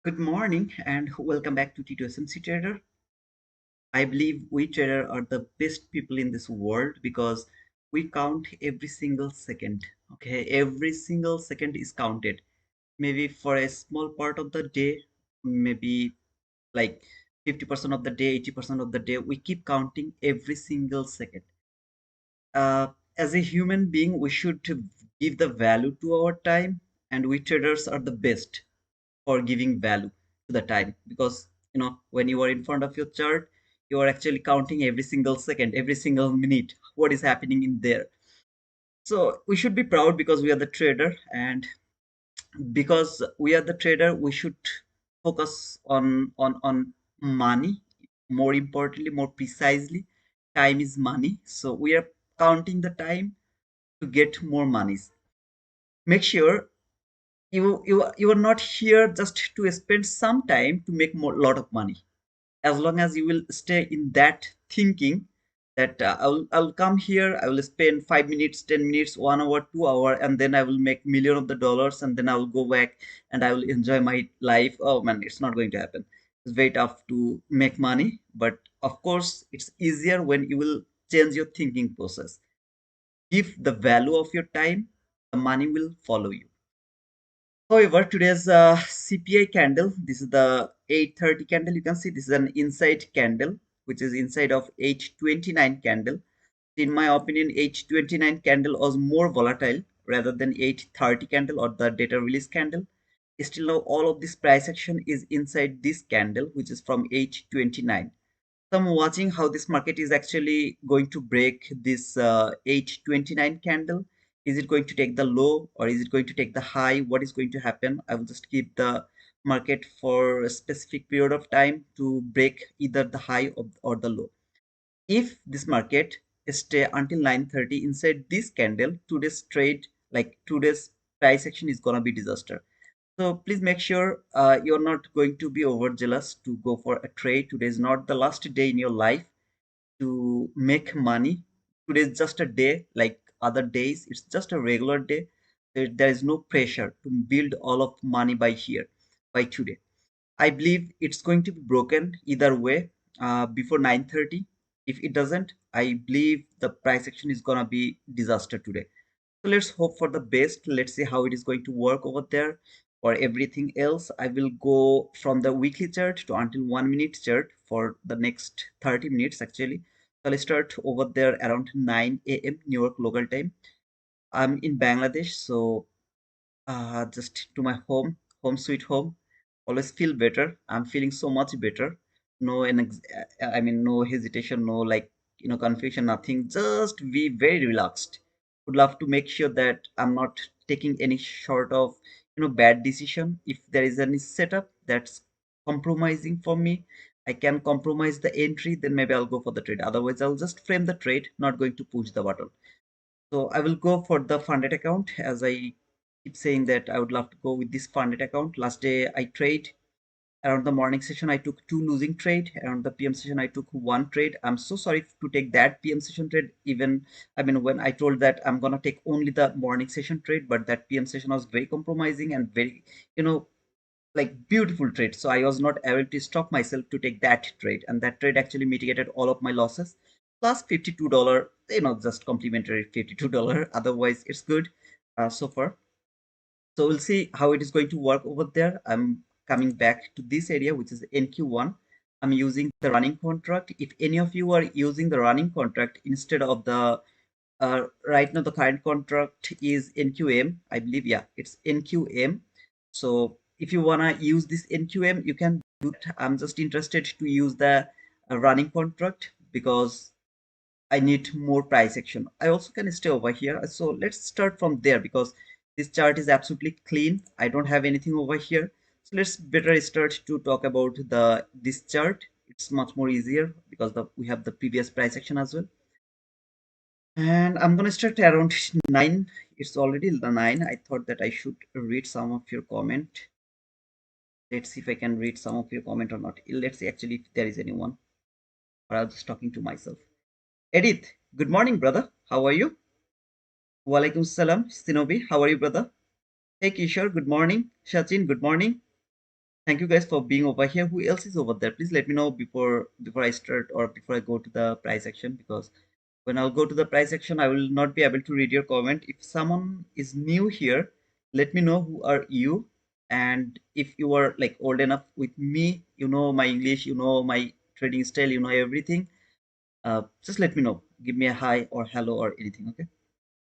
Good morning and welcome back to T2SMC Trader. I believe we trader are the best people in this world because we count every single second. Okay, every single second is counted. Maybe for a small part of the day, maybe like 50% of the day, 80% of the day, we keep counting every single second. Uh, as a human being, we should give the value to our time, and we traders are the best for giving value to the time because when you are in front of your chart, you are actually counting every single second, every single minute, what is happening in there. So we should be proud because we are the trader, and because we are the trader, we should focus on money. More importantly, more precisely, time is money, so we are counting the time to get more monies. Make sure you are not here just to spend some time to make more lot of money. As long as you will stay in that thinking that I'll come here, I will spend 5 minutes, 10 minutes, 1 hour, 2 hour, and then I will make million of the dollars, and then I will go back and I will enjoy my life. Oh man, it's not going to happen. It's very tough to make money, but of course it's easier when you will change your thinking process. Give the value of your time, the money will follow you. However, today's CPI candle, this is the 830 candle. You can see this is an inside candle, which is inside of 829 candle. In my opinion, 829 candle was more volatile rather than 830 candle or the data release candle. Still now all of this price action is inside this candle, which is from 829. So I'm watching how this market is actually going to break this 829 candle. Is it going to take the low or is it going to take the high? What is going to happen? I will just keep the market for a specific period of time to break either the high or the low. If this market stay until 9:30 inside this candle, today's trade, like today's price action, is gonna be disaster. So please make sure you're not going to be overzealous to go for a trade. Today is not the last day in your life to make money. Today is just a day like other days. It's just a regular day. There is no pressure to build all of money by here, by today. I believe it's going to be broken either way before 9:30. If it doesn't, I believe the price action is gonna be disaster today. So let's hope for the best. Let's see how it is going to work over there. For everything else, I will go from the weekly chart to until 1 minute chart for the next 30 minutes actually. So I'll start over there around 9 a.m. New York local time. I'm in Bangladesh, so just to my home sweet home. Always feel better. I'm feeling so much better. No, I mean, no hesitation, no like confusion, nothing. Just be very relaxed. Would love to make sure that I'm not taking any sort of bad decision. If there is any setup that's compromising for me, I can compromise the entry. Then maybe I'll go for the trade. Otherwise, I'll just frame the trade. Not going to push the button. So I will go for the funded account, as I keep saying that I would love to go with this funded account. Last day I trade around the morning session. I took two losing trade. Around the PM session I took one trade. I'm so sorry to take that PM session trade. Even I mean when I told that I'm gonna take only the morning session trade, but that PM session was very compromising and very you know like beautiful trade. So I was not able to stop myself to take that trade, and that trade actually mitigated all of my losses. Plus $52, just complimentary $52. Otherwise, it's good so far. So we'll see how it is going to work over there. I'm coming back to this area, which is NQ1. I'm using the running contract. If any of you are using the running contract instead of the right now, the current contract is NQM, I believe. Yeah, it's NQM. So if you wanna use this NQM, you can do it. I'm just interested to use the a running contract because I need more price action. I also can stay over here. So let's start from there because this chart is absolutely clean. I don't have anything over here. So let's better start to talk about the this chart. It's much more easier because we have the previous price action as well. And I'm gonna start around 9. It's already the 9. I thought that I should read some of your comment. Let's see if I can read some of your comment or not. Let's see actually if there is anyone. Or I was just talking to myself. Edith, good morning, brother. How are you? Walaikum salam, Sinobi. How are you, brother? Hey, Kishore. Good morning. Shachin. Good morning. Thank you guys for being over here. Who else is over there? Please let me know before I start or before I go to the price action because when I'll go to the price action, I will not be able to read your comment. If someone is new here, let me know who are you, and if you are like old enough with me, you know my English, you know my trading style, you know everything. Just let me know. Give me a hi or hello or anything. Okay.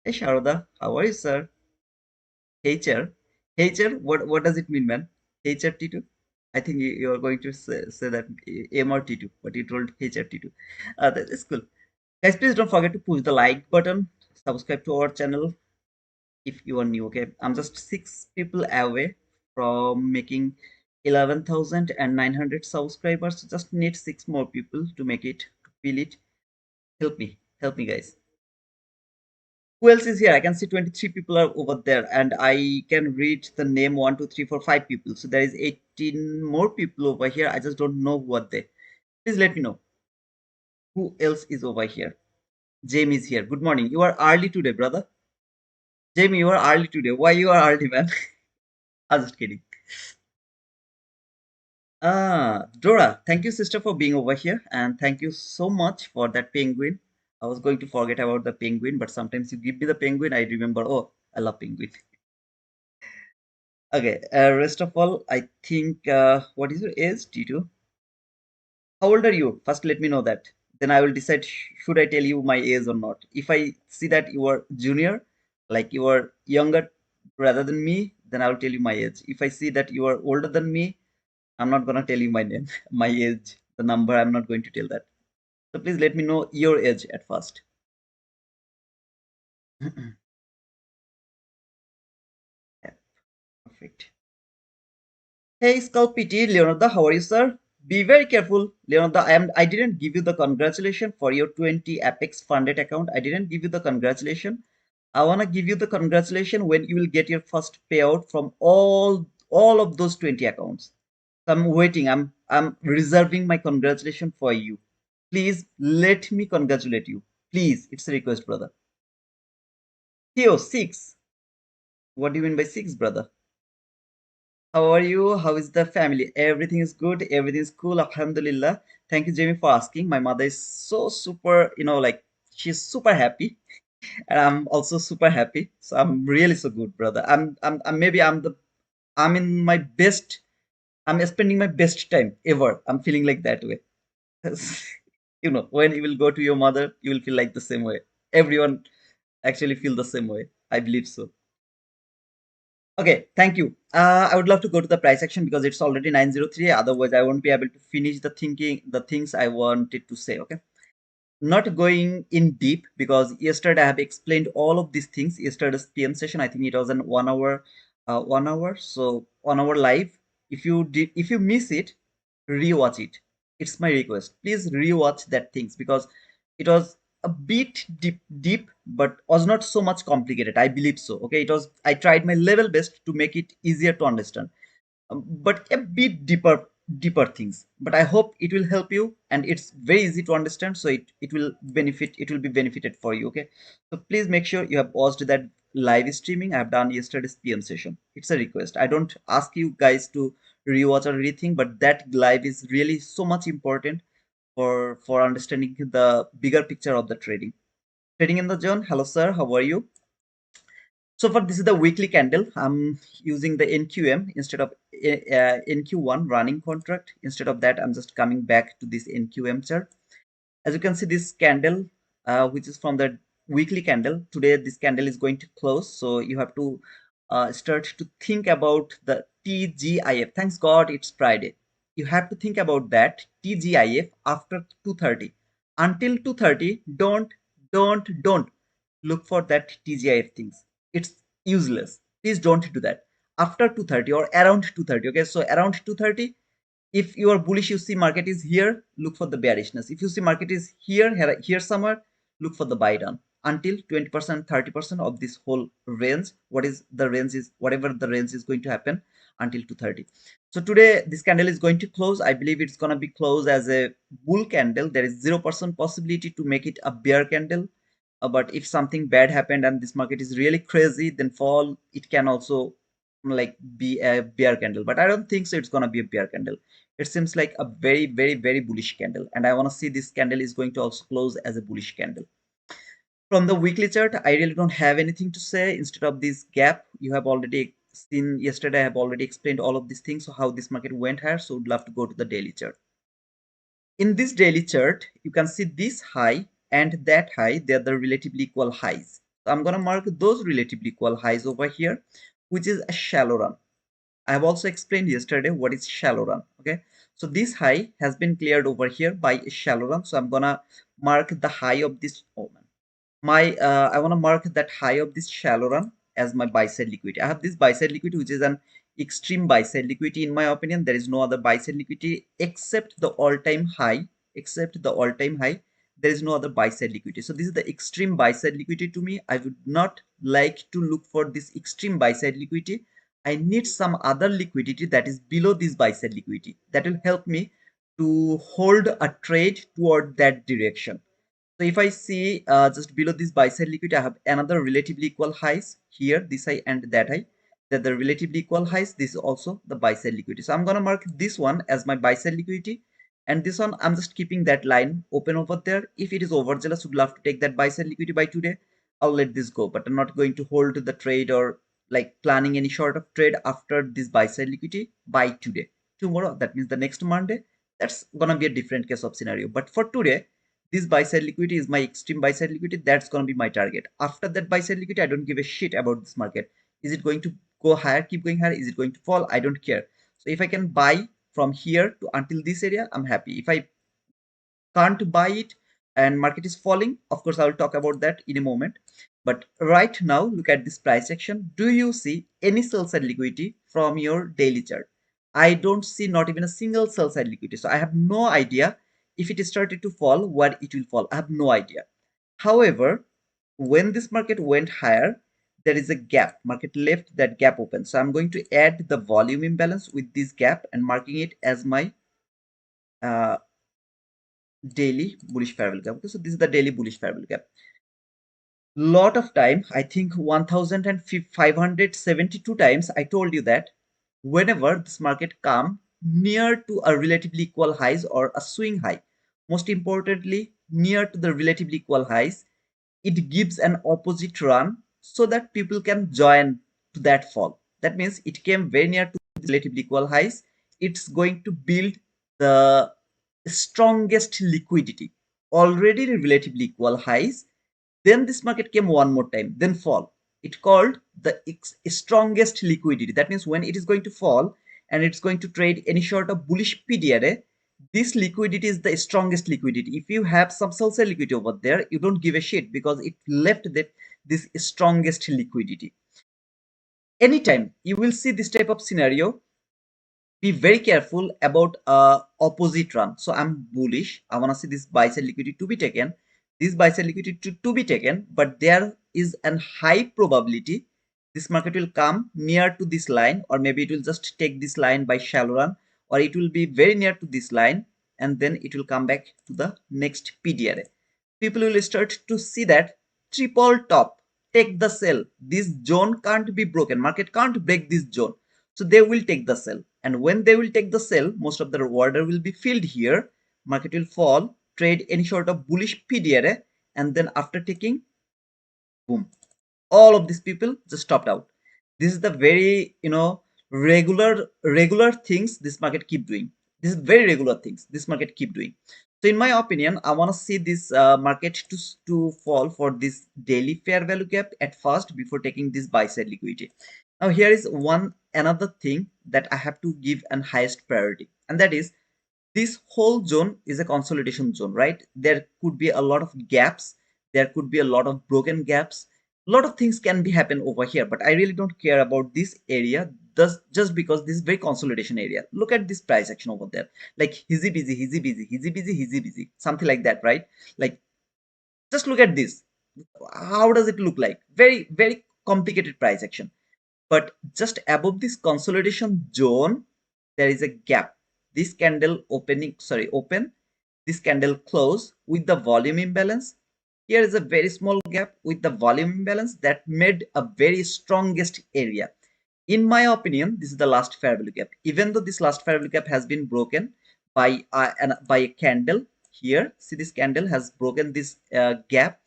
Hey, Sharoda. How are you, sir? HR. HR, what does it mean, man? HRT2? I think you are going to say that MRT2, but you told HRT2. That is cool. Guys, please don't forget to push the like button, subscribe to our channel if you are new, okay? I'm just 6 people away from making 11,900 subscribers. Just need 6 more people to make it, to feel it. Help me, guys. Who else is here? I can see 23 people are over there, and I can read the name 1, 2, 3, 4, 5 people. So there is 18 more people over here. I just don't know who are they. Please let me know who else is over here. Jamie is here. Good morning. You are early today, brother. Jamie, you are early today. Why you are early, man? I'm just kidding. Dora, thank you, sister, for being over here, and thank you so much for that penguin. I was going to forget about the penguin, but sometimes you give me the penguin, I remember. Oh, I love penguin. Okay, rest of all, I think, what is your age, Tito? How old are you? First, let me know that. Then I will decide should I tell you my age or not. If I see that you are junior, like you are younger rather than me, then I will tell you my age. If I see that you are older than me, I'm not gonna tell you my name, my age, the number. I'm not going to tell that. So please let me know your age at first. Yeah, perfect. Hey, Sculpity, Leonardo, how are you, sir? Be very careful, Leonardo. I didn't give you the congratulation for your 20 Apex funded account. I didn't give you the congratulation. I wanna give you the congratulation when you will get your first payout from all of those 20 accounts. So I'm waiting. I'm reserving my congratulation for you. Please let me congratulate you. Please, it's a request, brother. Theo, 6. What do you mean by 6, brother? How are you? How is the family? Everything is good. Everything is cool. Alhamdulillah. Thank you, Jamie, for asking. My mother is so super, like she's super happy, and I'm also super happy. So I'm really so good, brother. Maybe I'm in my best. I'm spending my best time ever. I'm feeling like that way. When you will go to your mother, you will feel like the same way. Everyone actually feel the same way. I believe so. Okay, thank you. I would love to go to the price action because it's already 903. Otherwise, I won't be able to finish the things I wanted to say. Okay, not going in deep because yesterday I have explained all of these things. Yesterday's PM session, I think it was an 1 hour, 1 hour. So 1 hour live. If you miss it, rewatch it. It's my request. Please rewatch that things because it was a bit deep, but was not so much complicated. I believe so. Okay, it was. I tried my level best to make it easier to understand, but a bit deeper things. But I hope it will help you, and it's very easy to understand. So it will benefit. It will be benefited for you. Okay, so please make sure you have watched that live streaming I have done yesterday's PM session. It's a request. I don't ask you guys to rewatch or anything, but that live is really so much important for understanding the bigger picture of the trading in the zone. Hello, sir. How are you? So for this is the weekly candle. I'm using the NQM instead of NQ1 running contract. Instead of that, I'm just coming back to this NQM chart. As you can see, this candle, which is from the weekly candle, today this candle is going to close. So you have to start to think about the TGIF. Thanks God it's Friday. you have to think about that TGIF after 2:30. Until 2:30, don't look for that TGIF things. It's useless. Please don't do that. After 2:30 or around 2:30. Okay, so around 2:30, if you are bullish, you see market is here, look for the bearishness. If you see market is here somewhere, look for the buy down until 20%, 30% of this whole range. What is the range is whatever the range is going to happen until 2:30. So today this candle is going to close. I believe it's going to be closed as a bull candle. There is 0% possibility to make it a bear candle. But if something bad happened and this market is really crazy, then fall, it can also like be a bear candle. But I don't think so it's going to be a bear candle. It seems like a very bullish candle, and I want to see this candle is going to also close as a bullish candle. From the weekly chart, I really don't have anything to say. Instead of this gap, you have already seen yesterday, I have already explained all of these things, so how this market went higher. So would love to go to the daily chart. In this daily chart, you can see this high and that high, they are the relatively equal highs. So I'm going to mark those relatively equal highs over here, which is a shallow run. I have also explained yesterday what is shallow run. Okay, so this high has been cleared over here by a shallow run. So I'm gonna mark the high of this. Oh man, I want to mark that high of this shallow run as my buy side liquidity. I have this buy side liquidity, which is an extreme buy side liquidity. In my opinion, there is no other buy side liquidity except the all-time high. Except the all-time high, there is no other buy side liquidity. So this is the extreme buy side liquidity to me. I would not like to look for this extreme buy side liquidity. I need some other liquidity that is below this buy side liquidity that will help me to hold a trade toward that direction. So if I see just below this buy side liquidity, I have another relatively equal highs here, this high and that high. That the relatively equal highs, this is also the buy side liquidity. So I'm gonna mark this one as my buy side liquidity, and this one I'm just keeping that line open over there. If it is overzealous, would love to take that buy side liquidity by today, I'll let this go. But I'm not going to hold the trade or like planning any sort of trade after this buy side liquidity by today. Tomorrow, that means the next Monday, that's gonna be a different case of scenario. But for today, this buy side liquidity is my extreme buy side liquidity. That's going to be my target. After that buy side liquidity, I don't give a shit about this market. Is it going to go higher, keep going higher? Is it going to fall? I don't care. So if I can buy from here to until this area, I'm happy. If I can't buy it and market is falling, of course I will talk about that in a moment. But right now, look at this price action. Do you see any sell side liquidity from your daily chart? I don't see not even a single sell side liquidity. So I have no idea if it started to fall, where it will fall. I have no idea. However, when this market went higher, there is a gap. Market left that gap open. So I'm going to add the volume imbalance with this gap and marking it as my uh, daily bullish fair value gap. Okay, so this is the daily bullish fair value gap. Lot of time, I think 1572 times I told you that whenever this market come near to a relatively equal highs or a swing high, most importantly near to the relatively equal highs, it gives an opposite run so that people can join to that fall. That means it came very near to relatively equal highs. It's going to build the strongest liquidity, already relatively equal highs. Then this market came one more time, then fall. It called the strongest liquidity. That means when it is going to fall and it's going to trade any sort of bullish PDRA, this liquidity is the strongest liquidity. If you have some sell side liquidity over there, you don't give a shit because it left that this strongest liquidity. Anytime you will see this type of scenario, be very careful about opposite run. So I'm bullish. I want to see this buy side liquidity to be taken, this buy side liquidity to be taken, but there is a high probability this market will come near to this line, or maybe it will just take this line by shallow run, or it will be very near to this line and then it will come back to the next PDRA. People will start to see that triple top, take the sell. This zone can't be broken. Market can't break this zone. So they will take the sell. And when they will take the sell, most of the order will be filled here. Market will fall, trade any sort of bullish PDRA, and then after taking, boom, all of these people just stopped out. This is the very regular things this market keep doing. This is very regular things this market keep doing. So in my opinion, I want to see this market to fall for this daily fair value gap at first before taking this buy side liquidity. Now here is one another thing that I have to give an highest priority. and that is this whole zone is a consolidation zone, right? There could be a lot of gaps, there could be a lot of broken gaps, a lot of things can be happen over here, but I really don't care about this area, just because this is very consolidation area. Look at this price action over there, like easy busy, easy busy, easy busy, easy busy, something like that, right? Like, just look at this. How does it look like? Very, very complicated price action. But just above this consolidation zone, there is a gap. This candle open, this candle close with the volume imbalance. Here is a very small gap with the volume imbalance that made a very strongest area. In my opinion, this is the last fair value gap. Even though this last fair value gap has been broken by a candle here, see this candle has broken this gap,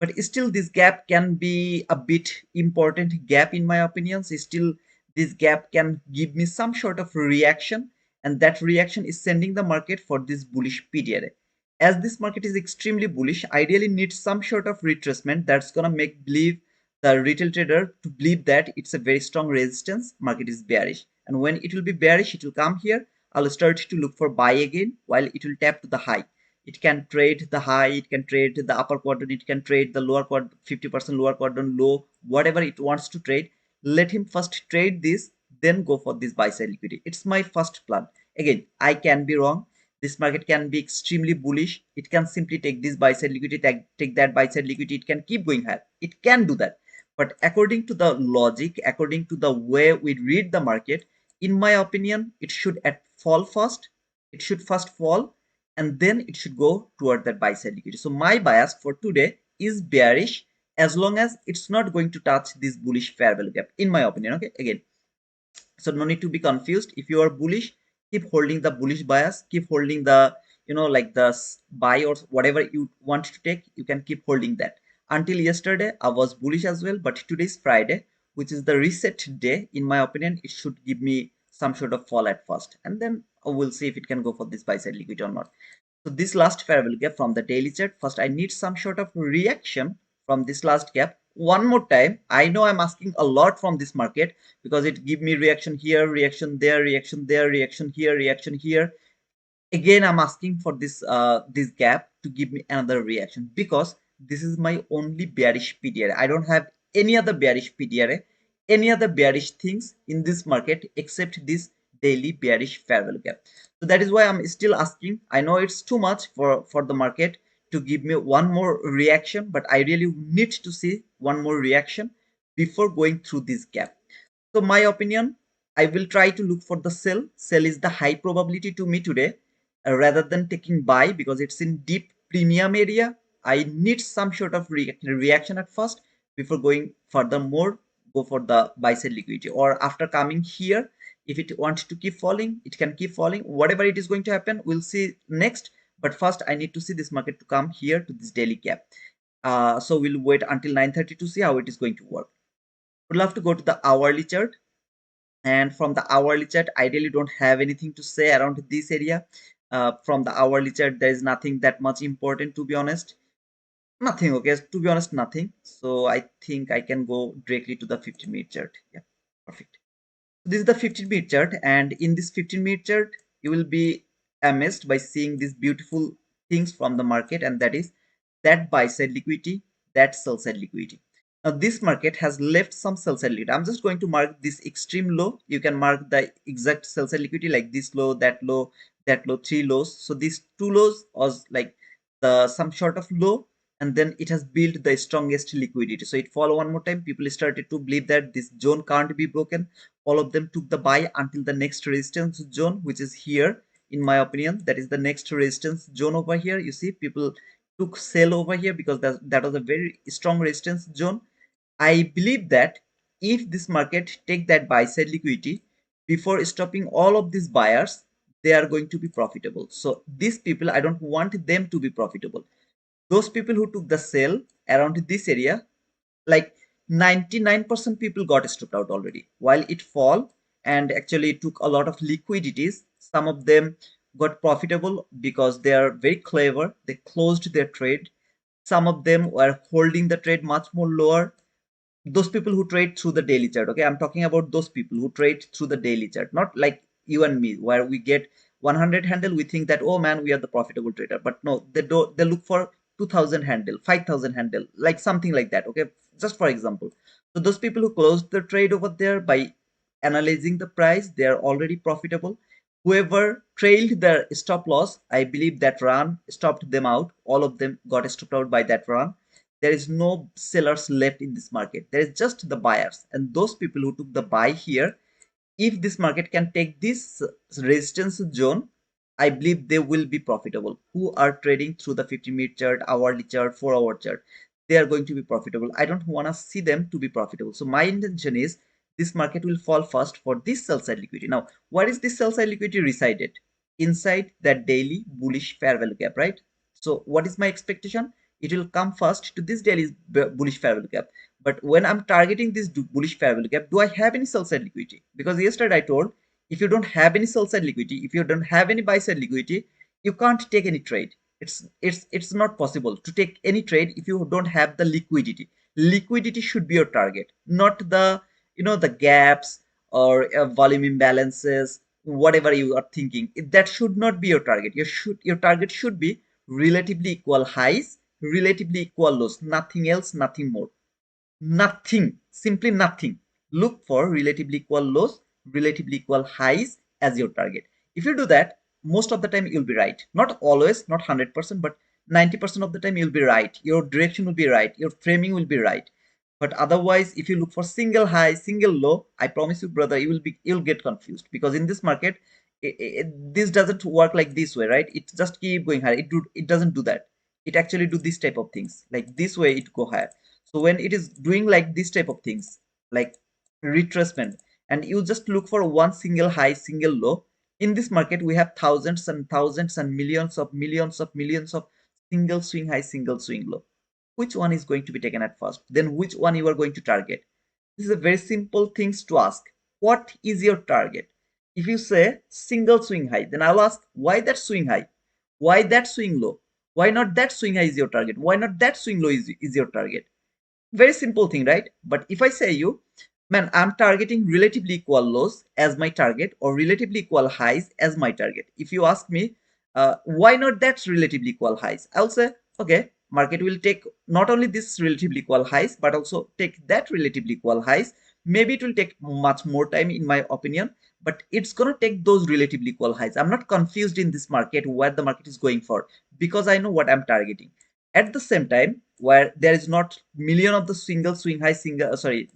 but still this gap can be a bit important gap in my opinion. So still this gap can give me some sort of reaction, and that reaction is sending the market for this bullish PDRA. As this market is extremely bullish, ideally needs some sort of retracement that's gonna make believe the retail trader to believe that it's a very strong resistance, market is bearish, and when it will be bearish, it will come here. I'll start to look for buy again while it will tap to the high. It can trade the high, it can trade the upper quadrant, it can trade the lower quadrant, 50% lower quadrant low, whatever it wants to trade. Let him first trade this, then go for this buy side liquidity. It's my first plan. Again, I can be wrong. This market can be extremely bullish. It can simply take this buy side liquidity, take that buy side liquidity, it can keep going higher, it can do that. But according to the logic, according to the way we read the market, in my opinion, it should fall first. It should first fall, and then it should go toward that buy side liquidity. So my bias for today is bearish, as long as it's not going to touch this bullish fair value gap, in my opinion. Okay, again, so no need to be confused. If you are bullish, keep holding the bullish bias, keep holding the, like the buy or whatever you want to take, you can keep holding that. Until yesterday I was bullish as well, but today is Friday, which is the reset day. In my opinion, it should give me some sort of fall at first, and then we'll see if it can go for this buy side liquidity or not. So this last fair value gap from the daily chart, first I need some sort of reaction from this last gap. One more time, I know I'm asking a lot from this market, because it give me reaction here, reaction there, reaction there, reaction here, reaction here. Again, I'm asking for this gap to give me another reaction, because this is my only bearish PDRA. I don't have any other bearish PDRA, any other bearish things in this market except this daily bearish fair value gap. So that is why I'm still asking. I know it's too much for the market to give me one more reaction, but I really need to see one more reaction before going through this gap. So my opinion, I will try to look for the sell. Sell is the high probability to me today, rather than taking buy, because it's in deep premium area. I need some sort of reaction at first before going furthermore, go for the buy side liquidity. Or after coming here, if it wants to keep falling, it can keep falling. Whatever it is going to happen, we'll see next. But first, I need to see this market to come here to this daily gap. So we'll wait until 9:30 to see how it is going to work. We'll have to go to the hourly chart, and from the hourly chart, I really don't have anything to say around this area. From the hourly chart, there is nothing that much important, to be honest. Nothing. Okay, to be honest, nothing. So I think I can go directly to the 15-minute chart. Yeah, perfect. This is the 15-minute chart, and in this 15-minute chart, you will be amazed by seeing these beautiful things from the market, and that is that buy side liquidity, that sell side liquidity. Now this market has left some sell side liquidity. I'm just going to mark this extreme low. You can mark the exact sell side liquidity, like this low, that low, that low, three lows. So these two lows was like the some sort of low, and then it has built the strongest liquidity. So it fall one more time. People started to believe that this zone can't be broken. All of them took the buy until the next resistance zone, which is here. In my opinion, that is the next resistance zone over here. You see, people took sell over here because that was a very strong resistance zone. I believe that if this market take that buy side liquidity before stopping all of these buyers, they are going to be profitable. So these people, I don't want them to be profitable. Those people who took the sell around this area, like 99% people got stopped out already while it fall, and actually it took a lot of liquidities. Some of them got profitable because they are very clever, they closed their trade. Some of them were holding the trade much more lower. Those people who trade through the daily chart, okay, I'm talking about those people who trade through the daily chart, not like you and me, where we get 100 handle, we think that, oh man, we are the profitable trader. But no, they look for 2000 handle, 5000 handle, like something like that. Okay, just for example. So those people who closed the trade over there by analyzing the price, they are already profitable. Whoever trailed their stop loss, I believe that run stopped them out. All of them got stopped out by that run. There is no sellers left in this market. There is just the buyers, and those people who took the buy here, if this market can take this resistance zone, I believe they will be profitable. Who are trading through the 50-minute chart, hourly chart, 4-hour chart, they are going to be profitable. I don't want to see them to be profitable. So my intention is this market will fall first for this sell side liquidity. Now, where is this sell side liquidity resided? Inside that daily bullish fair value gap, right? So what is my expectation? It will come first to this daily bullish fair value gap. But when I'm targeting this bullish fair value gap, do I have any sell side liquidity? Because yesterday I told, if you don't have any sell side liquidity, if you don't have any buy side liquidity, you can't take any trade. It's not possible to take any trade if you don't have the liquidity. Liquidity should be your target, not the the gaps or volume imbalances, whatever you are thinking. That should not be your target. Your target should be relatively equal highs, relatively equal lows, nothing else, nothing more. Nothing, simply nothing. Look for relatively equal lows, relatively equal highs as your target. If you do that, most of the time you'll be right. Not always, not 100%, but 90% of the time you'll be right. Your direction will be right. Your framing will be right. But otherwise, if you look for single high, single low, I promise you, brother, you'll get confused, because in this market, this doesn't work like this way, right? It just keep going higher. It doesn't do that. It actually do this type of things, like this way it go higher. So when it is doing like this type of things, like retracement, and you just look for one single high, single low, in this market we have thousands and thousands and millions of single swing high, single swing low. Which one is going to be taken at first? Then which one you are going to target? This is a very simple things to ask. What is your target? If you say single swing high, then I'll ask, why that swing high? Why that swing low? Why not that swing high is your target? Why not that swing low is your target? Very simple thing, right? But if I say you, man, I'm targeting relatively equal lows as my target, or relatively equal highs as my target. If you ask me, why not that relatively equal highs, I'll say, okay, market will take not only this relatively equal highs, but also take that relatively equal highs. Maybe it will take much more time, in my opinion, but it's gonna take those relatively equal highs. I'm not confused in this market where the market is going for, because I know what I'm targeting. At the same time, where there is not million of the single swing high,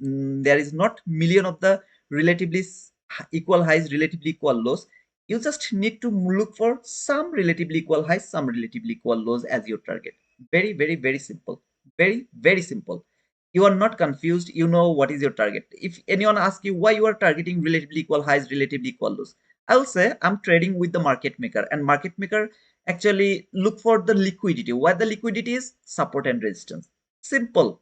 there is not million of the relatively equal highs, relatively equal lows. You just need to look for some relatively equal highs, some relatively equal lows as your target. Very, very, very simple. Very, very simple. You are not confused. You know what is your target. If anyone asks you why you are targeting relatively equal highs, relatively equal lows, I'll say I'm trading with the market maker, and market maker actually look for the liquidity. Where the liquidity is support and resistance. Simple.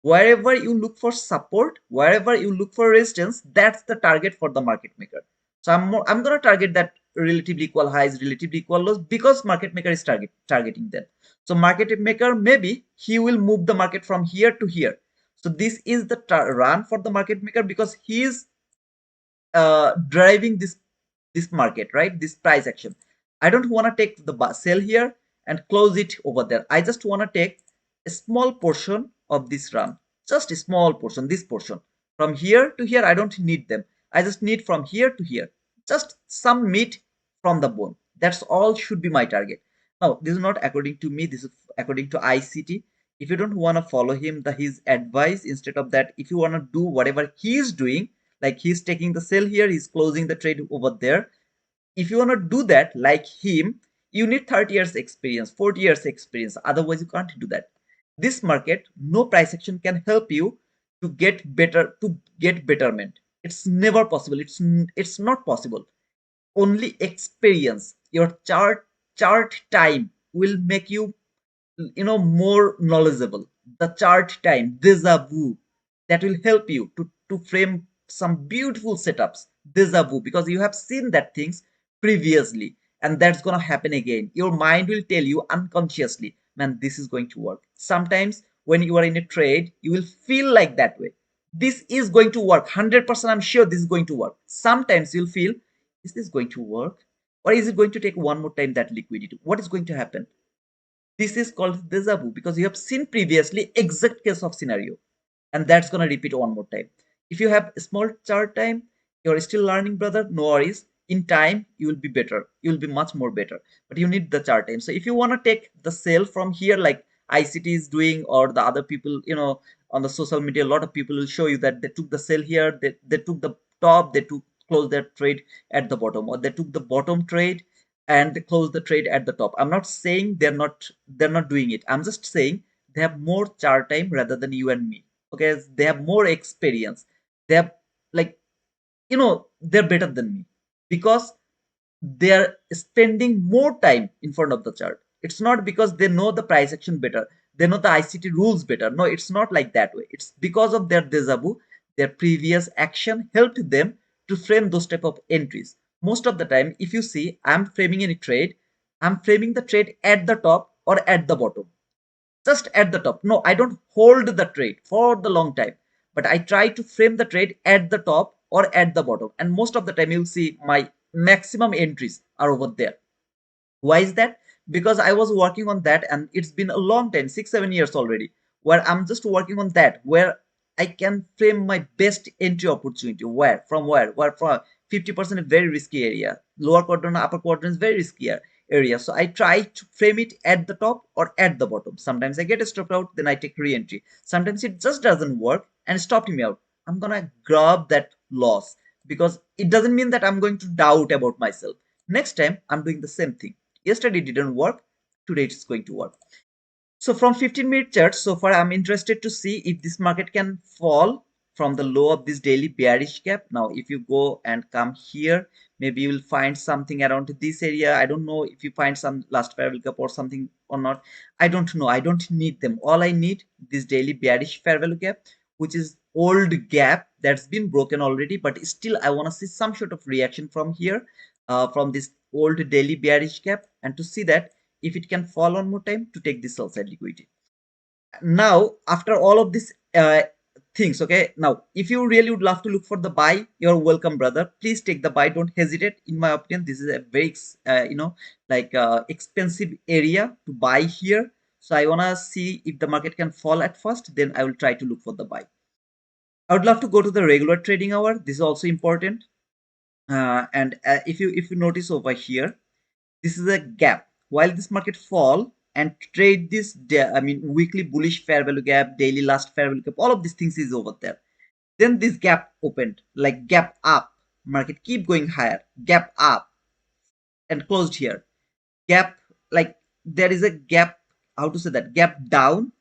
Wherever you look for support, wherever you look for resistance, that's the target for the market maker. So I'm gonna target that relatively equal highs, relatively equal lows, because market maker is targeting them. So market maker, maybe he will move the market from here to here. So this is the run for the market maker, because he is driving this market, right? This price action. I don't want to take the sell here and close it over there. I just want to take a small portion of this run, just a small portion, this portion from here to here. I don't need them. I just need from here to here, just some meat from the bone. That's all should be my target. Now, this is not according to me, this is according to ICT. If you don't want to follow him, his advice, instead of that, if you want to do whatever he is doing, like he's taking the sell here, he's closing the trade over there. If you want to do that like him, you need 30 years experience, 40 years experience. Otherwise, you can't do that. This market, no price action can help you to get better, to get betterment. It's never possible. It's not possible. Only experience, your chart time will make you more knowledgeable. The chart time, deja vu, that will help you to frame some beautiful setups. Deja vu, because you have seen that things previously, and that's gonna happen again. Your mind will tell you unconsciously, man, this is going to work. Sometimes when you are in a trade, you will feel like that way. This is going to work 100%. I'm sure this is going to work. Sometimes you'll feel, is this going to work? or is it going to take one more time that liquidity? What is going to happen? This is called deja vu because you have seen previously exact case of scenario, and that's gonna repeat one more time. If you have a small chart time, you're still learning, brother. No worries. In time, you will be better. You will be much more better. But you need the chart time. So if you want to take the sale from here, like ICT is doing, or the other people, on the social media, a lot of people will show you that they took the sale here, they took the top, they took close their trade at the bottom, or they took the bottom trade and they close the trade at the top. I'm not saying they're not doing it. I'm just saying they have more chart time rather than you and me. Okay, they have more experience. They have, like, they're better than me because they're spending more time in front of the chart. It's not because they know the price action better, they know the ICT rules better. No, it's not like that way. It's because of their deja vu. Their previous action helped them to frame those type of entries. Most of the time, if you see, I'm framing any trade, I'm framing the trade at the top or at the bottom, just at the top. No, I don't hold the trade for the long time, but I try to frame the trade at the top or at the bottom. And most of the time, you'll see my maximum entries are over there. Why is that? Because I was working on that, and it's been a long time, 6 7 years already, where I'm just working on that, where I can frame my best entry opportunity. Where from 50% very risky area, lower quadrant, upper quadrant is very risky area. So I try to frame it at the top or at the bottom. Sometimes I get stopped out, then I take re-entry. Sometimes it just doesn't work and stopped me out. I'm gonna grab that loss, because it doesn't mean that I'm going to doubt about myself. Next time I'm doing the same thing. Yesterday didn't work, today it's going to work. So from 15-minute chart so far, I'm interested to see if this market can fall from the low of this daily bearish gap. Now, if you go and come here, maybe you will find something around this area. I don't know if you find some last fair value gap or something or not. I don't know. I don't need them. All I need this daily bearish fair value gap, which is old gap that's been broken already, but still I want to see some sort of reaction from here, from this old daily bearish gap, and to see that if it can fall one more time to take this sell side liquidity. Now, after all of these things, okay, now if you really would love to look for the buy, you're welcome, brother. Please take the buy, don't hesitate. In my opinion, this is a very expensive area to buy here. So I want to see if the market can fall at first, then I will try to look for the buy. I would love to go to the regular trading hour. This is also important. And if you notice over here, this is a gap. While this market fall and trade this, weekly bullish fair value gap, daily last fair value gap, all of these things is over there. Then this gap opened, like gap up. Market keep going higher, gap up and closed here. Gap, like there is a gap. How to say that? Gap down.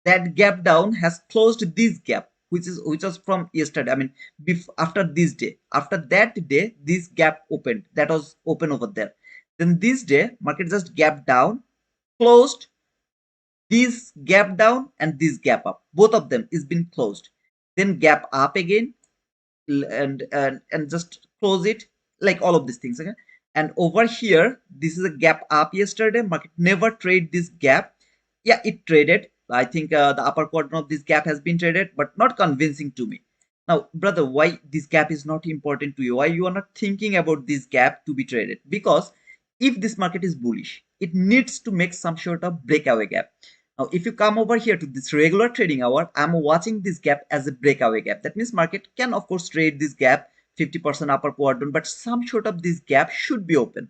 That gap down has closed this gap, which was from yesterday. After this day, after that day, this gap opened, that was open over there. Then this day market just gap down, closed this gap down and this gap up, both of them is been closed. Then gap up again, and just close it, like all of these things. Okay, and over here this is a gap up. Yesterday market never trade this gap. Yeah, it traded. I think the upper quadrant of this gap has been traded, but not convincing to me. Now, brother, why this gap is not important to you? Why you are not thinking about this gap to be traded? Because if this market is bullish, it needs to make some sort of breakaway gap. Now, if you come over here to this regular trading hour, I'm watching this gap as a breakaway gap. That means market can, of course, trade this gap 50% upper quadrant, but some sort of this gap should be open.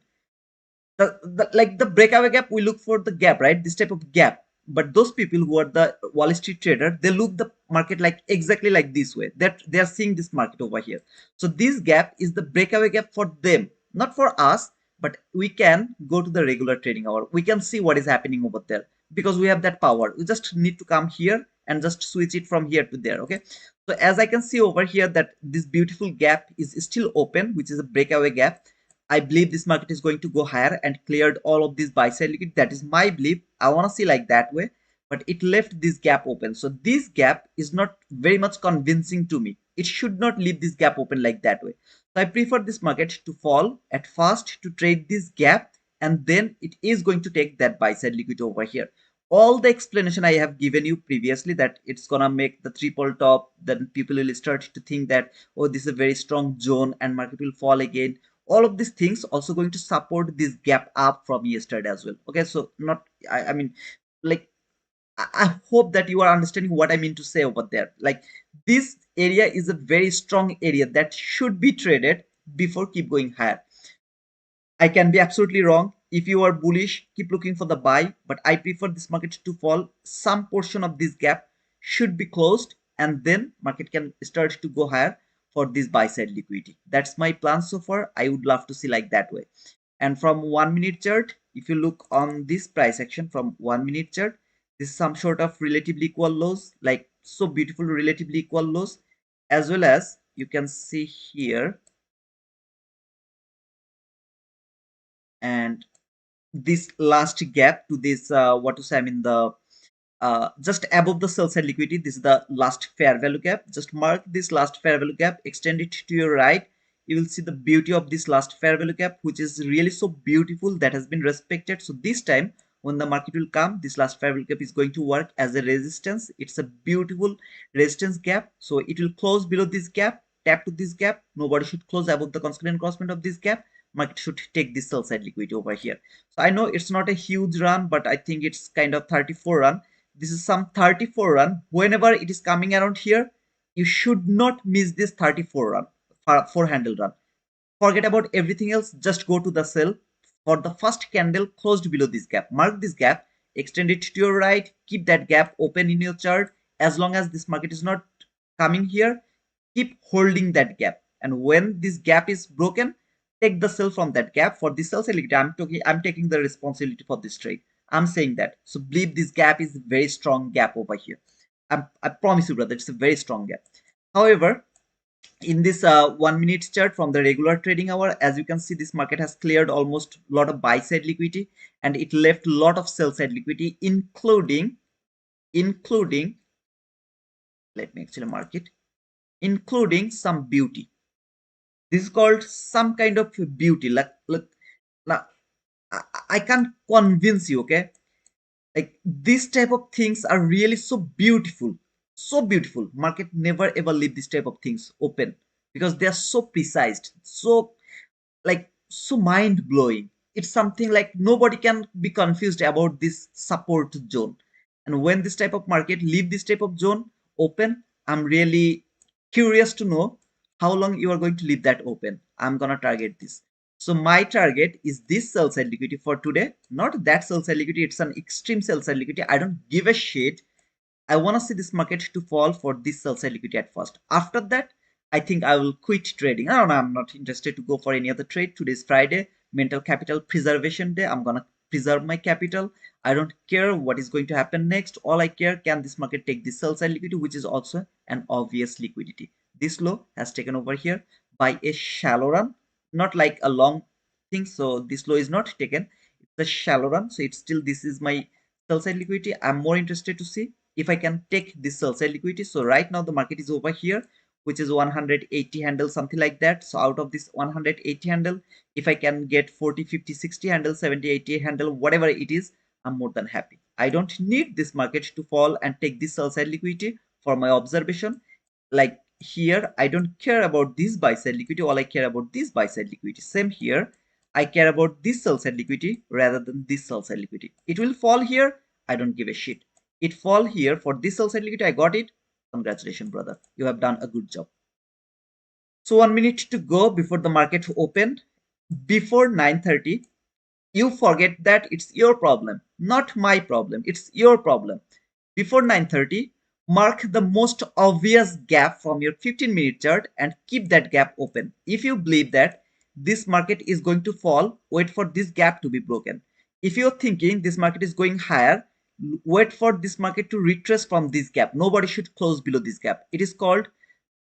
Like the breakaway gap, we look for the gap, right? This type of gap. But those people who are the Wall Street trader, they look the market like exactly like this way, that they are seeing this market over here. So this gap is the breakaway gap for them, not for us. But we can go to the regular trading hour, we can see what is happening over there, because we have that power. We just need to come here and just switch it from here to there. Okay, so as I can see over here that this beautiful gap is still open, which is a breakaway gap. I believe this market is going to go higher and cleared all of this buy side liquid. That is my belief. I want to see like that way, but it left this gap open. So this gap is not very much convincing to me. It should not leave this gap open like that way. So I prefer this market to fall at first to trade this gap, and then it is going to take that buy side liquid over here. All the explanation I have given you previously, that it's gonna make the triple top, then people will start to think that, oh, this is a very strong zone and market will fall again. all of these things also going to support this gap up from yesterday as well. Okay, so not I mean, like I hope that you are understanding what I mean to say over there. Like this area is a very strong area that should be traded before keep going higher. I can be absolutely wrong. If you are bullish, keep looking for the buy, but I prefer this market to fall. Some portion of this gap should be closed and then market can start to go higher for this buy side liquidity. That's my plan so far. I would love to see like that way. And from 1 minute chart, if you look on this price action from 1 minute chart, this is some sort of relatively equal lows, like so beautiful relatively equal lows, as well as you can see here, and this last gap to this what to say, I mean the just above the sell side liquidity, this is the last fair value gap. Just mark this last fair value gap, extend it to your right. You will see the beauty of this last fair value gap, which is really so beautiful, that has been respected. So this time when the market will come, this last fair value gap is going to work as a resistance. It's a beautiful resistance gap, so it will close below this gap, tap to this gap. Nobody should close above the consequent crossment of this gap. Market should take this sell side liquidity over here. So I know it's not a huge run, but I think it's kind of 34 run. This is some 34 run. Whenever it is coming around here, you should not miss this 34 run, four handle run. Forget about everything else, just go to the sell for the first candle closed below this gap. Mark this gap, extend it to your right, keep that gap open in your chart. As long as this market is not coming here, keep holding that gap, and when this gap is broken, take the sell from that gap. For this sell select, I'm taking the responsibility for this trade. I'm saying that. So believe this gap is a very strong gap over here. I promise you, brother, it's a very strong gap. However, in this 1 minute chart from the regular trading hour, as you can see, this market has cleared almost a lot of buy side liquidity and it left a lot of sell side liquidity, including let me actually mark it, including some beauty. This is called some kind of beauty. Like I, I can't convince you, okay? Like this type of things are really so beautiful, so beautiful. Market never ever leave this type of things open because they are so precise, so like so mind blowing. It's something like nobody can be confused about this support zone. And when this type of market leave this type of zone open, I'm really curious to know how long you are going to leave that open. I'm gonna target this. So my target is this sell side liquidity for today, not that sell side liquidity. It's an extreme sell side liquidity. I don't give a shit. I want to see this market to fall for this sell side liquidity at first. After that, I think I will quit trading. I don't know. I'm not interested to go for any other trade. Today's Friday, mental capital preservation day. I'm gonna preserve my capital. I don't care what is going to happen next. All I care, can this market take this sell side liquidity, which is also an obvious liquidity. This low has taken over here by a shallow run, not like a long thing. So this low is not taken. It's a shallow run. So it's still, this is my sell side liquidity. I'm more interested to see if I can take this sell side liquidity. So right now the market is over here, which is 180 handle, something like that. So out of this 180 handle, if I can get 40, 50, 60 handle, 70, 80 handle, whatever it is, I'm more than happy. I don't need this market to fall and take this sell side liquidity for my observation. Like here, I don't care about this buy side liquidity. All I care about this buy side liquidity. Same here. I care about this sell side liquidity rather than this sell side liquidity. It will fall here. I don't give a shit. It fall here for this sell side liquidity. I got it. Congratulations, brother. You have done a good job. So 1 minute to go before the market opened. Before 9:30, you forget that it's your problem, not my problem. It's your problem. Before 9:30, mark the most obvious gap from your 15-minute chart and keep that gap open. If you believe that this market is going to fall, wait for this gap to be broken. If you're thinking this market is going higher, wait for this market to retrace from this gap. Nobody should close below this gap. It is called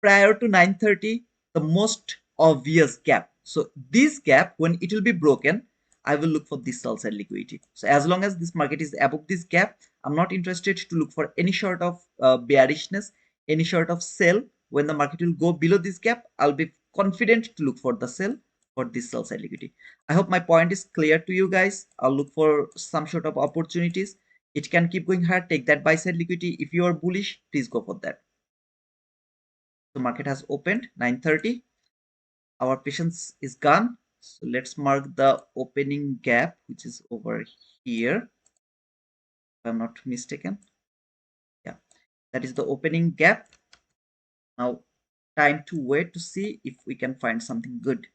prior to 9:30, the most obvious gap. So this gap, when it will be broken, I will look for this sell side liquidity. So as long as this market is above this gap, I'm not interested to look for any sort of bearishness, any sort of sell. When the market will go below this gap, I'll be confident to look for the sell for this sell side liquidity. I hope my point is clear to you guys. I'll look for some sort of opportunities. It can keep going higher. Take that buy side liquidity. If you are bullish, please go for that. The market has opened 9:30. Our patience is gone. So let's mark the opening gap, which is over here, if I'm not mistaken. Yeah, that is the opening gap. Now, time to wait to see if we can find something good.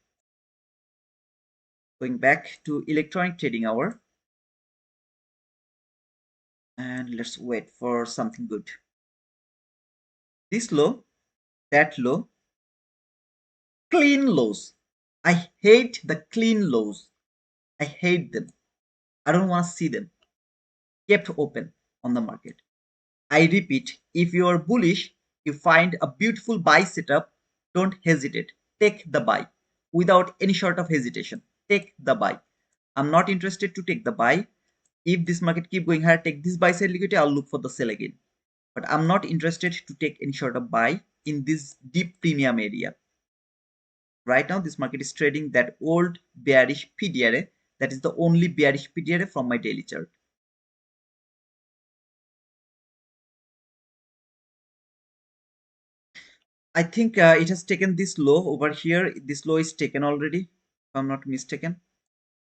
Going back to electronic trading hour, and let's wait for something good. This low, that low, clean lows. I hate the clean lows. I hate them. I don't want to see them. Kept open on the market. I repeat, if you are bullish, you find a beautiful buy setup, don't hesitate. Take the buy without any sort of hesitation. Take the buy. I'm not interested to take the buy. If this market keep going higher, take this buy side liquidity, I'll look for the sell again. But I'm not interested to take any sort of buy in this deep premium area. Right now, this market is trading that old bearish PDRA. That is the only bearish PDRA from my daily chart. I think it has taken this low over here. This low is taken already, if I'm not mistaken.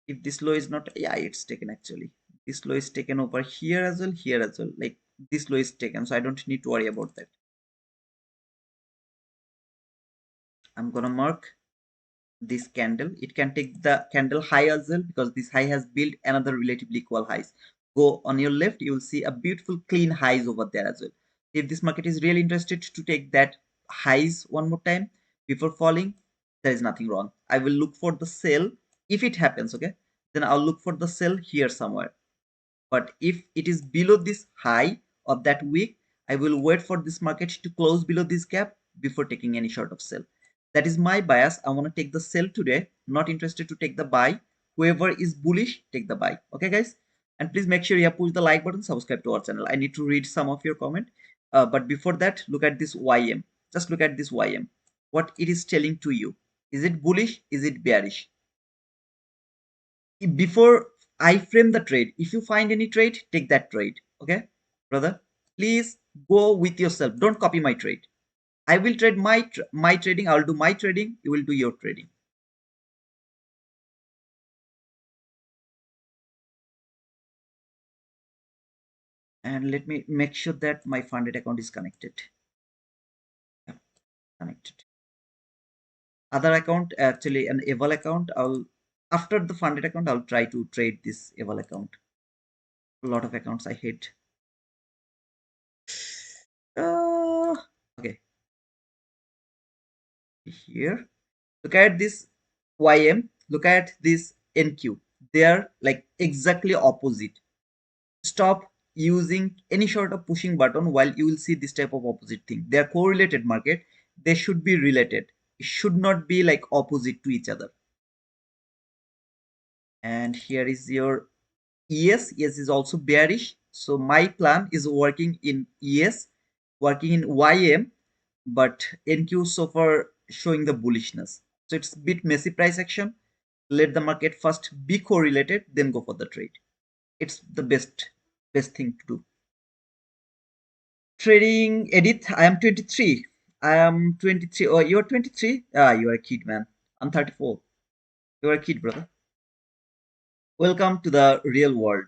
If this low is not, yeah, it's taken actually. This low is taken over here as well, here as well. Like this low is taken, so I don't need to worry about that. I'm gonna mark this candle. It can take the candle high as well because this high has built another relatively equal highs. Go on your left, you will see a beautiful clean highs over there as well. If this market is really interested to take that highs one more time before falling, there is nothing wrong. I will look for the sell if it happens, okay? Then I'll look for the sell here somewhere. But if it is below this high of that week, I will wait for this market to close below this gap before taking any sort of sell. That is my bias. I want to take the sell today, not interested to take the buy. Whoever is bullish, take the buy. Okay, guys? And please make sure you have pushed the like button, subscribe to our channel. I need to read some of your comment. But before that, look at this YM. Just look at this YM. What it is telling to you. Is it bullish? Is it bearish? Before I frame the trade, if you find any trade, take that trade. Okay, brother, please go with yourself. Don't copy my trade. I will trade my trading. I'll do my trading. You will do your trading. And let me make sure that my funded account is connected. Yeah, connected. Other account, actually an eval account. I'll after the funded account, I'll try to trade this eval account. A lot of accounts I hate. Uh, okay, here. Look at this YM, look at this NQ. They are like exactly opposite. Stop using any sort of pushing button while you will see this type of opposite thing. They are correlated market. They should be related. It should not be like opposite to each other. And here is your ES. ES is also bearish. So my plan is working in ES, working in YM, but NQ so far showing the bullishness. So it's a bit messy price action. Let the market first be correlated, then go for the trade. It's the best thing to do. Trading Edith, I am 23. I am 23. Oh, you're 23? Ah, you are a kid, man. I'm 34. You're a kid, brother. Welcome to the real world,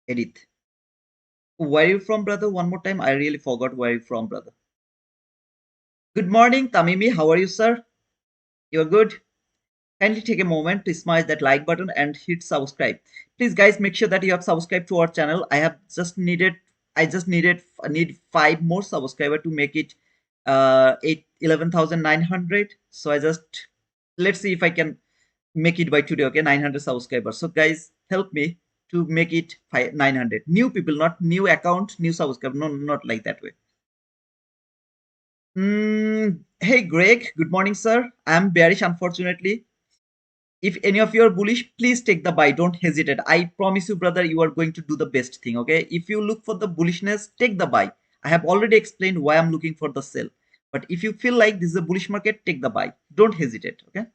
Edith. Where are you from, brother? One more time. I really forgot where you're from, brother. Good morning, Tamimi. How are you, sir? You're good? Kindly take a moment to smash that like button and hit subscribe. Please, guys, make sure that you have subscribed to our channel. I just need 5 more subscribers to make it 11,900. So I just let's see if I can make it by today. Okay, 900 subscribers. So guys, help me to make it 900. New people, not new account, new subscriber. No, not like that way. Hey Greg, good morning, sir. I'm bearish, unfortunately. If any of you are bullish, please take the buy. Don't hesitate. I promise you, brother, you are going to do the best thing. Okay, if you look for the bullishness, take the buy. I have already explained why I'm looking for the sell. But if you feel like this is a bullish market, take the buy. Don't hesitate. Okay,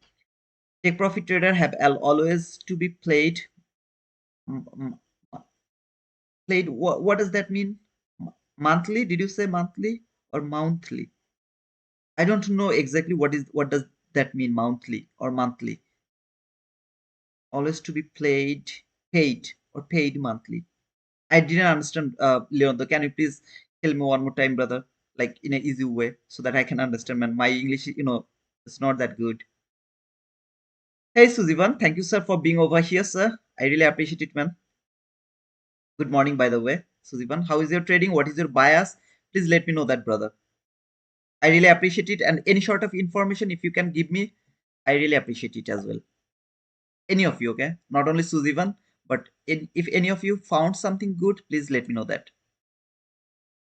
take profit trader have always to be played. mm, mm, Played, what does that mean? Monthly, did you say monthly or monthly? I don't know exactly what does that mean, monthly or monthly. always to be paid monthly. I didn't understand, Leon. Can you please tell me one more time, brother, like in an easy way, so that I can understand? Man, my English, it's not that good. Hey, Suzivan, thank you, sir, for being over here, sir. I really appreciate it, man. Good morning, by the way, Suzivan. How is your trading? What is your bias? Please let me know that, brother. I really appreciate it, and any sort of information if you can give me, I really appreciate it as well. Any of you, okay? Not only Suzivan, but if any of you found something good, please let me know that.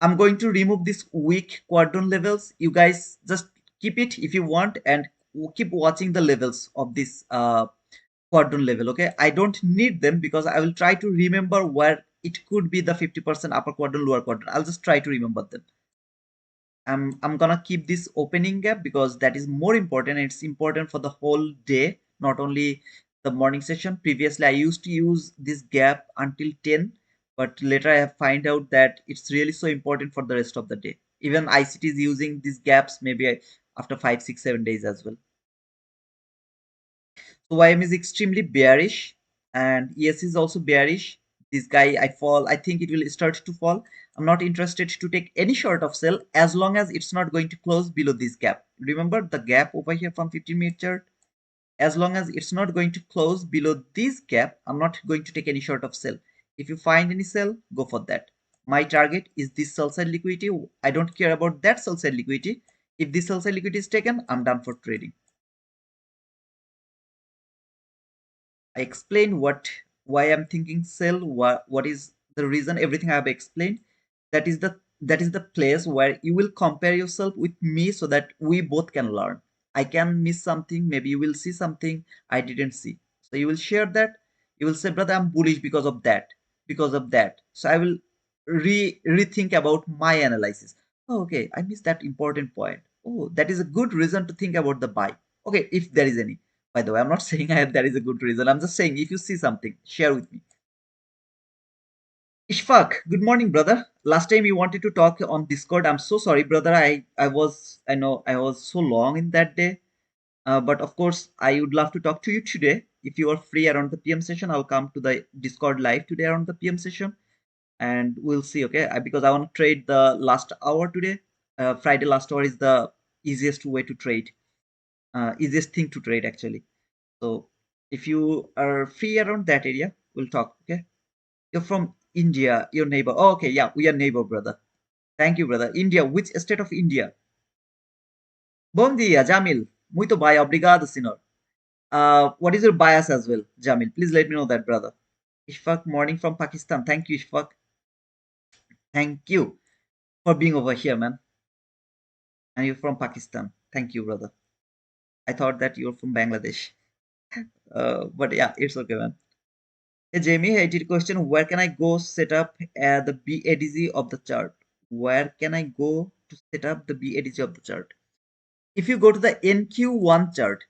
I'm going to remove this weak quadrant levels. You guys just keep it if you want and keep watching the levels of this quadrant level. Okay, I don't need them because I will try to remember where it could be the 50% upper quadrant, lower quadrant. I'll just try to remember them. I'm gonna keep this opening gap because that is more important. It's important for the whole day, not only the morning session. Previously, I used to use this gap until 10, but later I have find out that it's really so important for the rest of the day. Even ICT is using these gaps maybe after 5, 6, 7 days as well. So YM is extremely bearish and ES is also bearish. This guy, I fall. I think it will start to fall. I'm not interested to take any short of sell as long as it's not going to close below this gap. Remember the gap over here from 15-minute chart? As long as it's not going to close below this gap, I'm not going to take any short of sell. If you find any sell, go for that. My target is this sell side liquidity. I don't care about that sell side liquidity. If this sell side liquidity is taken, I'm done for trading. I explained why I'm thinking sell, what is the reason, everything I have explained. That is the place where you will compare yourself with me so that we both can learn. I can miss something, maybe you will see something I didn't see. So you will share that. You will say, brother, I'm bullish because of that, because of that. So I will rethink about my analysis. Oh, okay, I missed that important point. Oh, that is a good reason to think about the buy. Okay, if there is any. By the way, I'm not saying that is a good reason. I'm just saying if you see something, share with me. Ishfaq, good morning, brother. Last time you wanted to talk on Discord. I'm so sorry, brother. I know I was so long in that day. But of course, I would love to talk to you today. If you are free around the PM session, I'll come to the Discord live today around the PM session, and we'll see. Okay, because I want to trade the last hour today. Friday last hour is the easiest way to trade. Easiest thing to trade actually. So if you are free around that area, we'll talk. Okay. You're from India, your neighbor. Oh, okay, yeah, we are neighbor, brother. Thank you, brother. India, which state of India? Bom dia, Jamil. Muito bem, obrigado, senhor. What is your bias as well, Jamil? Please let me know that, brother. Ishfaq, morning from Pakistan. Thank you, Ishfaq. Thank you for being over here, man. And you're from Pakistan. Thank you, brother. I thought that you're from Bangladesh. But yeah, it's okay, man. Hey Jamie, I did question where can I go set up the BADZ of the chart? Where can I go to set up the BADZ of the chart? If you go to the NQ1 chart,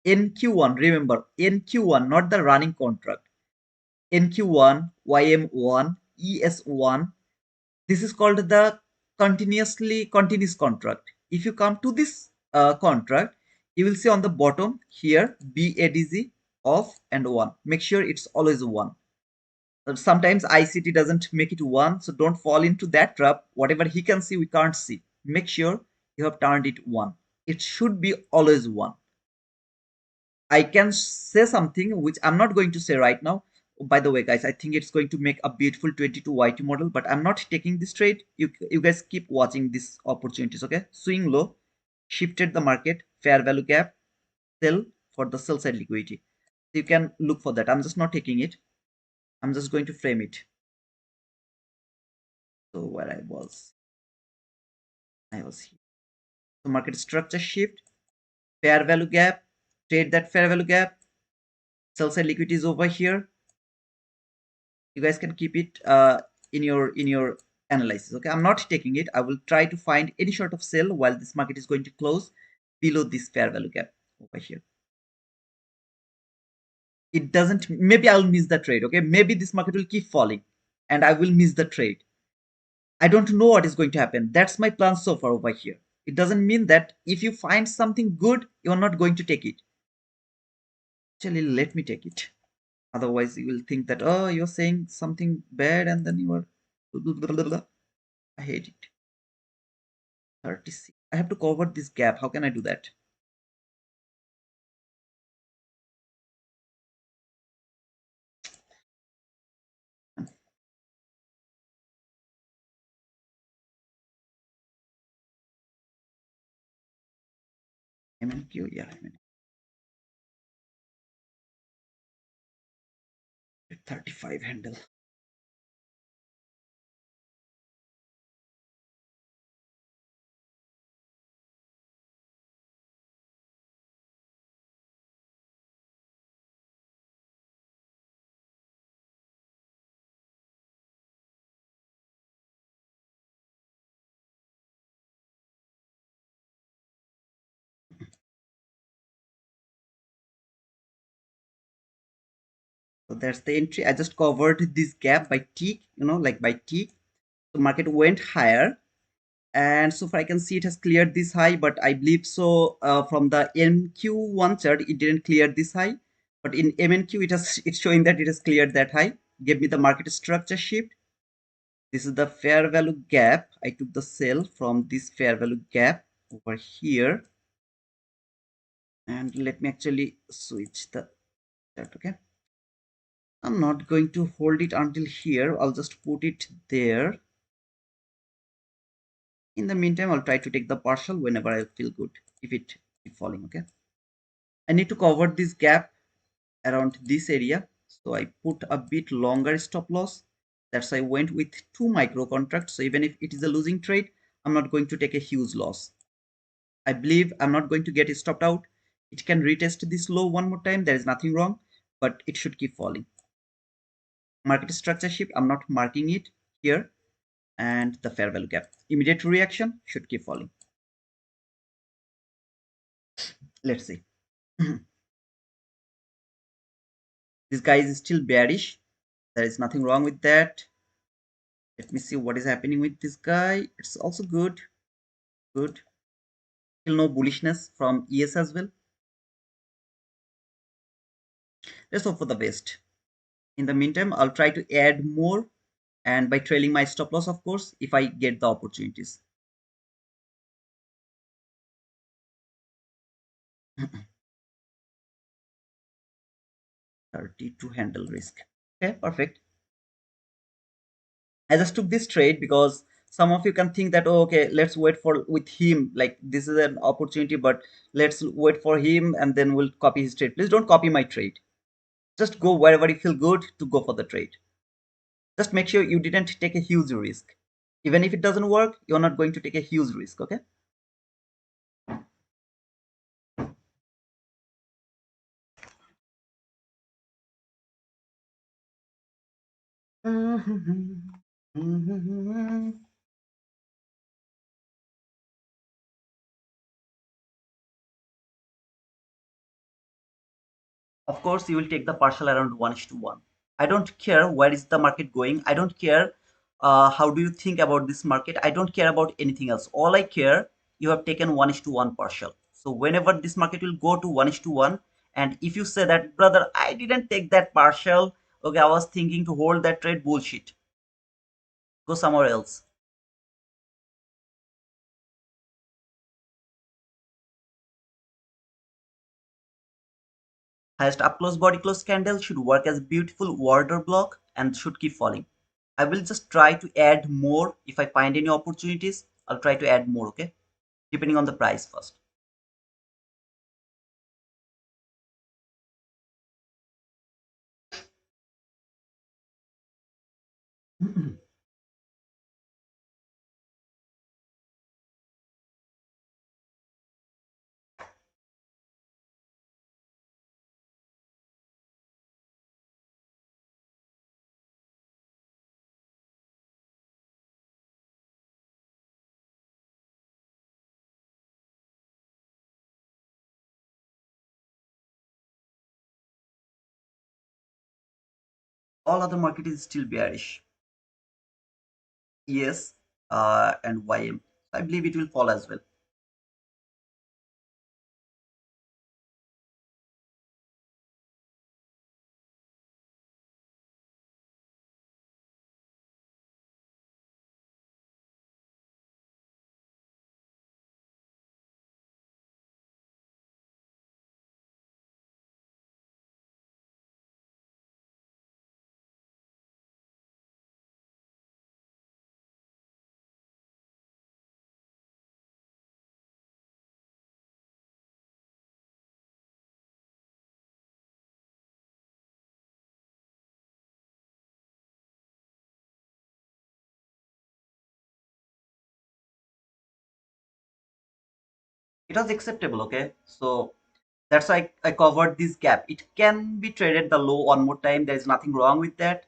NQ1, remember NQ1, not the running contract. NQ1, YM1, ES1. This is called the continuous contract. If you come to this contract, you will see on the bottom here BADZ off and 1. Make sure it's always 1. Sometimes ICT doesn't make it 1, so don't fall into that trap. Whatever he can see, we can't see. Make sure you have turned it 1. It should be always 1. I can say something which I'm not going to say right now. By the way, guys, I think it's going to make a beautiful 22 YT model, but I'm not taking this trade. You guys keep watching these opportunities, okay? Swing low, shifted the market, fair value gap, sell for the sell side liquidity. You can look for that. I'm just not taking it. I'm just going to frame it. So where I was here. So market structure shift, fair value gap, trade that fair value gap, sell side liquidity is over here. You guys can keep it in your analysis. Okay, I'm not taking it. I will try to find any sort of sell while this market is going to close below this fair value gap over here. It doesn't, maybe I'll miss the trade. Okay, maybe this market will keep falling and I will miss the trade. I don't know what is going to happen. That's my plan so far over here. It doesn't mean that if you find something good, you're not going to take it. Actually, let me take it. Otherwise, you will think that, oh, you're saying something bad and then you are. I hate it. 36. I have to cover this gap. How can I do that? MNQ, yeah, MNQ. 35 handle. So that's the entry. I just covered this gap by T, like by T. The market went higher. And so far I can see it has cleared this high, but I believe so from the NQ1 chart, it didn't clear this high. But in MNQ, it's showing that it has cleared that high. Give me the market structure shift. This is the fair value gap. I took the sell from this fair value gap over here. And let me actually switch the chart, okay? I'm not going to hold it until here. I'll just put it there. In the meantime, I'll try to take the partial whenever I feel good, if it keep falling, okay? I need to cover this gap around this area. So I put a bit longer stop loss. That's why I went with 2 micro contracts. So even if it is a losing trade, I'm not going to take a huge loss. I believe I'm not going to get stopped out. It can retest this low one more time. There is nothing wrong, but it should keep falling. Market structure shift, I'm not marking it here. And the fair value gap. Immediate reaction should keep falling. Let's see. This guy is still bearish. There is nothing wrong with that. Let me see what is happening with this guy. It's also good. Good. Still no bullishness from ES as well. Let's hope for the best. In the meantime, I'll try to add more, and by trailing my stop loss, of course, if I get the opportunities. 30 to handle risk. Okay, perfect. I just took this trade because some of you can think that, oh, okay, let's wait for with him, like this is an opportunity, but let's wait for him and then we'll copy his trade. Please don't copy my trade. Just go wherever you feel good to go for the trade. Just make sure you didn't take a huge risk. Even if it doesn't work, you're not going to take a huge risk, okay? Of course, you will take the partial around 1:1. I don't care where is the market going. I don't care how do you think about this market. I don't care about anything else. All I care, you have taken 1:1 partial. So whenever this market will go to 1:1, and if you say that, brother, I didn't take that partial, okay, I was thinking to hold that trade, bullshit. Go somewhere else. Highest up close body close candle should work as a beautiful order block and should keep falling. I will just try to add more. If I find any opportunities, I'll try to add more, okay? Depending on the price first. All other market is still bearish. Yes, and YM. I believe it will fall as well. It was acceptable, okay? So that's why I covered this gap. It can be traded the low one more time. There is nothing wrong with that.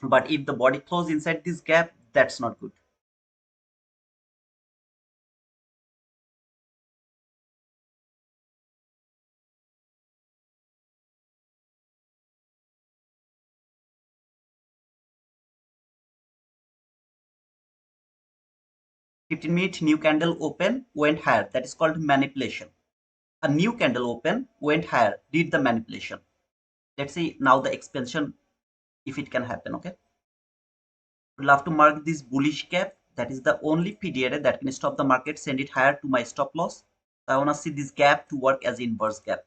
But if the body close inside this gap, that's not good. 15-minute new candle open went higher. That is called manipulation. A new candle open went higher, did the manipulation. Let's see now the expansion if it can happen. Okay. Would love to mark this bullish gap. That is the only PDRA that can stop the market, send it higher to my stop loss. I want to see this gap to work as inverse gap.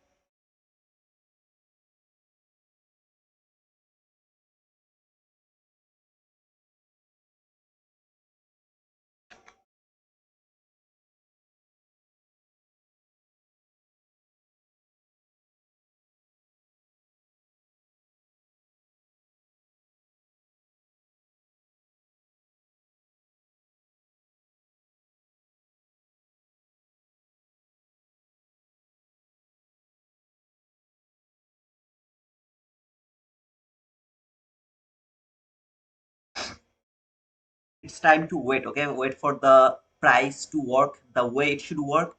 It's time to wait. Okay, wait for the price to work the way it should work.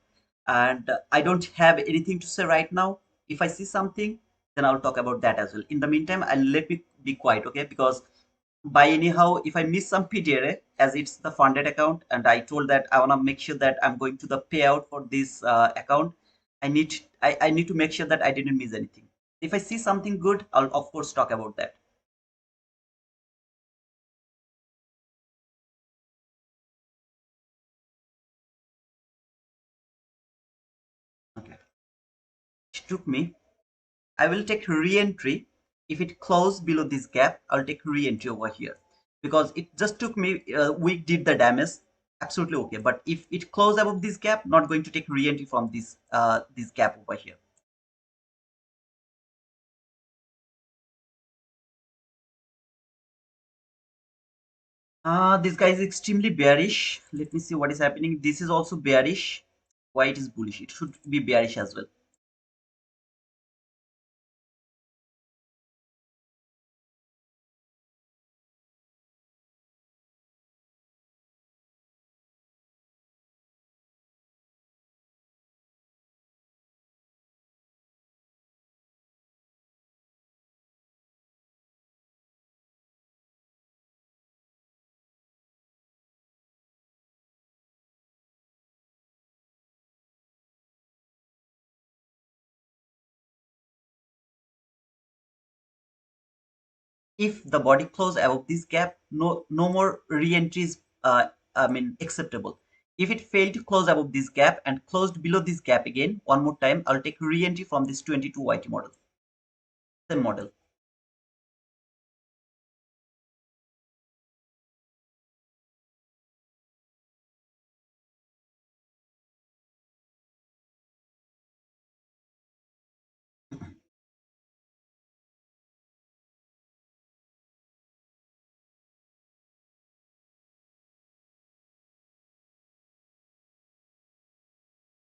And I don't have anything to say right now. If I see something, then I'll talk about that as well. In the meantime, I'll let me be quiet. Okay, because by anyhow, if I miss some PDRA, as it's the funded account, and I told that I want to make sure that I'm going to the payout for this account, I need to make sure that I didn't miss anything. If I see something good, I'll of course talk about that. Okay, it took me. I will take re-entry. If it close below this gap, I'll take re-entry over here because it just took me we did the damage. Absolutely okay. But if it close above this gap, not going to take re-entry from this gap over here. This guy is extremely bearish. Let me see what is happening. This is also bearish. Why it is bullish? It should be bearish as well. If the body close above this gap, no more re-entries I mean acceptable. If it failed to close above this gap and closed below this gap again one more time, I'll take re-entry from this 22 YT model. Same model.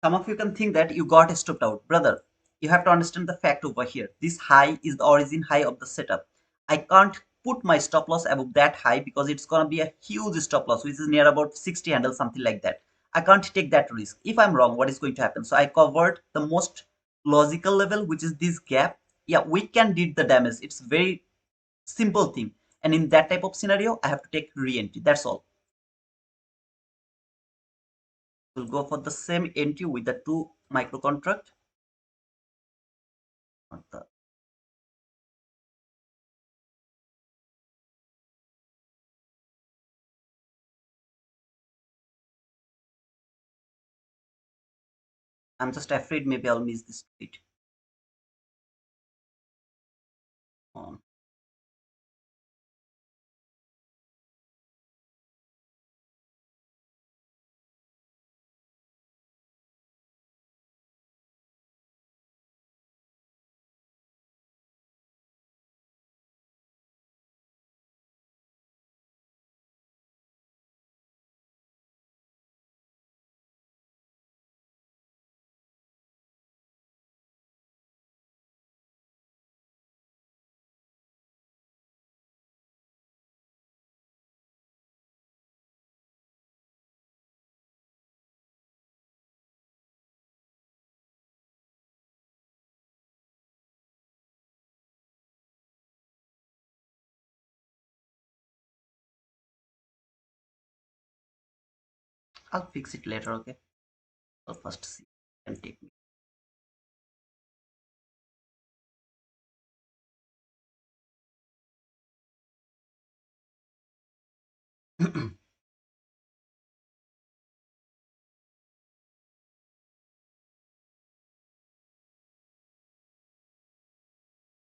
Some of you can think that you got stopped out. Brother, you have to understand the fact over here. This high is the origin high of the setup. I can't put my stop loss above that high because it's going to be a huge stop loss, which is near about 60 handle, something like that. I can't take that risk. If I'm wrong, what is going to happen? So I covered the most logical level, which is this gap. Yeah, we can did the damage. It's very simple thing. And in that type of scenario, I have to take re-entry. That's all. We'll go for the same entry with the two micro contract. Not the I'm just afraid maybe I'll miss this tweet. Um, I'll fix it later, okay? I'll first see and take me.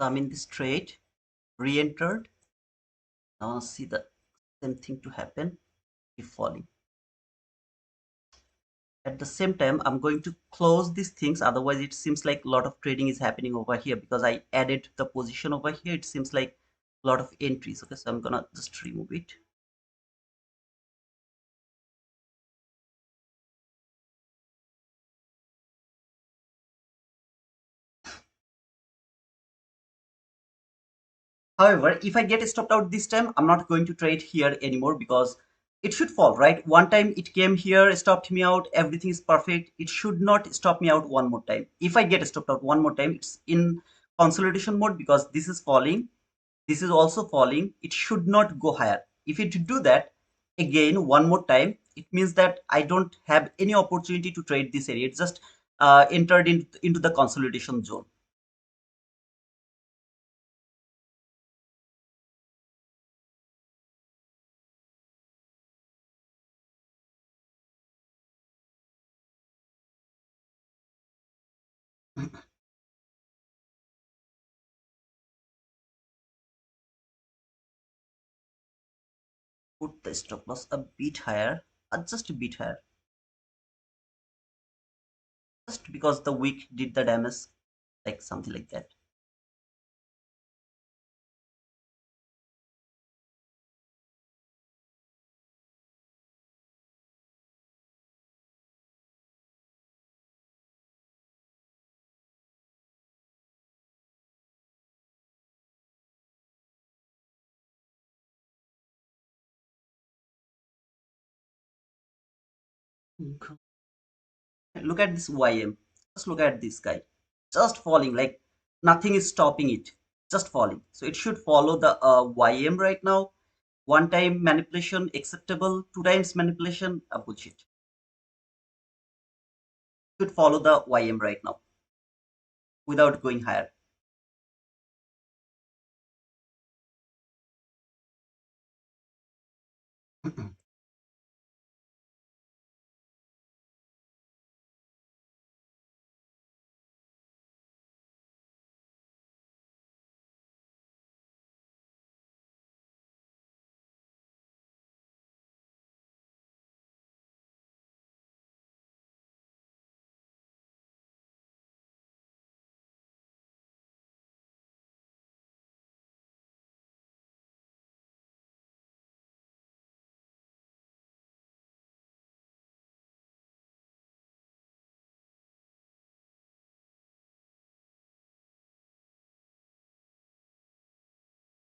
So I'm in this trade, re-entered. Now I'll see the same thing to happen if falling. At the same time, I'm going to close these things, otherwise it seems like a lot of trading is happening over here because I added the position over here. It seems like a lot of entries. Okay, so I'm gonna just remove it. However, if I get stopped out this time, I'm not going to trade here anymore because it should fall, right? One time it came here, stopped me out, everything is perfect. It should not stop me out one more time. If I get stopped out one more time, it's in consolidation mode because this is falling. This is also falling. It should not go higher. If it do that again one more time, it means that I don't have any opportunity to trade this area. It just entered into the consolidation zone. Put the stop loss a bit higher, just a bit higher, just because the wick did the damage, like something like that. Okay. Look at this YM. Just look at this guy. Just falling, like nothing is stopping it. Just falling. So it should follow the YM right now. One time manipulation acceptable, two times manipulation bullshit. Should follow the YM right now without going higher.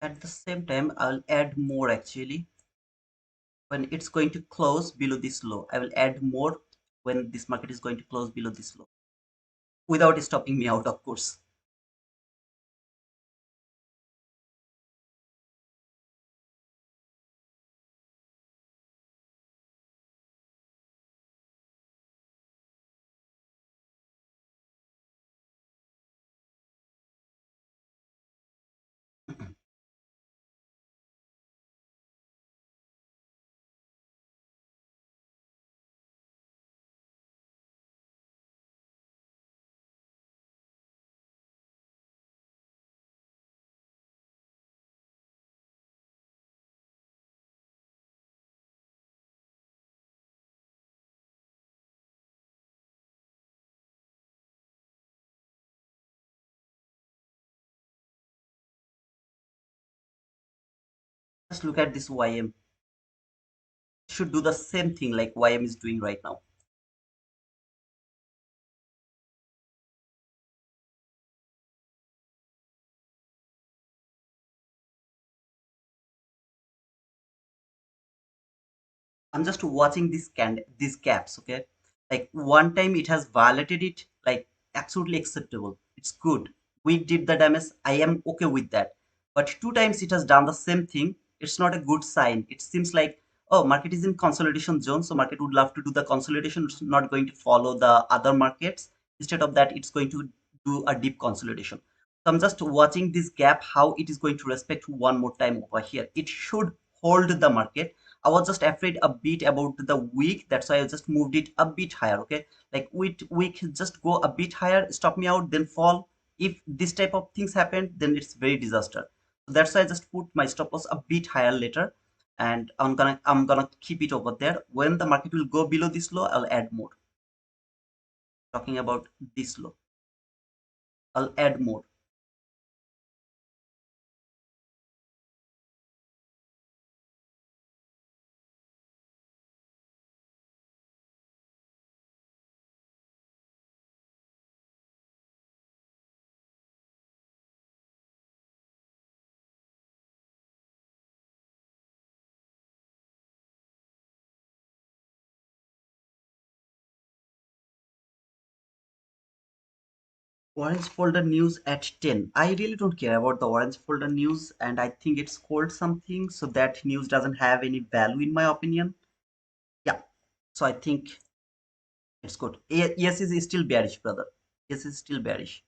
At the same time, I'll add more actually. When it's going to close below this low, I will add more when this market is going to close below this low without stopping me out, of course. Just look at this YM. Should do the same thing like YM is doing right now. I'm just watching these gaps, okay? Like one time it has violated it, like absolutely acceptable. It's good. We did the damage. I am okay with that. But two times it has done the same thing. It's not a good sign. It seems like, oh, market is in consolidation zone, so market would love to do the consolidation. It's not going to follow the other markets. Instead of that, it's going to do a deep consolidation. So I'm just watching this gap, how it is going to respect one more time over here. It should hold the market. I was just afraid a bit about the week. That's why I just moved it a bit higher. Okay, like week just go a bit higher, stop me out, then fall. If this type of things happen, then it's very disaster. So that's why I just put my stop loss a bit higher later, and I'm gonna keep it over there. When the market will go below this low, I'll add more. Talking about this low, I'll add more. Orange folder news at 10. I really don't care about the orange folder news, and I think it's called something, so that news doesn't have any value in my opinion. Yeah, so I think it's good. Yes, is still bearish, brother. Yes, is still bearish,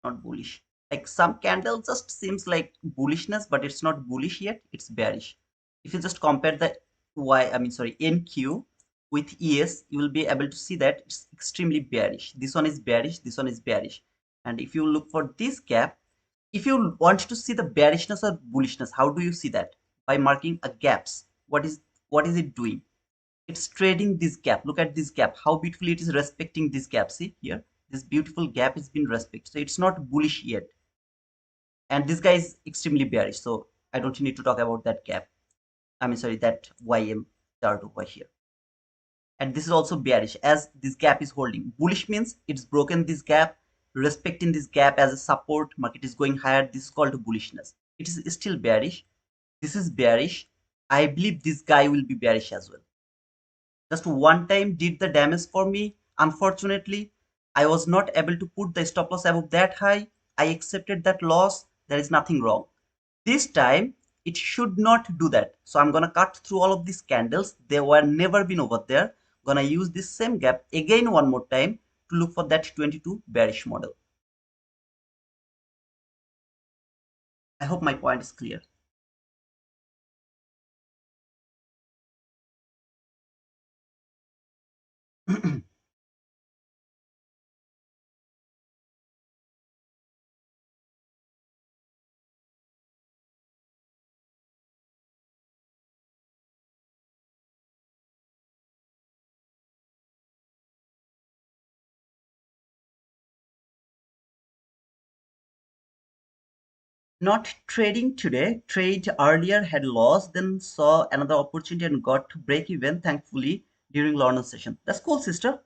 not bullish. Like some candle just seems like bullishness, but it's not bullish yet. It's bearish. If you just compare the NQ with ES, you will be able to see that it's extremely bearish. This one is bearish. This one is bearish. And if you look for this gap, if you want to see the bearishness or bullishness, how do you see that? By marking a gaps. What is it doing? It's trading this gap. Look at this gap, how beautifully it is respecting this gap. See here, this beautiful gap has been respected, so it's not bullish yet. And this guy is extremely bearish, so I don't need to talk about that gap. That YM chart over here. And this is also bearish, as this gap is holding. Bullish means it's broken this gap, respecting this gap as a support, market is going higher. This is called bullishness. It is still bearish. This is bearish. I believe this guy will be bearish as well. Just one time did the damage for me. Unfortunately, I was not able to put the stop loss above that high. I accepted that loss. There is nothing wrong. This time, it should not do that. So I'm gonna cut through all of these candles. They were never been over there. Gonna use this same gap again one more time to look for that 22 bearish model. I hope my point is clear. Not trading today. Trade earlier, had lost, then saw another opportunity and got to break even, thankfully, during Lorna session. That's cool, sister.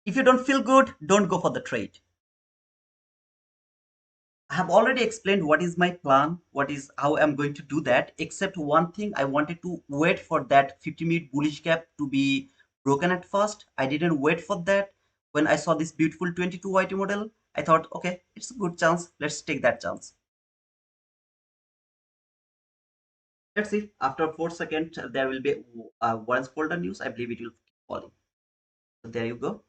If you don't feel good, don't go for the trade. I have already explained what is my plan, what is how I'm going to do that, except one thing. I wanted to wait for that 50-minute bullish gap to be broken at first. I didn't wait for that. When I saw this beautiful 22 YT model, I thought, okay, it's a good chance. Let's take that chance. Let's see. After 4 seconds, there will be once folder news. I believe it will keep falling. So there you go.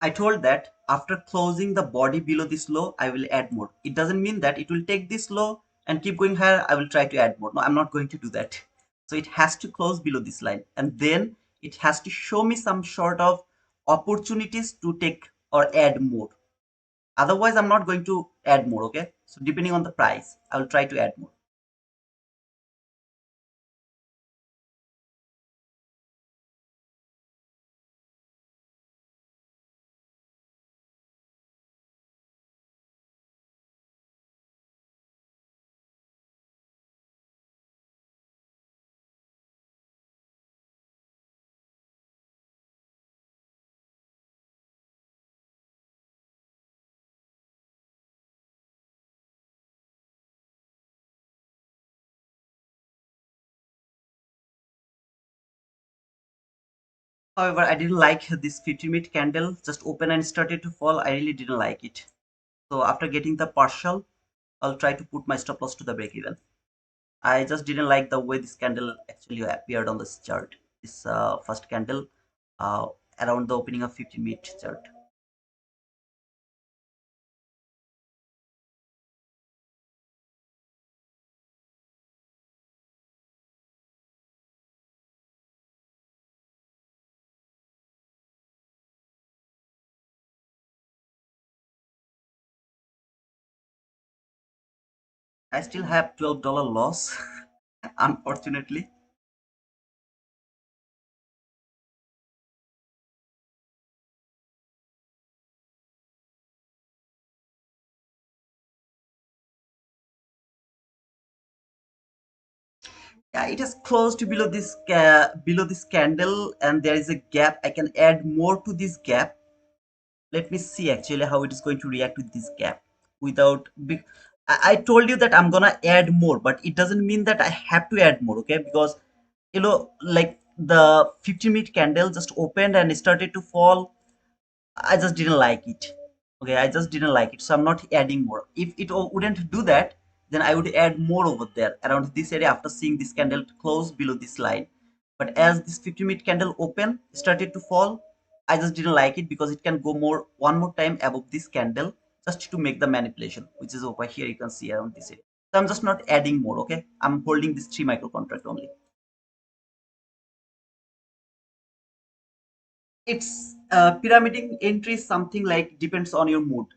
I told that after closing the body below this low, I will add more. It doesn't mean that it will take this low and keep going higher. I will try to add more. No, I'm not going to do that. So it has to close below this line, and then it has to show me some sort of opportunities to take or add more. Otherwise, I'm not going to add more. Okay. So depending on the price, I will try to add more. However, I didn't like this 50-minute candle just open and started to fall. I really didn't like it. So after getting the partial, I'll try to put my stop loss to the break even. I just didn't like the way this candle actually appeared on this chart. This first candle uh, around the opening of 15-minute chart. I still have $12 loss, unfortunately. Yeah, it has closed below this candle, and there is a gap. I can add more to this gap. Let me see actually how it is going to react with this gap without big. I told you that I'm gonna add more, but it doesn't mean that I have to add more, okay? Because like the 50-minute candle just opened and started to fall. I just didn't like it. Okay, I just didn't like it. So I'm not adding more. If it wouldn't do that, then I would add more over there around this area after seeing this candle close below this line. But as this 50-minute candle open started to fall, I just didn't like it because it can go more one more time above this candle just to make the manipulation, which is over here. You can see around this area. So I'm just not adding more. Okay, I'm holding this 3 micro contract only. It's pyramiding entry is something like depends on your mood,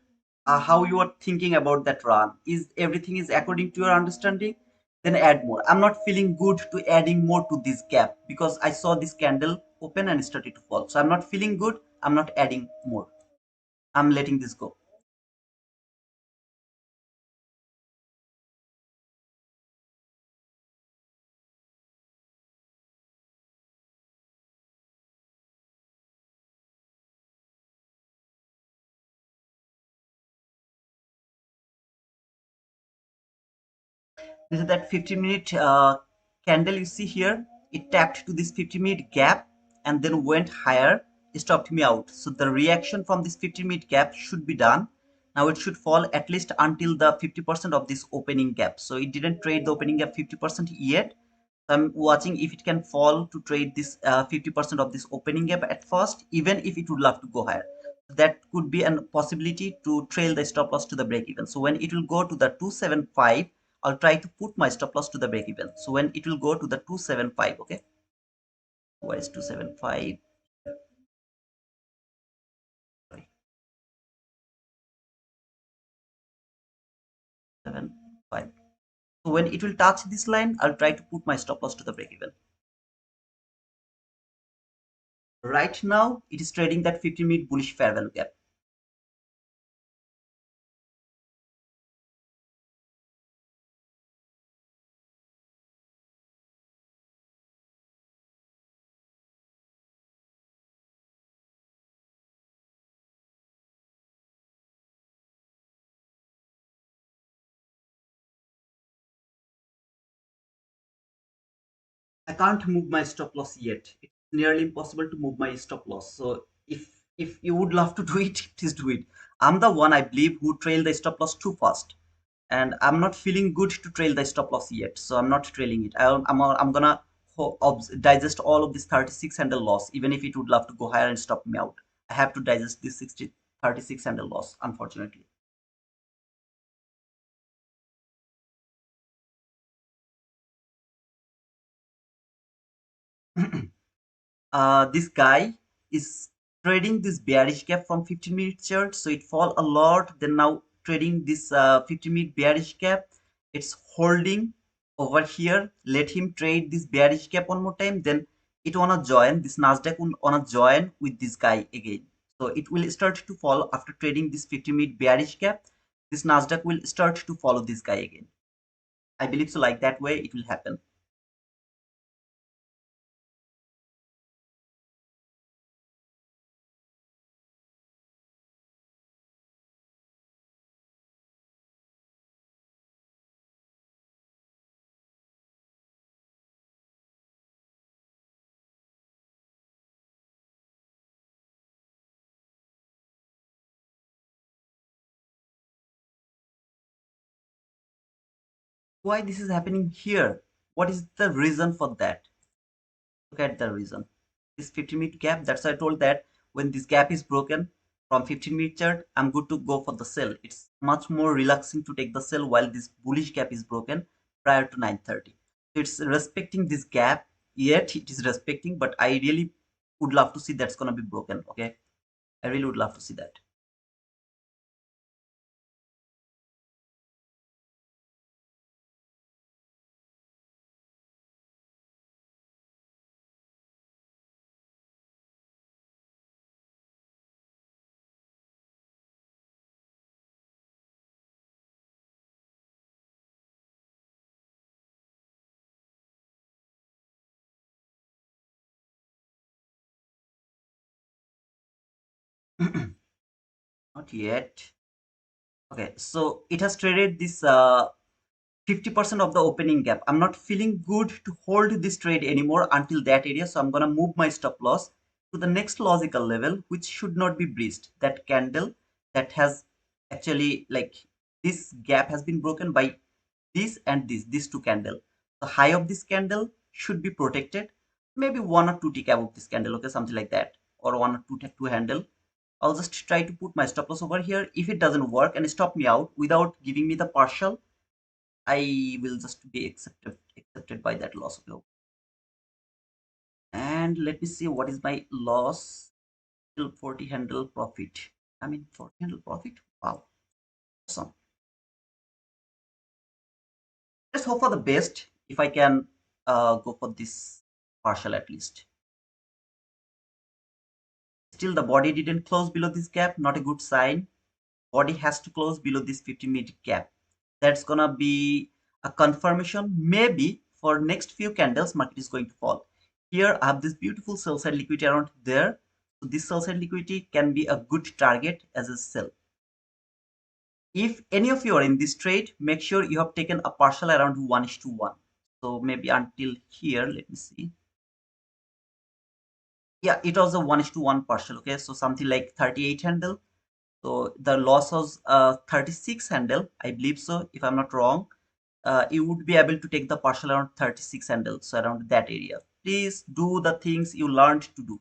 how you are thinking about that run. Is everything is according to your understanding, then add more. I'm not feeling good to adding more to this gap because I saw this candle open and started to fall, so I'm not feeling good. I'm not adding more. I'm letting this go. 'This is that 50-minute candle you see here. It tapped to this 50-minute gap and then went higher, stopped me out. So the reaction from this 50-minute gap should be done. Now it should fall at least until the 50% of this opening gap. So it didn't trade the opening gap 50% yet. So I'm watching if it can fall to trade this 50% of this opening gap at first, even if it would love to go higher. That could be a possibility to trail the stop loss to the break even. So when it will go to the 275, I'll try to put my stop loss to the break even. So when it will go to the 275, okay, where is 275? Sorry, 75. So when it will touch this line, I'll try to put my stop loss to the break even. Right now, it is trading that 50-minute bullish fair value gap. I can't move my stop loss yet. It's nearly impossible to move my stop loss. So if you would love to do it, please do it. I'm the one I believe who trailed the stop loss too fast, and I'm not feeling good to trail the stop loss yet. So I'm not trailing it. I'm gonna digest all of this 36 handle loss, even if it would love to go higher and stop me out. I have to digest this 36 handle loss, unfortunately. This guy is trading this bearish gap from 15-minute chart, so it fall a lot, then now trading this 15-minute bearish gap. It's holding over here. Let him trade this bearish gap one more time, then it wanna join this Nasdaq, will wanna join with this guy again. So it will start to fall after trading this 50-minute bearish gap. This Nasdaq will start to follow this guy again. I believe so, like that way it will happen. Why this is happening here? What is the reason for that? Look at the reason. This 15-minute gap. That's why I told that when this gap is broken from 15-minute chart, I'm good to go for the sell. It's much more relaxing to take the sell while this bullish gap is broken prior to 9:30. So it's respecting this gap. Yet it is respecting, but I really would love to see that's gonna be broken. Okay, I really would love to see that. Not yet. Okay, so it has traded this 50% of the opening gap. I'm not feeling good to hold this trade anymore until that area. So I'm going to move my stop loss to the next logical level, which should not be breached. That candle that has actually like this gap has been broken by this and this, these two candle. The high of this candle should be protected. Maybe one or two tick above this candle, okay, something like that, or one or two handle. I'll just try to put my stop loss over here. If it doesn't work and stop me out without giving me the partial, I will just be accepted by that loss of low. And let me see what is my loss. Still 40 handle profit. I mean 40 handle profit. Wow, awesome. Let's hope for the best if I can go for this partial at least. Still the body didn't close below this gap, not a good sign. Body has to close below this 50-minute gap. That's gonna be a confirmation. Maybe for next few candles market is going to fall. Here I have this beautiful sell side liquidity around there, so this sell side liquidity can be a good target as a sell. If any of you are in this trade, make sure you have taken a partial around 1:1. So maybe until here, let me see. Yeah, it was a 1:1 partial. Okay, so something like 38 handle. So the loss was 36 handle, I believe so, if I'm not wrong. You would be able to take the partial around 36 handle, so around that area. Please do the things you learned to do.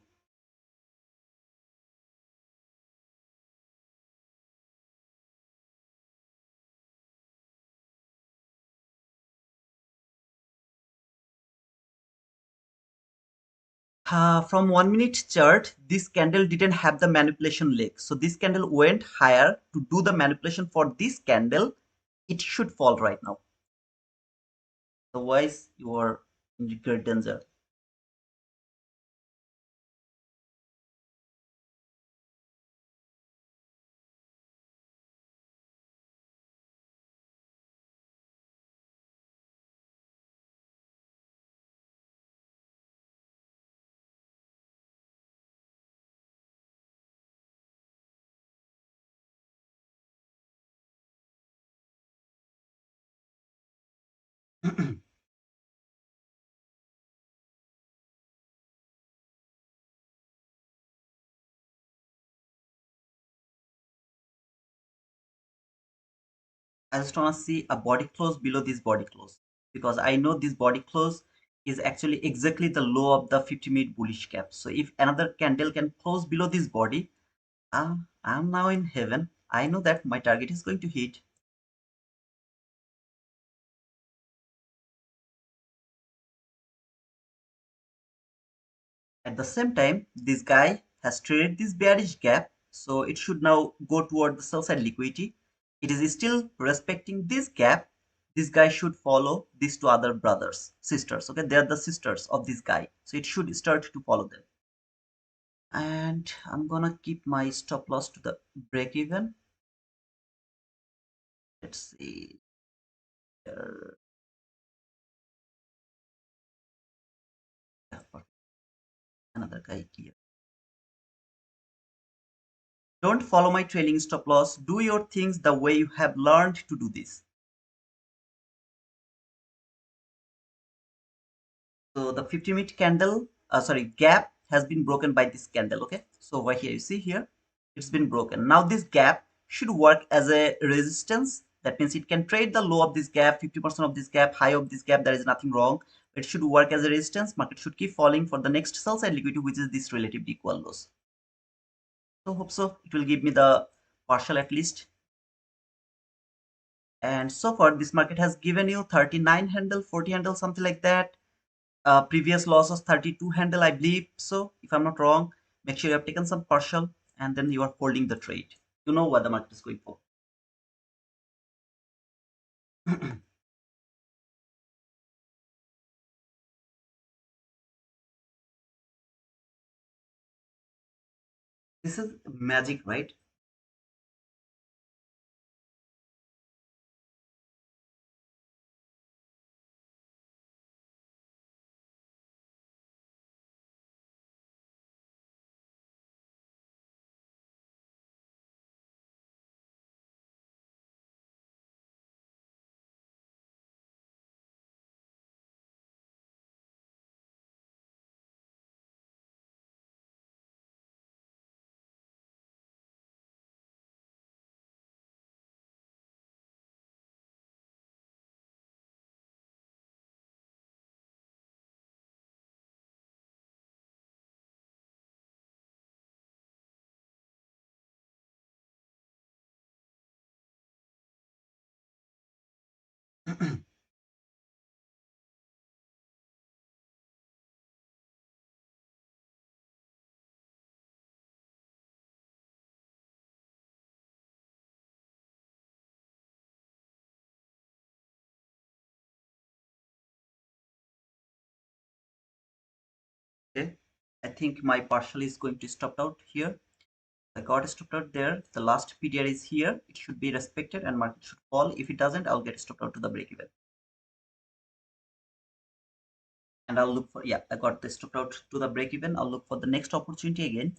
From 1 minute chart, this candle didn't have the manipulation leg. So this candle went higher to do the manipulation for this candle. It should fall right now. Otherwise, you are in great danger. I just want to see a body close below this body close, because I know this body close is actually exactly the low of the 50-minute bullish cap. So if another candle can close below this body, I'm now in heaven. I know that my target is going to hit. At the same time, this guy has traded this bearish gap, so it should now go toward the sell side liquidity. It is still respecting this gap. This guy should follow these two other brothers, sisters. Okay, they are the sisters of this guy, so it should start to follow them. And I'm gonna keep my stop loss to the break even. Let's see. There. Another guy here. Don't follow my trailing stop loss. Do your things the way you have learned to do this. So the 50-minute candle, sorry, gap has been broken by this candle. Okay. So over here, you see here, it's been broken. Now this gap should work as a resistance That means it can trade the low of this gap, 50% of this gap, high of this gap. There is nothing wrong. It should work as a resistance. Market should keep falling for the next sell side liquidity, which is this relatively equal lows. So hope so it will give me the partial at least. And so far this market has given you 39 handle, 40 handle, something like that. Previous loss was 32 handle, I believe. So if I'm not wrong, make sure you have taken some partial and then you are holding the trade. You know what the market is going for. This is magic, right? Okay, I think my partial is going to stop out here. I got stopped out there. The last PDR is here. It should be respected and market should fall. If it doesn't, I'll get stopped out to the break even. And I'll look for, yeah, I got the stopped out to the break even. I'll look for the next opportunity again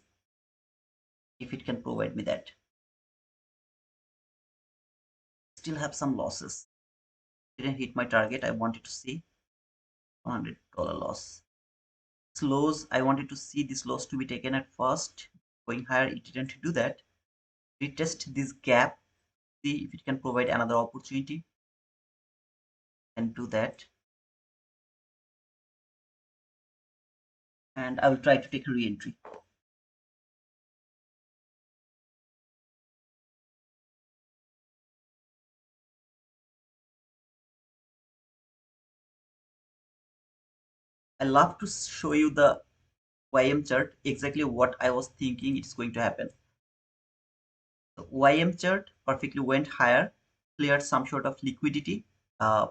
if it can provide me that. Still have some losses. Didn't hit my target. I wanted to see $100 loss. It's lows. I wanted to see this loss to be taken at first. Going higher, it didn't do that. Retest this gap. See if it can provide another opportunity. And do that. And I will try to take a re-entry. I love to show you the YM chart, exactly what I was thinking it's going to happen. So YM chart perfectly went higher, cleared some sort of liquidity. Uh,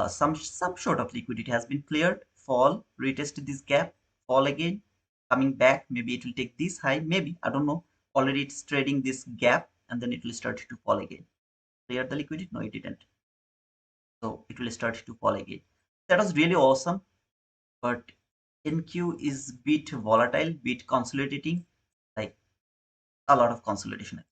some sort of liquidity has been cleared, fall, retested this gap, fall again, coming back. Maybe it will take this high, maybe, I don't know. Already it's trading this gap and then it will start to fall again. Clear the liquidity? No, it didn't. So it will start to fall again. That was really awesome. But NQ is bit volatile, bit consolidating, like a lot of consolidation.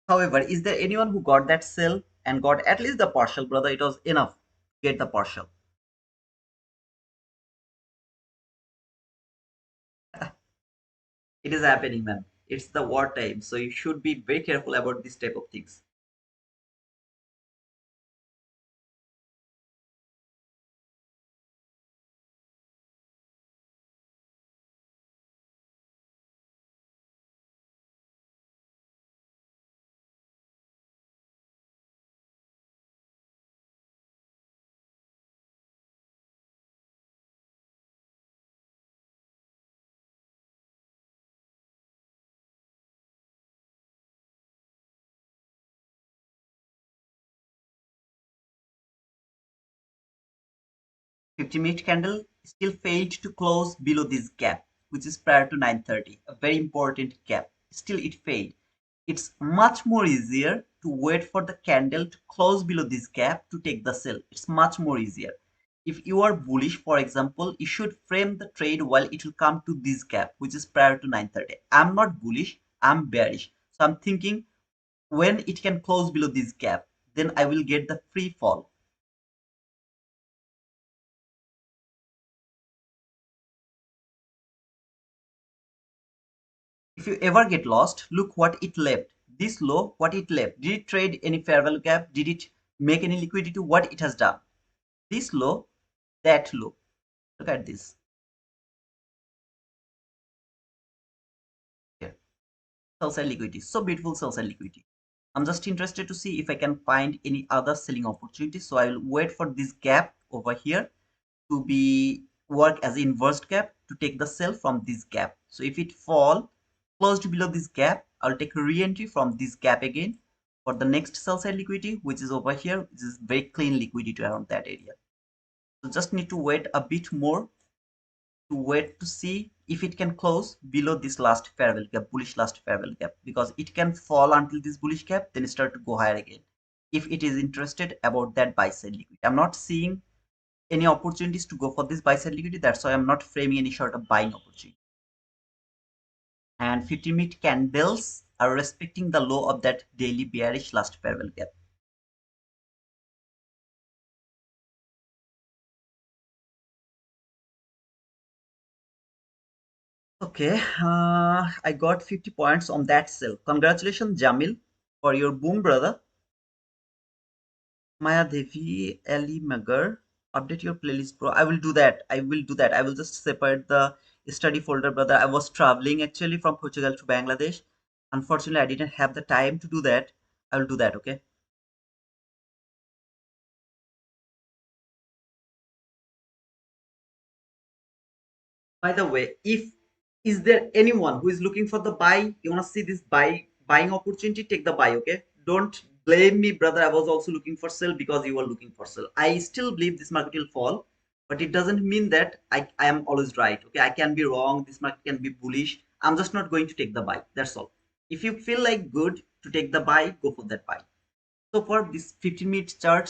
However, is there anyone who got that sell and got at least the partial, brother? It was enough to get the partial. It is happening, man. It's the war time, so you should be very careful about this type of things. 50-minute candle still failed to close below this gap, which is prior to 9:30, a very important gap. Still it failed. It's much more easier to wait for the candle to close below this gap to take the sell. It's much more easier. If you are bullish, for example, you should frame the trade while it will come to this gap, which is prior to 9:30. I'm not bullish, I'm bearish. So I'm thinking when it can close below this gap, then I will get the free fall. If you ever get lost, look what it left. This low, what it left. Did it trade any fair value gap? Did it make any liquidity? What it has done? This low, that low. Look at this. Here. Sell side liquidity. So beautiful sell side liquidity. I'm just interested to see if I can find any other selling opportunities. So I will wait for this gap over here to be work as inverse gap to take the sell from this gap. So if it fall closed below this gap, I'll take a re-entry from this gap again for the next sell side liquidity, which is over here, which is very clean liquidity around that area. So just need to wait a bit more to wait to see if it can close below this last fair value gap, bullish last fair value gap, because it can fall until this bullish gap, then start to go higher again. If it is interested about that buy side liquidity, I'm not seeing any opportunities to go for this buy side liquidity. That's why I'm not framing any sort of buying opportunity. And 50-minute candles are respecting the low of that daily bearish last fair value gap. Okay, I got 50 points on that sell. Congratulations, Jamil, for your boom, brother. Maya Devi, Ali Magar, update your playlist, bro. I will do that. I will do that. I will just separate the study folder, brother. I was traveling actually from Portugal to Bangladesh. Unfortunately, I didn't have the time to do that. I will do that, okay? By the way, if is there anyone who is looking for the buy, you want to see this buying opportunity, take the buy, okay? Don't blame me, brother. I was also looking for sell because you were looking for sell. I still believe this market will fall, but it doesn't mean that I am always right. Okay, I can be wrong. This market can be bullish. I'm just not going to take the buy. That's all. If you feel like good to take the buy, go for that buy. So for this 15-minute chart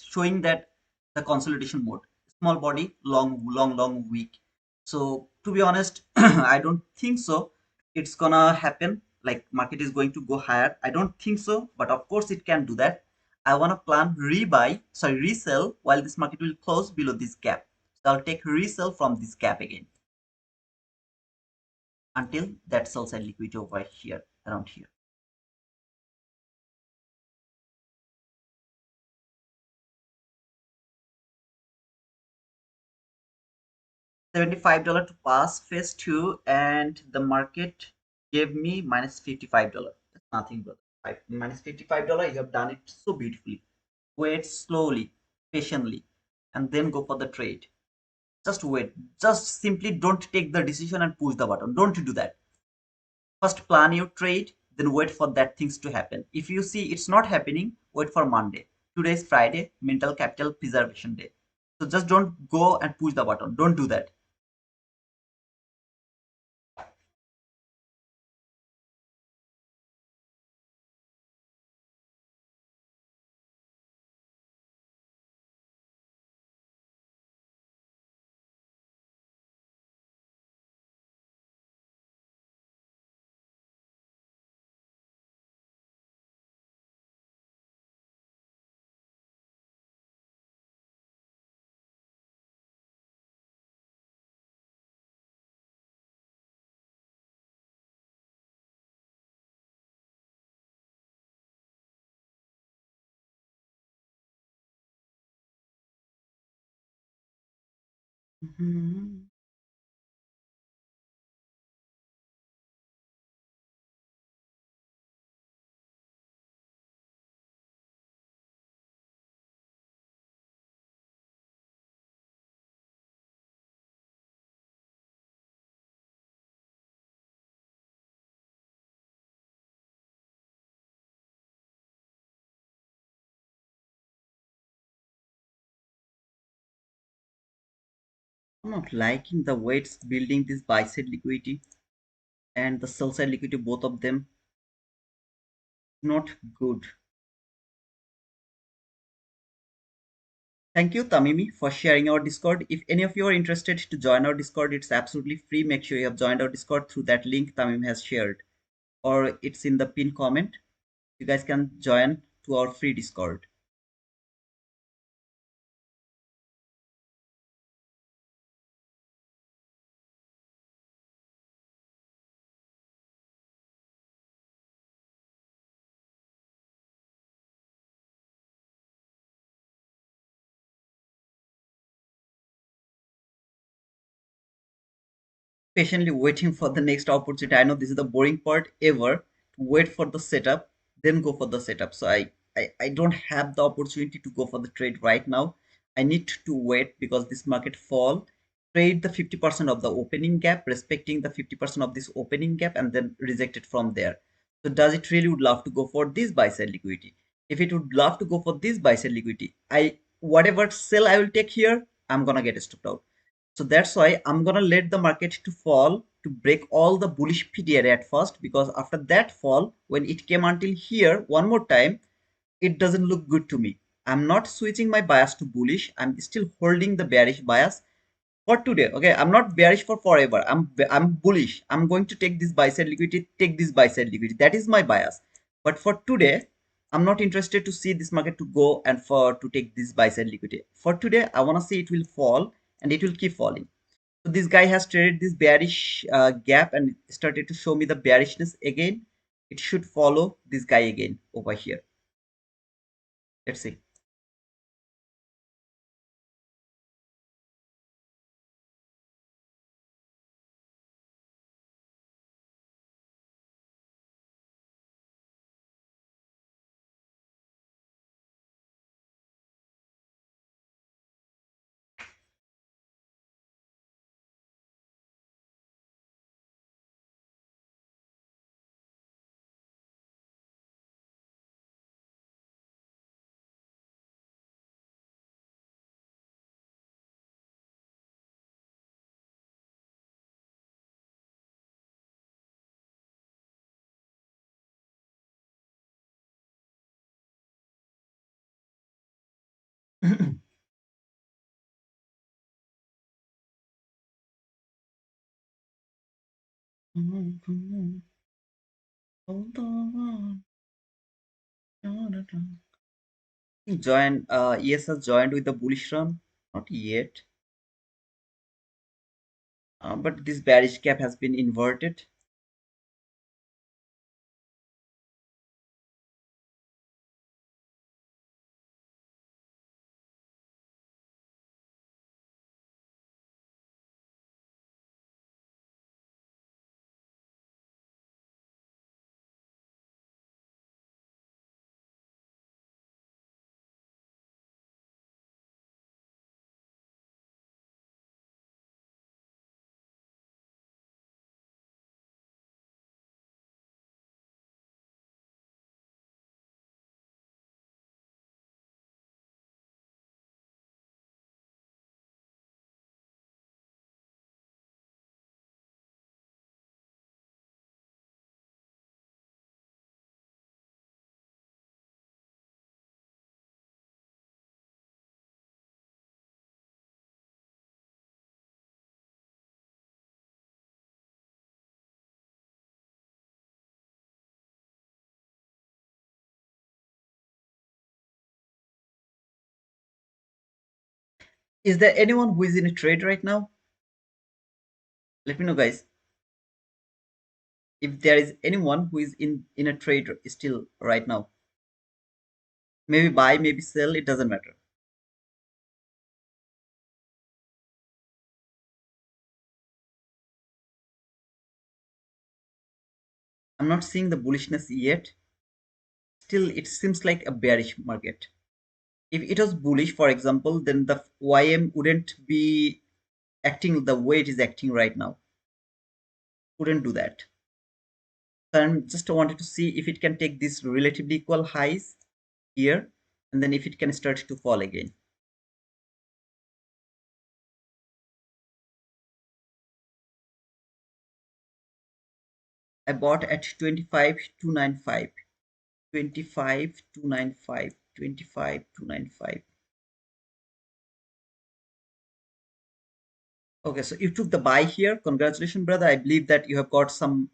showing that the consolidation mode, small body, long week. So to be honest, I don't think so. It's gonna happen. Like market is going to go higher. I don't think so, but of course it can do that. I wanna plan resell while this market will close below this gap. So I'll take resell from this gap again until that sell side liquidity over here around here. $75 to pass phase two, and the market gave me minus $55. That's nothing, brother. Minus $55, you have done it so beautifully. Wait slowly, patiently, and then go for the trade. Just wait. Just simply don't take the decision and push the button. Don't do that. First plan your trade, then wait for that things to happen. If you see it's not happening, wait for Monday. Today is Friday, mental capital preservation day. So just don't go and push the button. Don't do that. Mhm. I'm not liking the way it's building this buy side liquidity and the sell side liquidity, both of them not good. Thank you, Tamimi, for sharing our Discord. If any of you are interested to join our Discord, it's absolutely free. Make sure you have joined our Discord through that link Tamimi has shared, or it's in the pinned comment. You guys can join to our free Discord. Patiently waiting for the next opportunity. I know this is the boring part ever, to wait for the setup, then go for the setup. So I don't have the opportunity to go for the trade right now. I need to wait because this market fall, trade the 50% of the opening gap, respecting the 50% of this opening gap, and then reject it from there. So does it really would love to go for this buy side liquidity? If it would love to go for this buy side liquidity, I whatever sell I will take here, I'm gonna get stopped out. So that's why I'm gonna let the market to fall to break all the bullish PD area at first, because after that fall, when it came until here one more time, it doesn't look good to me. I'm not switching my bias to bullish. I'm still holding the bearish bias for today. Okay, I'm not bearish for forever. I'm bullish. I'm going to take this buy side liquidity, take this buy side liquidity. That is my bias. But for today, I'm not interested to see this market to go and for to take this buy side liquidity. For today, I want to see it will fall and it will keep falling. So this guy has traded this bearish gap and started to show me the bearishness again. It should follow this guy again over here. Let's see. Hold on. Join ES has joined with the bullish run. Not yet. But this bearish gap has been inverted. Is there anyone who is in a trade right now? Let me know, guys. If there is anyone who is in a trade still right now, maybe buy, maybe sell, it doesn't matter. I'm not seeing the bullishness yet. Still, it seems like a bearish market. If it was bullish, for example, then the YM wouldn't be acting the way it is acting right now. Wouldn't do that. So I'm just wanted to see if it can take this relatively equal highs here, and then if it can start to fall again. I bought at 25,295. 25,295. 25,295. Okay, so you took the buy here. Congratulations, brother. I believe that you have got some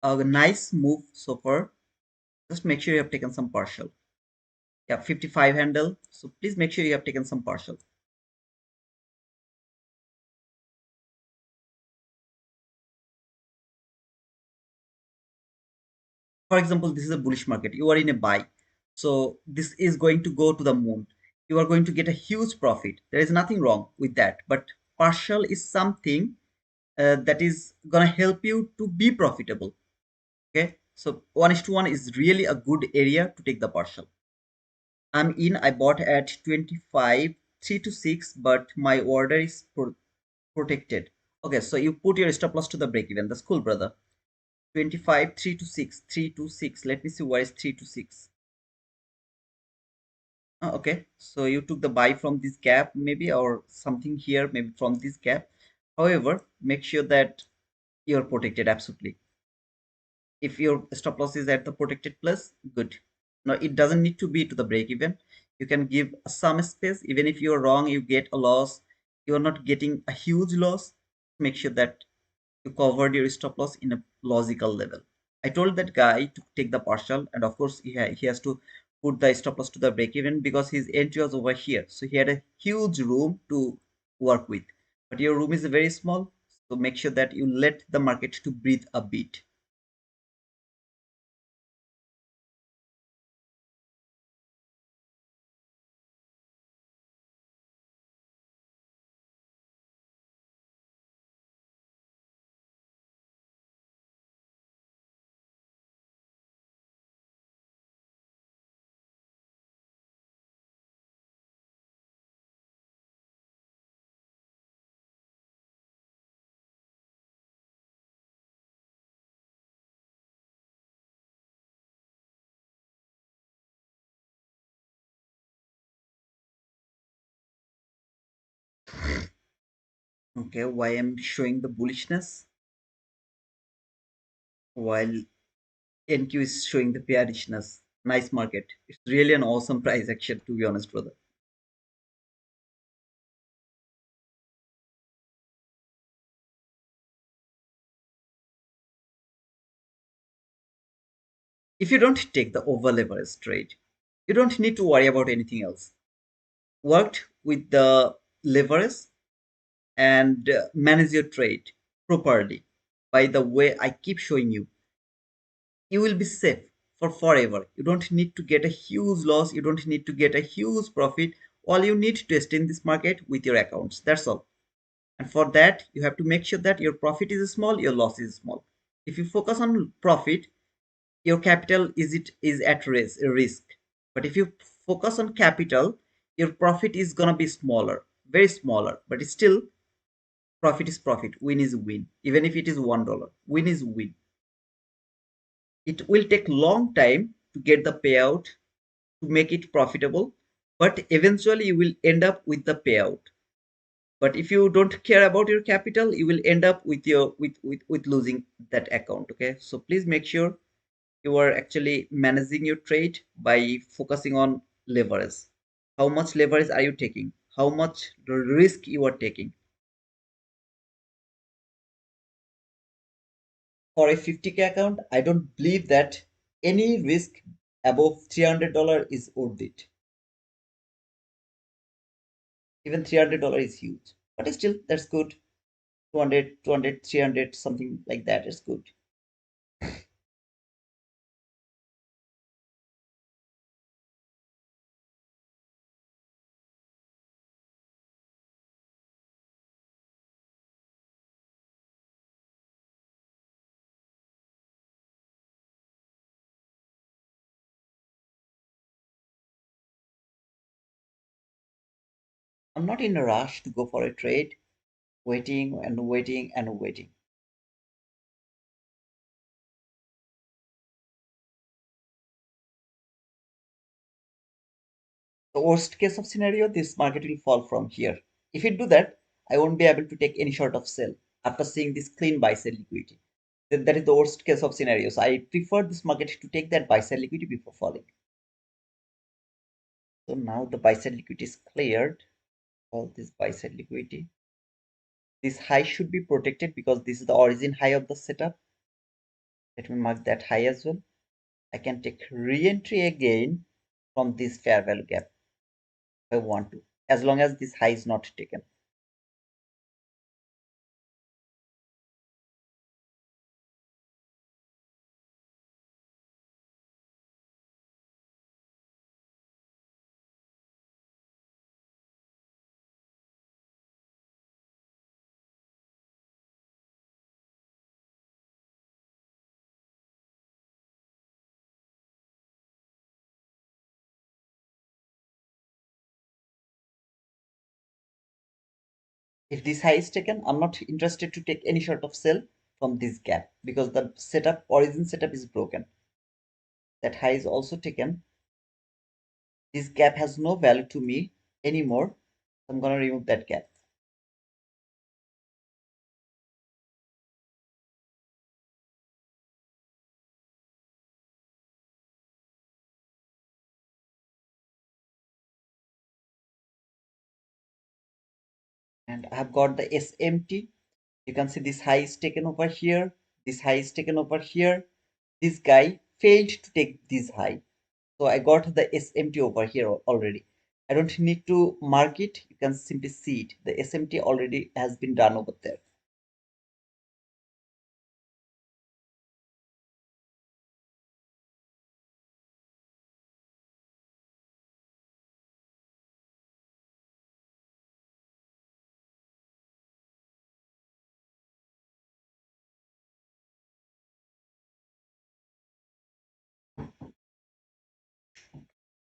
nice move so far. Just make sure you have taken some partial. Yeah, 55 handle. So please make sure you have taken some partial. For example, this is a bullish market. You are in a buy. So this is going to go to the moon. You are going to get a huge profit. There is nothing wrong with that. But partial is something that is going to help you to be profitable. Okay. So 1:1 is really a good area to take the partial. I'm in. I bought at 25, 3 to 6, but my order is protected. Okay, so you put your stop loss to the break even. That's cool, brother. 25, 3 to 6, 3 to 6. Let me see where is 3 to 6. Okay, so you took the buy from this gap, maybe, or something here, maybe from this gap. However, make sure that you're protected absolutely. If your stop loss is at the protected plus, good. Now it doesn't need to be to the break even. You can give some space. Even if you're wrong, you get a loss, you're not getting a huge loss. Make sure that you covered your stop loss in a logical level. I told that guy to take the partial, and of course he has to put the stop loss to the break even because his entry was over here, so he had a huge room to work with. But your room is very small, so make sure that you let the market to breathe a bit. Okay, why I'm showing the bullishness while NQ is showing the bearishness. Nice market. It's really an awesome price action, to be honest, brother. If you don't take the over leverage trade, you don't need to worry about anything else. Worked with the leverage and manage your trade properly. By the way, I keep showing you, you will be safe for forever. You don't need to get a huge loss. You don't need to get a huge profit. All you need to stay in this market with your accounts. That's all. And for that, you have to make sure that your profit is small, your loss is small. If you focus on profit, your capital is at risk. But if you focus on capital, your profit is gonna be smaller, very smaller. But it's still, profit is profit, win is win. Even if it is $1, win is win. It will take long time to get the payout to make it profitable, but eventually you will end up with the payout. But if you don't care about your capital, you will end up with your with losing that account. Okay, so please make sure you are actually managing your trade by focusing on leverage. How much leverage are you taking? How much risk you are taking? For a 50K account, I don't believe that any risk above $300 is worth it. Even $300 is huge, but still that's good. 200, 200, 300, something like that is good. I'm not in a rush to go for a trade, waiting and waiting and waiting. The worst case of scenario, this market will fall from here. If it do that, I won't be able to take any sort of sell after seeing this clean buy sell liquidity. That is the worst case of scenarios. I prefer this market to take that buy side liquidity before falling. So now the buy side liquidity is cleared. All this buy side liquidity. This high should be protected because this is the origin high of the setup. Let me mark that high as well. I can take re-entry again from this fair value gap if I want to, as long as this high is not taken. If this high is taken, I'm not interested to take any sort of sell from this gap because the setup, origin setup is broken. That high is also taken. This gap has no value to me anymore. So I'm going to remove that gap. And I have got the SMT. You can see this high is taken over here. This high is taken over here. This guy failed to take this high. So I got the SMT over here already. I don't need to mark it. You can simply see it. The SMT already has been done over there.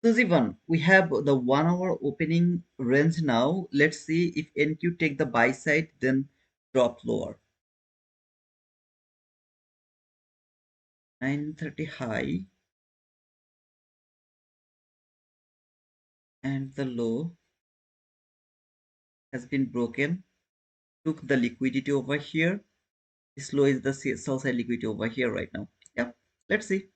Suzy, we have the 1 hour opening range now. Let's see if NQ take the buy side, then drop lower. 930 high and the low has been broken. Took the liquidity over here. This low is the sell side liquidity over here right now. Yeah, let's see.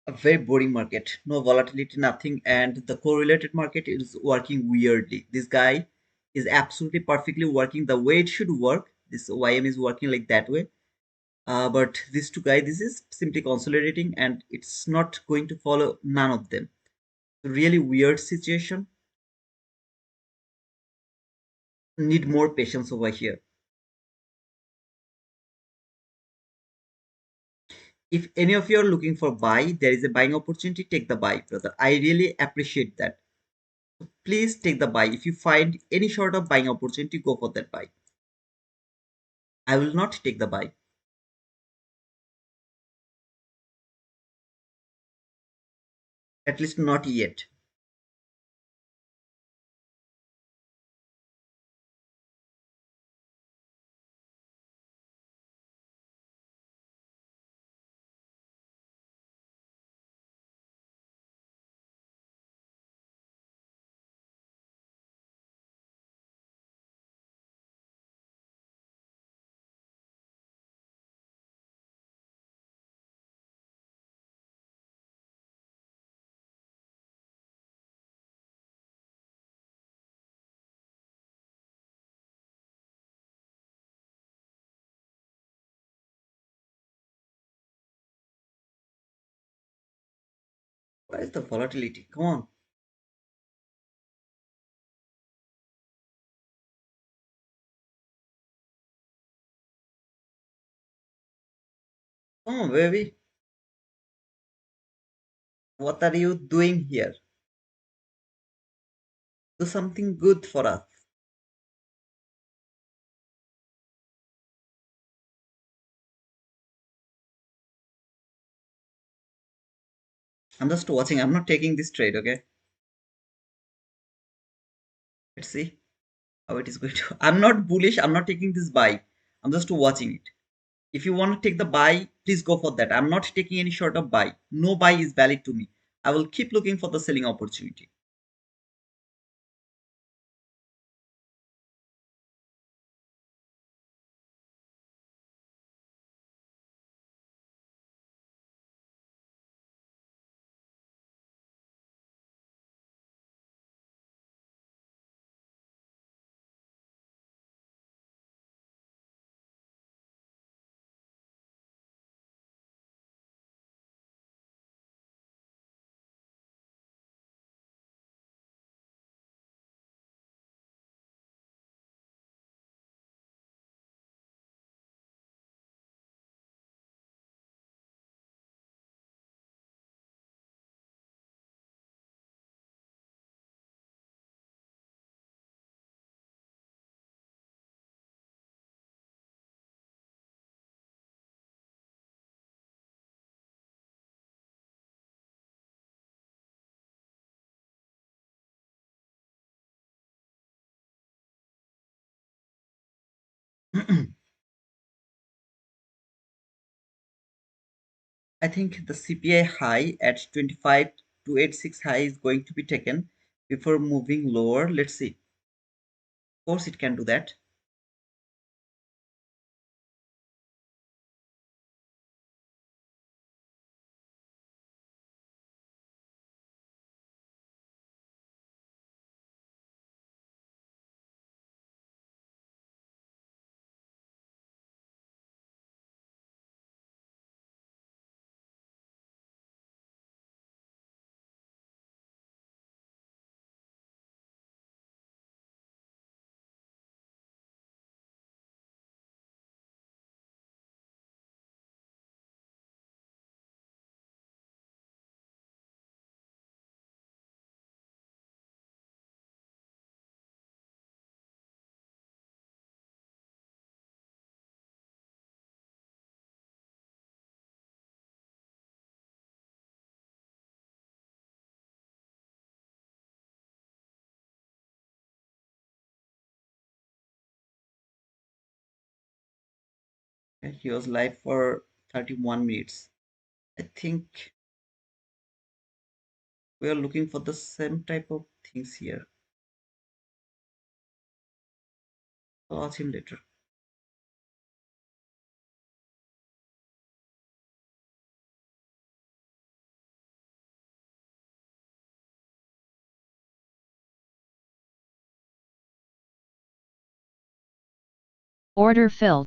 A very boring market, no volatility, nothing, and the correlated market is working weirdly. This guy is absolutely perfectly working the way it should work. This YM is working like that way. But these two guys, this is simply consolidating and it's not going to follow none of them. Really weird situation. Need more patience over here. If any of you are looking for buy, there is a buying opportunity, take the buy, brother. I really appreciate that. Please take the buy. If you find any sort of buying opportunity, go for that buy. I will not take the buy. At least not yet. Where is the volatility? Come on. Come on, baby. What are you doing here? Do something good for us. I'm just watching. I'm not taking this trade, okay? Let's see how it is going to. I'm not bullish. I'm not taking this buy. I'm just watching it. If you want to take the buy, please go for that. I'm not taking any short of buy. No buy is valid to me. I will keep looking for the selling opportunity. I think the CPI high at 25 to 86 high is going to be taken before moving lower. Let's see. Of course, it can do that. Okay, he was live for 31 minutes. I think we are looking for the same type of things here. I'll watch him later. Order filled.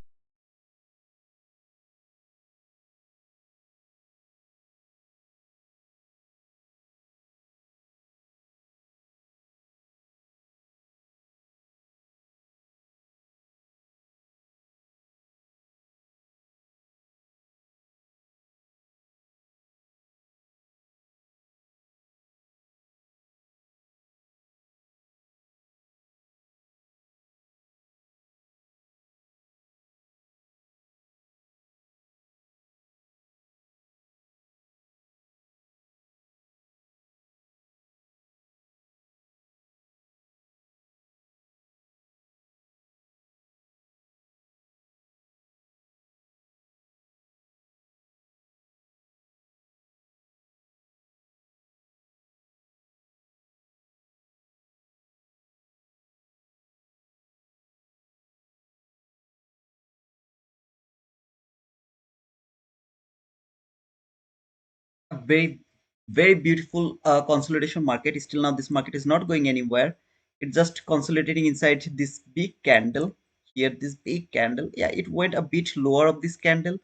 Very, very beautiful consolidation market. Still now, this market is not going anywhere. It's just consolidating inside this big candle here. This big candle, yeah, it went a bit lower of this candle,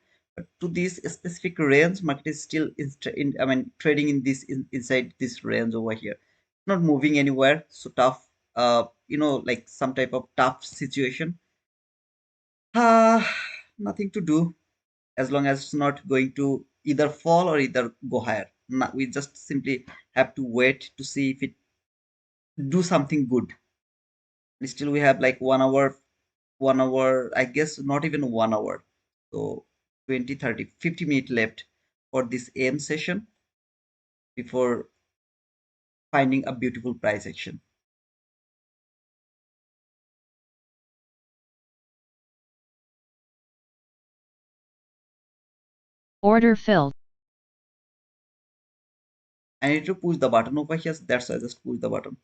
To this specific range, market is still I mean trading in this inside this range over here, not moving anywhere. So tough, like some type of tough situation. uh Nothing to do as long as it's not going to either fall or either go higher. We just simply have to wait to see if it do something good. Still we have like 1 hour, 1 hour, I guess not even 1 hour. So 20, 30, 50 minutes left for this AM session before finding a beautiful price action. Order filled. I need to push the button over here, so that's why I just push the button.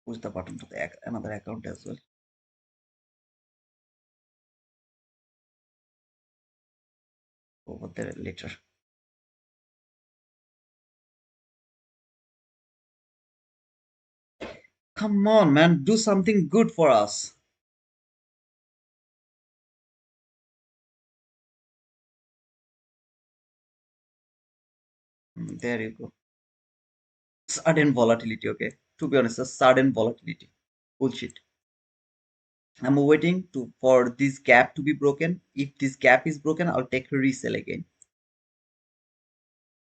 Push the button to the another account as well. Over there later. Come on, man, do something good for us. There you go. Sudden volatility, okay? To be honest, a sudden volatility. Bullshit. I'm waiting for this gap to be broken. If this gap is broken, I'll take a resell again.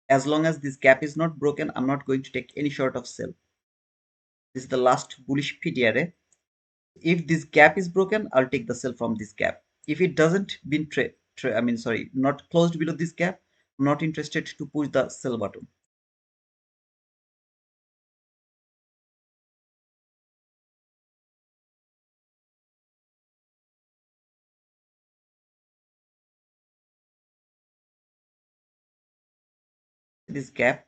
As long as this gap is not broken, I'm not going to take any short of sell. This is the last bullish PDRA. If this gap is broken, I'll take the sell from this gap. If it doesn't been not closed below this gap, I'm not interested to push the sell button. This gap.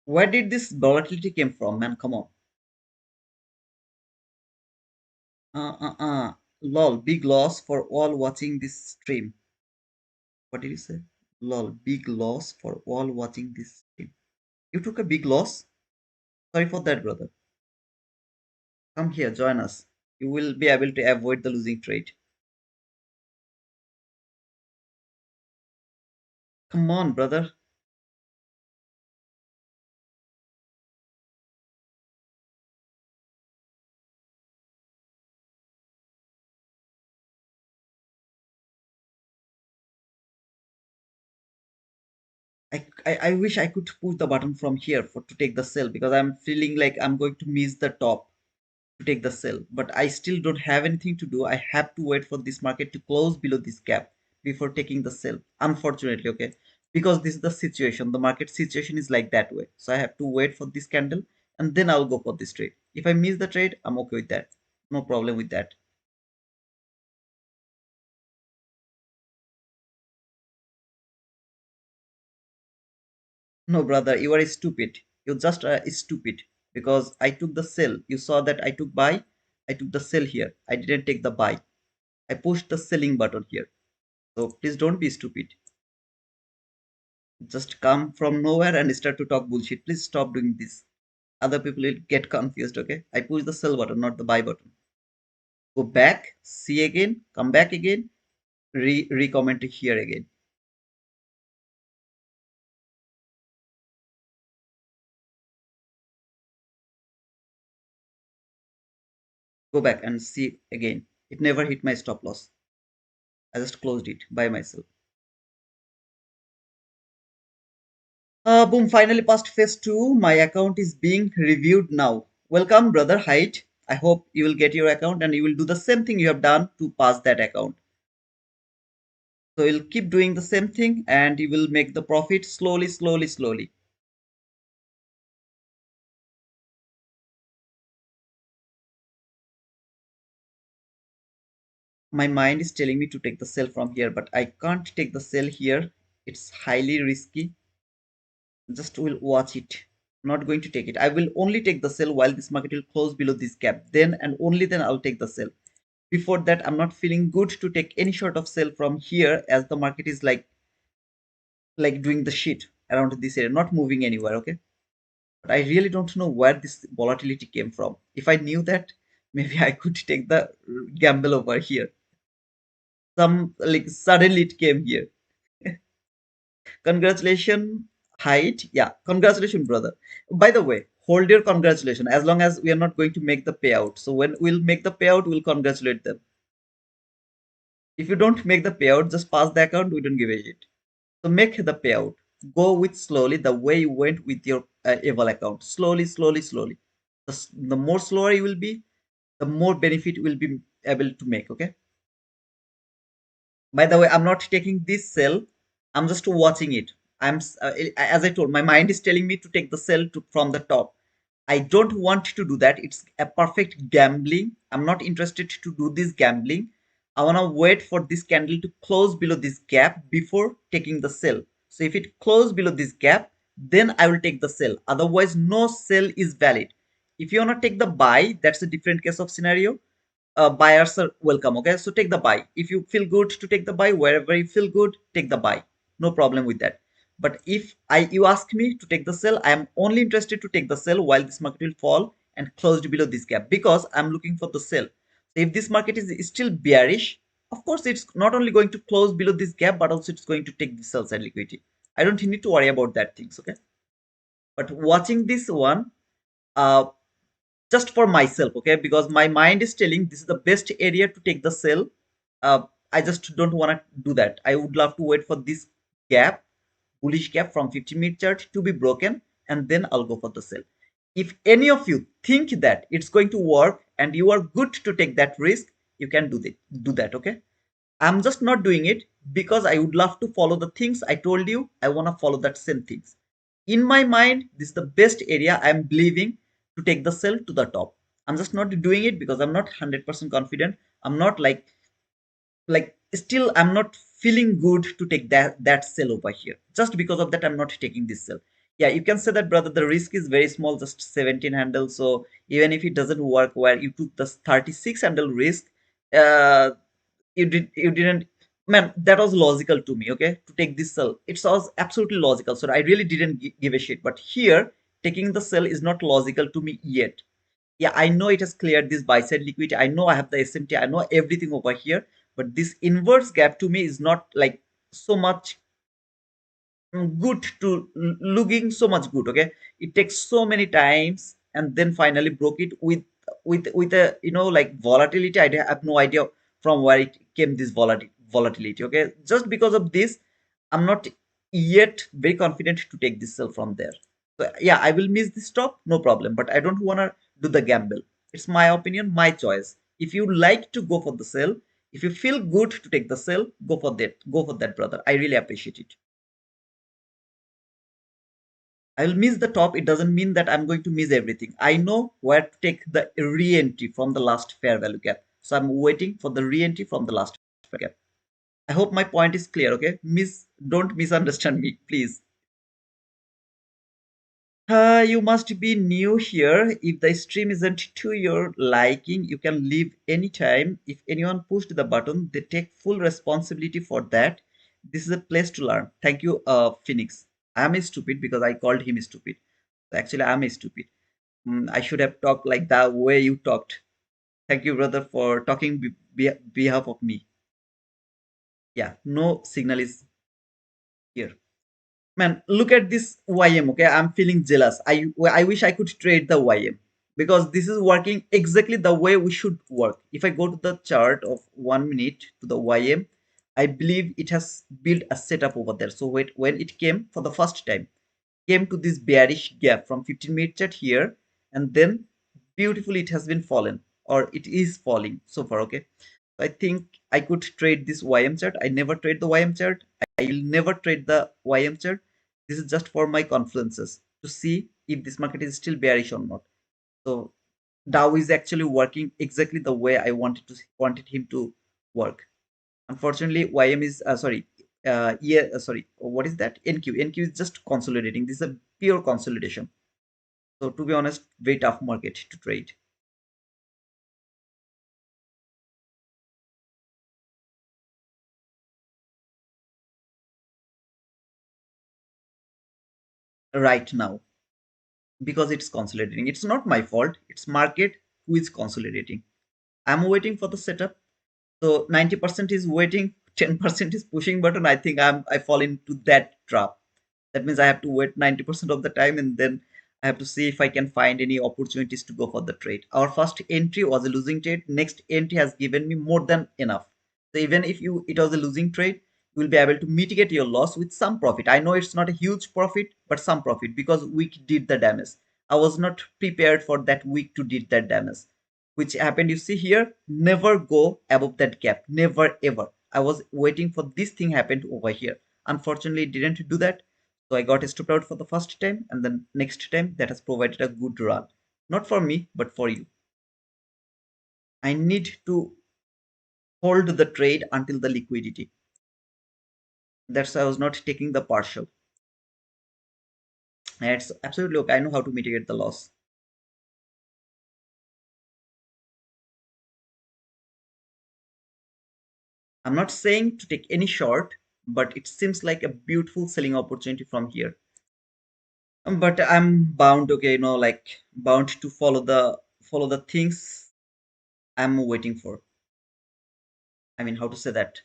Where did this volatility came from, man? Come on. Lol, big loss for all watching this stream. What did you say? Lol, big loss for all watching this stream. You took a big loss? Sorry for that, brother. Come here, join us. You will be able to avoid the losing trade. Come on, brother. I wish I could push the button from here for to take the sell, because I'm feeling like I'm going to miss the top to take the sell. But I still don't have anything to do. I have to wait for this market to close below this gap before taking the sell. Unfortunately, okay, because this is the situation. The market situation is like that way. So I have to wait for this candle and then I'll go for this trade. If I miss the trade, I'm okay with that. No problem with that. No, brother, you are stupid. You just stupid, because I took the sell. You saw that I took buy. I took the sell here. I didn't take the buy. I pushed the selling button here. So please don't be stupid. Just come from nowhere and start to talk bullshit. Please stop doing this. Other people will get confused. Okay, I push the sell button, not the buy button. Go back, see again, come back again, re-comment here again. Go back and see again. It never hit my stop loss. I just closed it by myself. Boom, finally passed phase 2. My account is being reviewed now. Welcome, brother Height. I hope you will get your account and you will do the same thing you have done to pass that account. So you'll keep doing the same thing and you will make the profit slowly, slowly, slowly. My mind is telling me to take the sell from here, but I can't take the sell here. It's highly risky. Just will watch it. Not going to take it. I will only take the sell while this market will close below this gap. Then and only then I'll take the sell. Before that, I'm not feeling good to take any sort of sell from here, as the market is like doing the shit around this area, not moving anywhere. Okay, but I really don't know where this volatility came from. If I knew that, maybe I could take the gamble over here. Some like suddenly it came here. Congratulations, height. Yeah, congratulations, brother. By the way, hold your congratulations as long as we are not going to make the payout. So when we'll make the payout, we'll congratulate them. If you don't make the payout, just pass the account. We don't give a shit. So make the payout. Go with slowly the way you went with your Eval account. Slowly, slowly, slowly. The more slower you will be, the more benefit you will be able to make. Okay. By the way, I'm not taking this sell. I'm just watching it. As I told, my mind is telling me to take the sell from the top. I don't want to do that. It's a perfect gambling. I'm not interested to do this gambling. I want to wait for this candle to close below this gap before taking the sell. So if it closes below this gap, then I will take the sell. Otherwise, no sell is valid. If you want to take the buy, that's a different case of scenario. Buyers are welcome. Okay, so take the buy. If you feel good to take the buy, wherever you feel good, take the buy. No problem with that. But if you ask me to take the sell, I am only interested to take the sell while this market will fall and closed below this gap, because I'm looking for the sell. So if this market is still bearish, of course it's not only going to close below this gap, but also it's going to take the sell side liquidity. I don't need to worry about that things. Okay, but watching this one, uh, just for myself, okay, because my mind is telling this is the best area to take the sell. uh, I just don't want to do that. I would love to wait for this gap, bullish gap from 15-minute chart to be broken, and then I'll go for the sell. If any of you think that it's going to work and you are good to take that risk, you can do that. Okay, I'm just not doing it because I would love to follow the things I told you. I want to follow that same things. In my mind, this is the best area I'm believing to take the sell to the top. I'm just not doing it because I'm not 100% confident. I'm not like still I'm not feeling good to take that sell over here. Just because of that, I'm not taking this sell. Yeah, you can say that, brother, the risk is very small, just 17 handle. So even if it doesn't work where you took the 36 handle risk, uh, you didn't, man, that was logical to me. Okay, to take this sell, it was absolutely logical, so I really didn't give a shit. But here, taking the sell is not logical to me yet. Yeah, I know it has cleared this buy side liquidity, I know I have the SMT, I know everything over here, but this inverse gap to me is not like so much good to looking so much good. Okay, it takes so many times and then finally broke it with a like volatility. have no idea from where it came, this volatility. Okay, just because of this, I'm not yet very confident to take this sell from there. So yeah, I will miss this stop, no problem, but I don't want to do the gamble. It's my opinion, my choice. If you like to go for the sell, if you feel good to take the sell, go for that, brother. I really appreciate it. I will miss the top. It doesn't mean that I'm going to miss everything. I know where to take the re-entry from the last fair value gap. So I'm waiting for the re-entry from the last fair gap. I hope my point is clear. Okay, don't misunderstand me, please. You must be new here. If the stream isn't to your liking, you can leave anytime. If anyone pushed the button, they take full responsibility for that. This is a place to learn. Thank you, Phoenix. I'm stupid because I called him stupid. Actually, I'm stupid. I should have talked like the way you talked. Thank you, brother, for talking behalf of me. Yeah, no signal is here. Man, look at this YM. Okay, I'm feeling jealous. I wish I could trade the YM because this is working exactly the way we should work. If I go to the chart of 1 minute to the YM, I believe it has built a setup over there. So wait, when it came for the first time, came to this bearish gap from 15-minute chart here, and then beautifully it has been fallen, or it is falling so far. Okay, I think I could trade this YM chart. I never trade the YM chart. I will never trade the YM chart. This is just for my confluences to see if this market is still bearish or not. So Dow is actually working exactly the way I wanted him to work. Unfortunately, YM is sorry. Yeah, sorry. What is that? NQ. NQ is just consolidating. This is a pure consolidation. So to be honest, very tough market to trade. right now because it's consolidating. It's not my fault. It's market who is consolidating. I'm waiting for the setup. So 90% is waiting, 10% is pushing button. I think I fall into that trap. That means I have to wait 90% of the time, and then I have to see if I can find any opportunities to go for the trade. Our first entry was a losing trade. Next entry has given me more than enough. So even if it was a losing trade, you will be able to mitigate your loss with some profit. I know it's not a huge profit, but some profit because week did the damage. I was not prepared for that week to did that damage. Which happened, you see here, never go above that gap. Never ever. I was waiting for this thing happened over here. Unfortunately, it didn't do that. So I got stopped out for the first time, and then next time that has provided a good run. Not for me, but for you. I need to hold the trade until the liquidity. That's why I was not taking the partial. And it's absolutely okay. I know how to mitigate the loss. I'm not saying to take any short, but it seems like a beautiful selling opportunity from here. But I'm bound, okay, like bound to follow the things I'm waiting for. I mean, how to say that?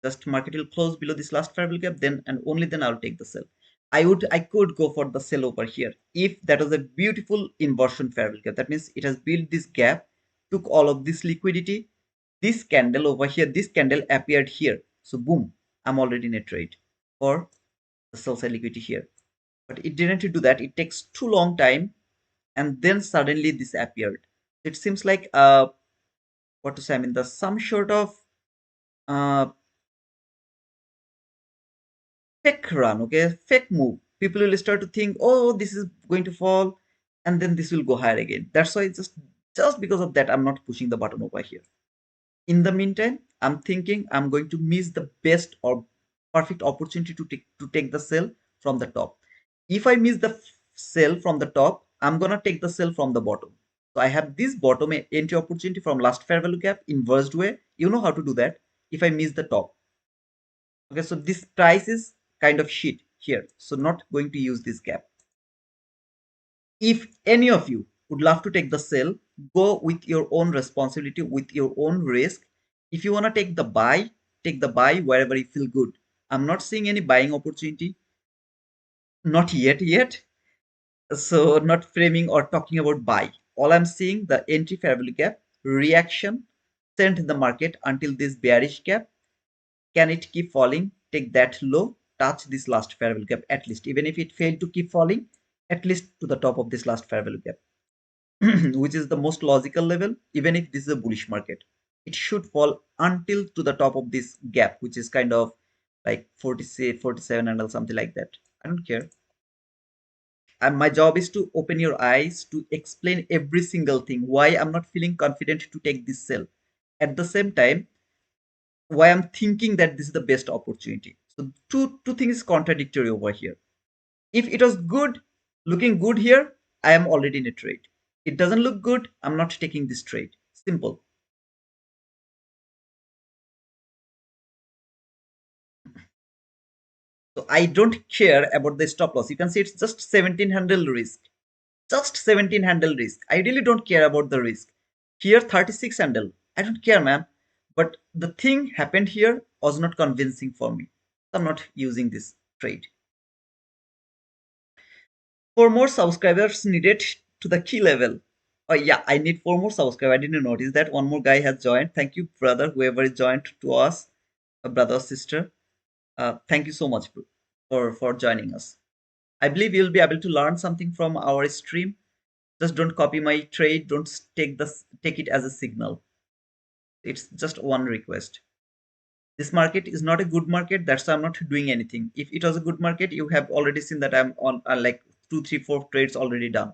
Just market will close below this last fair value gap, then and only then I'll take the sell. I could go for the sell over here if that was a beautiful inversion fair value gap. That means it has built this gap, took all of this liquidity. This candle over here, this candle appeared here. So boom, I'm already in a trade for the sell side liquidity here. But it didn't do that. It takes too long time, and then suddenly this appeared. It seems like what to say? I mean, the some sort of uh, fake run, okay, fake move. People will start to think, oh, this is going to fall, and then this will go higher again. That's why just because of that, I'm not pushing the button over here. In the meantime, I'm thinking I'm going to miss the best or perfect opportunity to take the sell from the top. If I miss the sell from the top, I'm gonna take the sell from the bottom. So I have this bottom entry opportunity from last fair value gap inversed way. You know how to do that. If I miss the top, okay, so this price is kind of shit here, so not going to use this gap. If any of you would love to take the sell, go with your own responsibility, with your own risk. If you want to take the buy wherever you feel good. I'm not seeing any buying opportunity, not yet. So not framing or talking about buy. All I'm seeing the entry fair value gap reaction sent the market until this bearish gap. Can it keep falling? Take that low, touch this last fair value gap at least. Even if it failed to keep falling, at least to the top of this last fair value gap, which is the most logical level. Even if this is a bullish market, it should fall until to the top of this gap, which is kind of like 46, 47 and something like that. I don't care. And my job is to open your eyes to explain every single thing why I'm not feeling confident to take this sell. At the same time, why I'm thinking that this is the best opportunity. So two things contradictory over here. If it was good, looking good here, I am already in a trade. It doesn't look good, I'm not taking this trade. Simple. So I don't care about the stop loss. You can see it's just 17 handle risk. Just 17 handle risk. I really don't care about the risk. Here 36 handle. I don't care, man. But the thing happened here was not convincing for me. So I'm not using this trade. Four more subscribers needed to the key level. Oh yeah, I need four more subscribers. I didn't notice that one more guy has joined. Thank you, brother, whoever is joined to us, a brother or sister. Thank you so much for joining us. I believe you'll be able to learn something from our stream. Just don't copy my trade. Don't take it as a signal. It's just one request. This market is not a good market. That's why I'm not doing anything. If it was a good market, you have already seen that I'm on like 2 3 4 trades already done.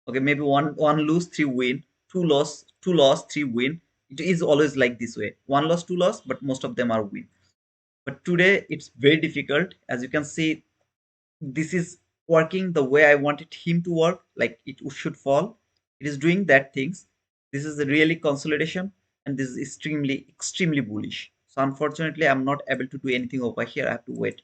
Okay, maybe one lose, three win, two loss, three win. It is always like this way. One loss, two loss, but most of them are win. But today it's very difficult. As you can see, this is working the way I wanted him to work. Like it should fall. It is doing that things. This is a really consolidation, and this is extremely bullish. So unfortunately, I'm not able to do anything over here. I have to wait.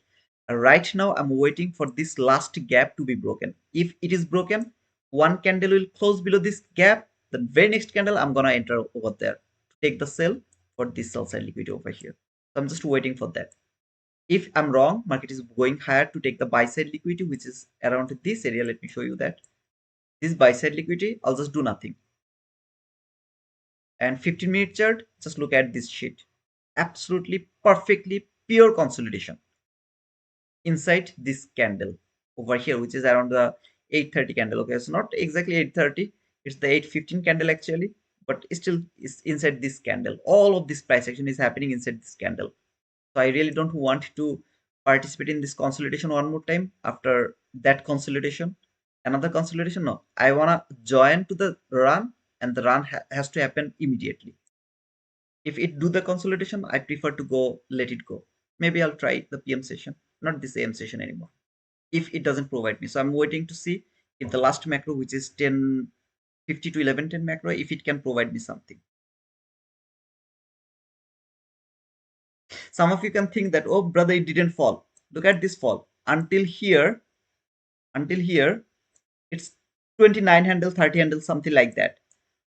Right now, I'm waiting for this last gap to be broken. If it is broken, one candle will close below this gap. The very next candle, I'm gonna enter over there to take the sell for this sell side liquidity over here. So I'm just waiting for that. If I'm wrong, market is going higher to take the buy side liquidity, which is around this area. Let me show you that. This buy side liquidity, I'll just do nothing. And 15-minute chart, just look at this sheet. Absolutely perfectly pure consolidation inside this candle over here, which is around the 8:30 candle. Okay, so not exactly 8:30, it's the 8:15 candle actually, but it still is inside this candle. All of this price action is happening inside this candle. So I really don't want to participate in this consolidation one more time. After that consolidation, another consolidation, no, I want to join to the run, and the run has to happen immediately. If it do the consolidation, I prefer to go let it go. Maybe I'll try the PM session, not this AM session anymore, if it doesn't provide me. So I'm waiting to see if the last macro, which is 10:50 to 11:10 macro, if it can provide me something. Some of you can think that, oh brother, it didn't fall. Look at this fall. Until here, it's 29 handle, 30 handle, something like that.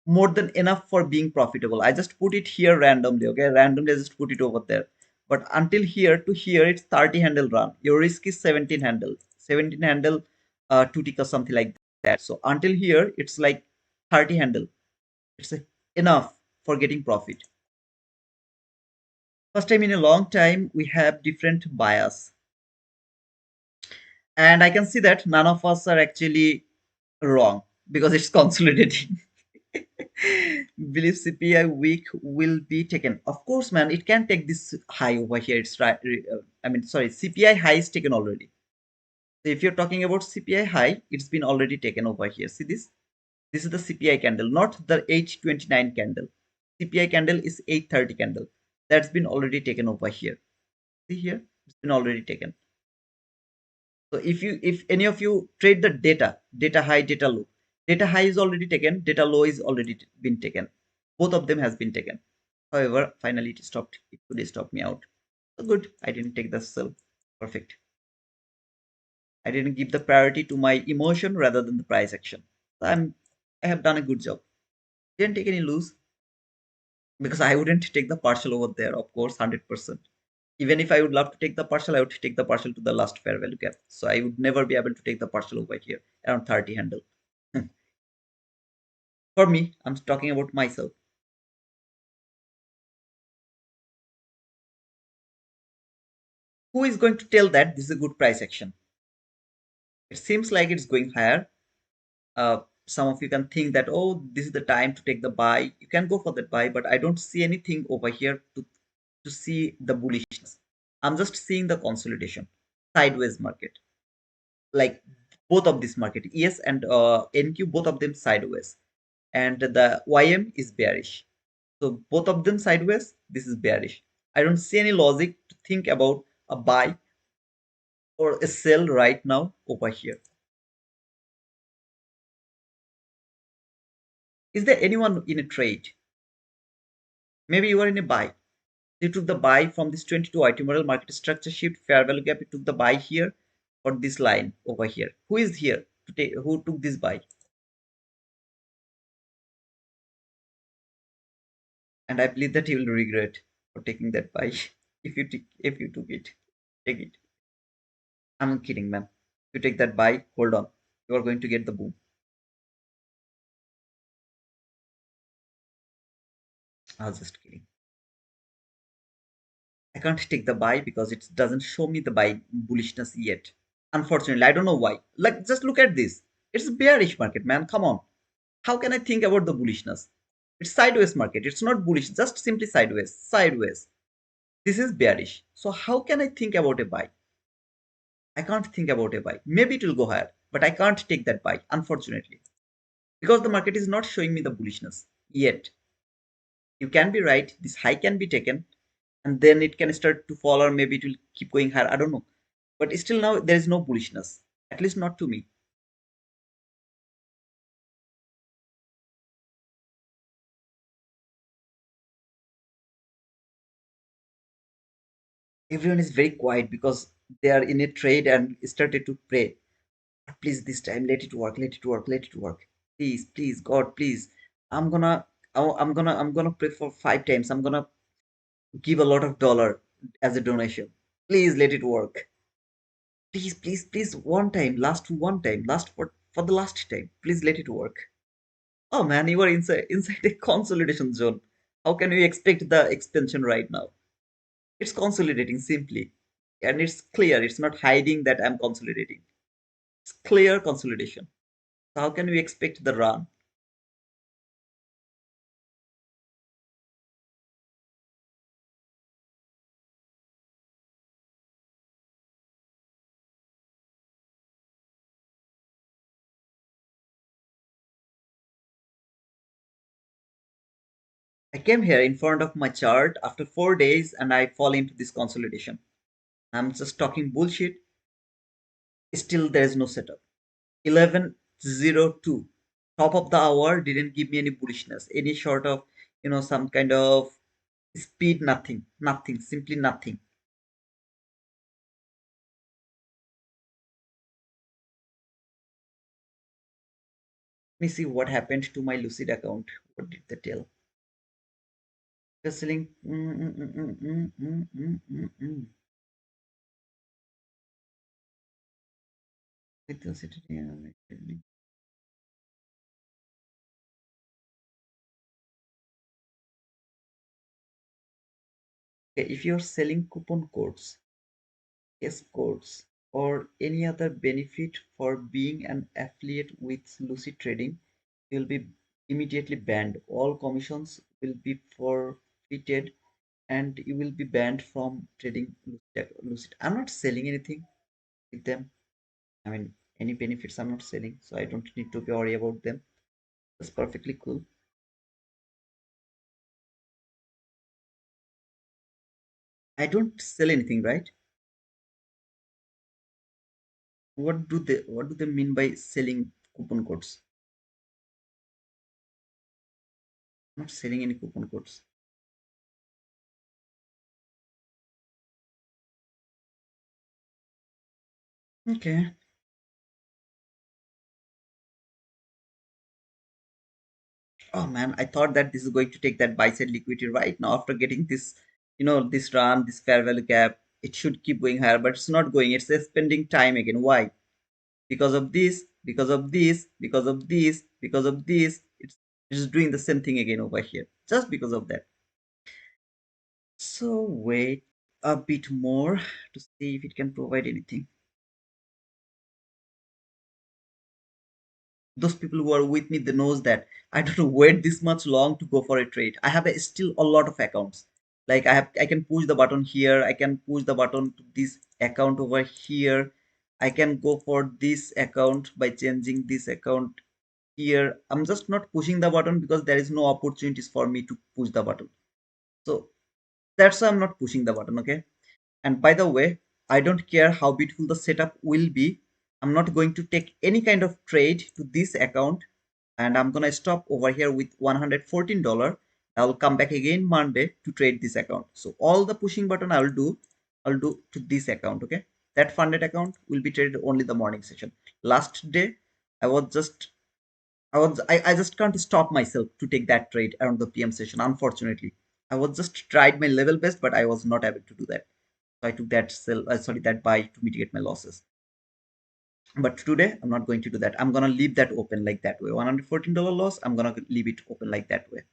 More than enough for being profitable. I just put it here randomly, okay? Randomly, I just put it over there. But until here to here, it's 30 handle run. Your risk is 17 handle. 17 handle, 2 tick or something like that. So until here, it's like 30 handle. It's enough for getting profit. First time in a long time, we have different bias. And I can see that none of us are actually wrong because it's consolidating. Believe CPI week will be taken. Of course, man, it can take this high over here. It's right. I mean, sorry, CPI high is taken already. So if you're talking about CPI high, it's been already taken over here. See this? This is the CPI candle, not the 829 candle. CPI candle is 830 candle. That's been already taken over here. See here? It's been already taken. So if any of you trade the data high, data high is already taken, data low is already been taken. Both of them has been taken. However, finally it stopped. It could stop me out. So good. I didn't take the sell. Perfect. I didn't give the priority to my emotion rather than the price action. So I have done a good job. Didn't take any lose because I wouldn't take the partial over there, of course, 100%. Even if I would love to take the partial, I would take the partial to the last fair value gap. So I would never be able to take the partial over here around 30 handle. For me, I'm talking about myself. Who is going to tell that this is a good price action? It seems like it's going higher. Some of you can think that, oh, this is the time to take the buy. You can go for that buy, but I don't see anything over here to see the bullishness. I'm just seeing the consolidation, sideways market, like both of this market, ES and NQ, both of them sideways, and the YM is bearish. So both of them sideways. This is bearish. I don't see any logic to think about a buy or a sell right now over here. Is there anyone in a trade? Maybe you are in a buy. You took the buy from this 22 item model market structure shift fair value gap. You took the buy here for this line over here. Who is here to take? Who took this buy? And I believe that you will regret for taking that buy if you took it. Take it. I'm kidding, man. You take that buy. Hold on. You are going to get the boom. I was just kidding. I can't take the buy because it doesn't show me the buy bullishness yet. Unfortunately, I don't know why. Like, just look at this. It's a bearish market, man. Come on. How can I think about the bullishness? It's sideways market. It's not bullish, just simply sideways. Sideways. This is bearish. So how can I think about a buy? I can't think about a buy. Maybe it will go higher, but I can't take that buy, unfortunately, because the market is not showing me the bullishness yet. You can be right. This high can be taken, and then it can start to fall, or maybe it will keep going higher. I don't know. But still now there is no bullishness, at least not to me. Everyone is very quiet because they are in a trade and started to pray. Please, this time let it work, let it work, let it work. Please, please, God, please. I'm gonna, I'm gonna pray for 5 times. I'm gonna give a lot of dollar as a donation. Please let it work. Please, please, please, one time, last for the last time. Please let it work. Oh man, you are inside a consolidation zone. How can we expect the expansion right now? It's consolidating simply, and it's clear. It's not hiding that I'm consolidating. It's clear consolidation. So how can we expect the run? I came here in front of my chart after 4 days and I fall into this consolidation. I'm just talking bullshit. Still, there is no setup. 11:02. Top of the hour didn't give me any bullishness, any sort of, some kind of speed, nothing, nothing, simply nothing. Let me see what happened to my Lucid account. What did they tell? Just selling. Okay, if you're selling coupon codes, escorts, or any other benefit for being an affiliate with Lucid Trading, you'll be immediately banned. All commissions will be forfeited and you will be banned from trading Lucid. I'm not selling anything with them. I mean, any benefits I'm not selling, so I don't need to be worried about them. That's perfectly cool. I don't sell anything, right? What do they mean by selling coupon codes? I'm not selling any coupon codes. Okay. Oh man, I thought that this is going to take that buy side liquidity right now after getting this, this run, this fair value gap. It should keep going higher, but it's not going. It's just spending time again. Why? Because of this, because of this, because of this, because of this. It's doing the same thing again over here. Just because of that. So wait a bit more to see if it can provide anything. Those people who are with me, they knows that I don't wait this much long to go for a trade. I have still a lot of accounts. Like I can push the button here, I can push the button to this account over here. I can go for this account by changing this account here. I'm just not pushing the button because there is no opportunities for me to push the button. So that's why I'm not pushing the button. Okay. And by the way, I don't care how beautiful the setup will be. I'm not going to take any kind of trade to this account, and I'm gonna stop over here with $114. I'll come back again Monday to trade this account. So all the pushing button I'll do to this account. Okay, that funded account will be traded only the morning session. Last day, I was just I just can't stop myself to take that trade around the PM session. Unfortunately, I was just tried my level best, but I was not able to do that. So I took that sell, sorry, that buy to mitigate my losses. But today I'm not going to do that. I'm gonna leave that open like that way. $114 loss. I'm gonna leave it open like that way.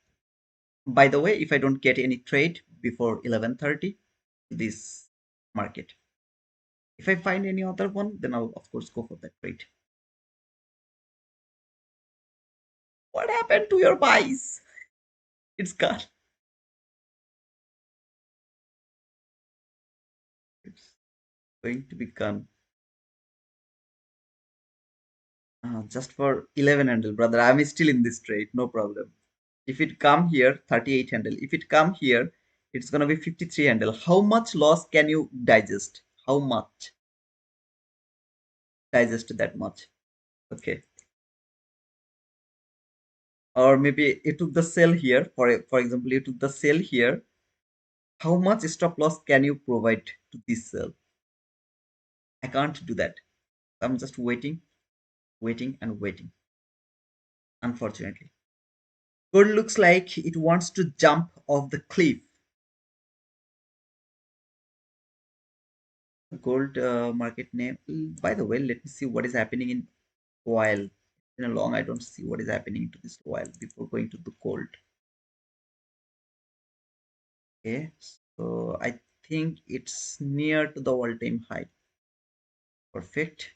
By the way, if I don't get any trade before 11:30, this market. If I find any other one, then I'll of course go for that trade. What happened to your buys? It's gone. It's going to be gone. Just for 11 handle, brother. I'm still in this trade, no problem. If it come here, 38 handle. If it come here, it's gonna be 53 handle. How much loss can you digest? How much? Digest that much. Okay. Or maybe you took the sell here. For example, you took the sell here. How much stop loss can you provide to this sell? I can't do that. I'm just waiting, waiting, and waiting. Unfortunately, gold looks like it wants to jump off the cliff. Gold market name. By the way, let me see what is happening in oil. In a long, I don't see what is happening to this oil before going to the gold. Okay, so I think it's near to the all-time high. Perfect.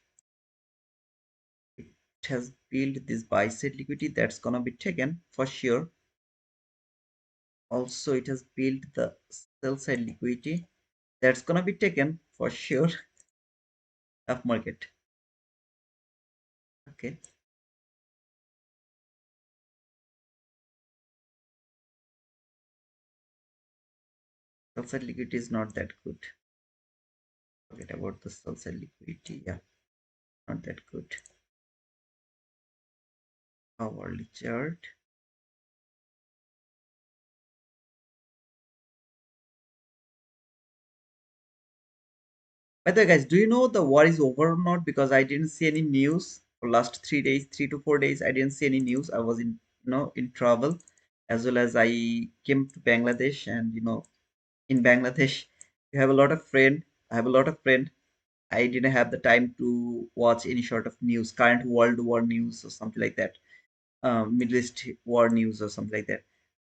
It has built this buy side liquidity that's gonna be taken for sure. Also, it has built the sell side liquidity that's gonna be taken for sure. Up market. Okay, sell side liquidity is not that good. Forget about the sell side liquidity. Yeah, not that good. Hourly chart. By the way, guys, do you know the war is over or not? Because I didn't see any news for last 3 days, 3 to 4 days. I didn't see any news. I was in, in travel, as well as I came to Bangladesh, and in Bangladesh, you have a lot of friend. I have a lot of friend. I didn't have the time to watch any sort of news, current world war news or something like that, Middle East war news or something like that.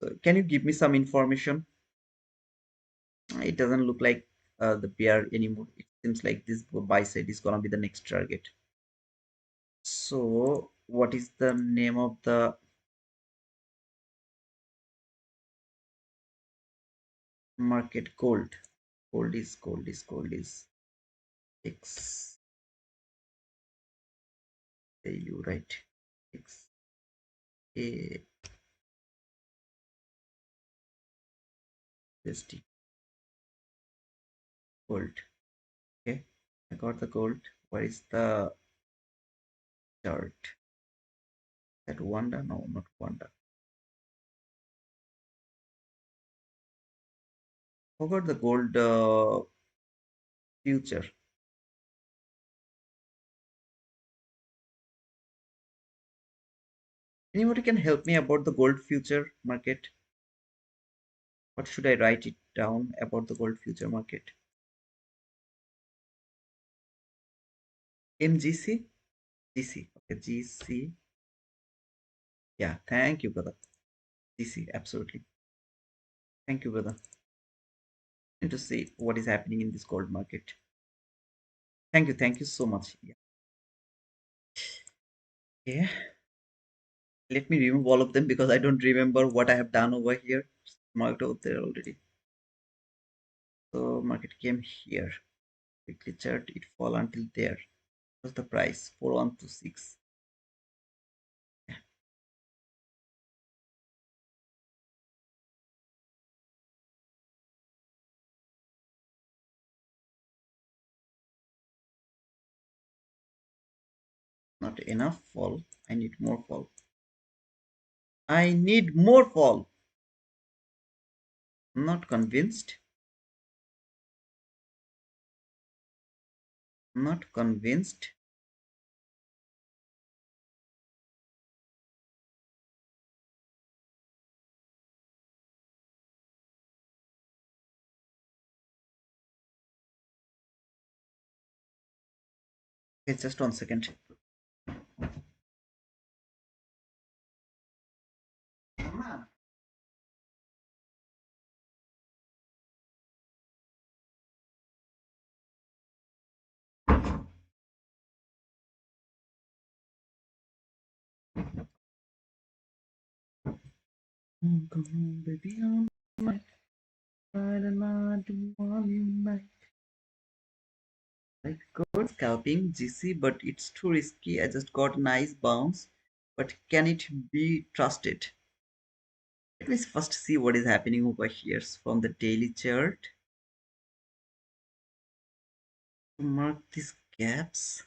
So can you give me some information? It doesn't look like the bear anymore. It seems like this buy side is gonna be the next target. So, what is the name of the market? Gold. Gold is X A U, right? X A S T. Gold. Okay, I got the gold. What is the chart? That Wanda? No, not Wanda. Forgot the gold future. Anybody can help me about the gold future market? What should I write it down about the gold future market? MGC? GC. Okay, GC. Yeah, thank you, brother. GC, absolutely. Thank you, brother. And to see what is happening in this gold market. Thank you so much. Yeah. Yeah. Let me remove all of them because I don't remember what I have done over here. It's marked out there already. So market came here. Quickly chart it fall until there. What's the price? 4126. Not enough fall. I need more fall. I need more fall. I'm not convinced. I'm not convinced. Okay, just 1 second. Come on, baby, on my side and I do want you back. Like good scalping GC, but it's too risky. I just got a nice bounce, but can it be trusted? Let me first see what is happening over here from the daily chart to mark these gaps.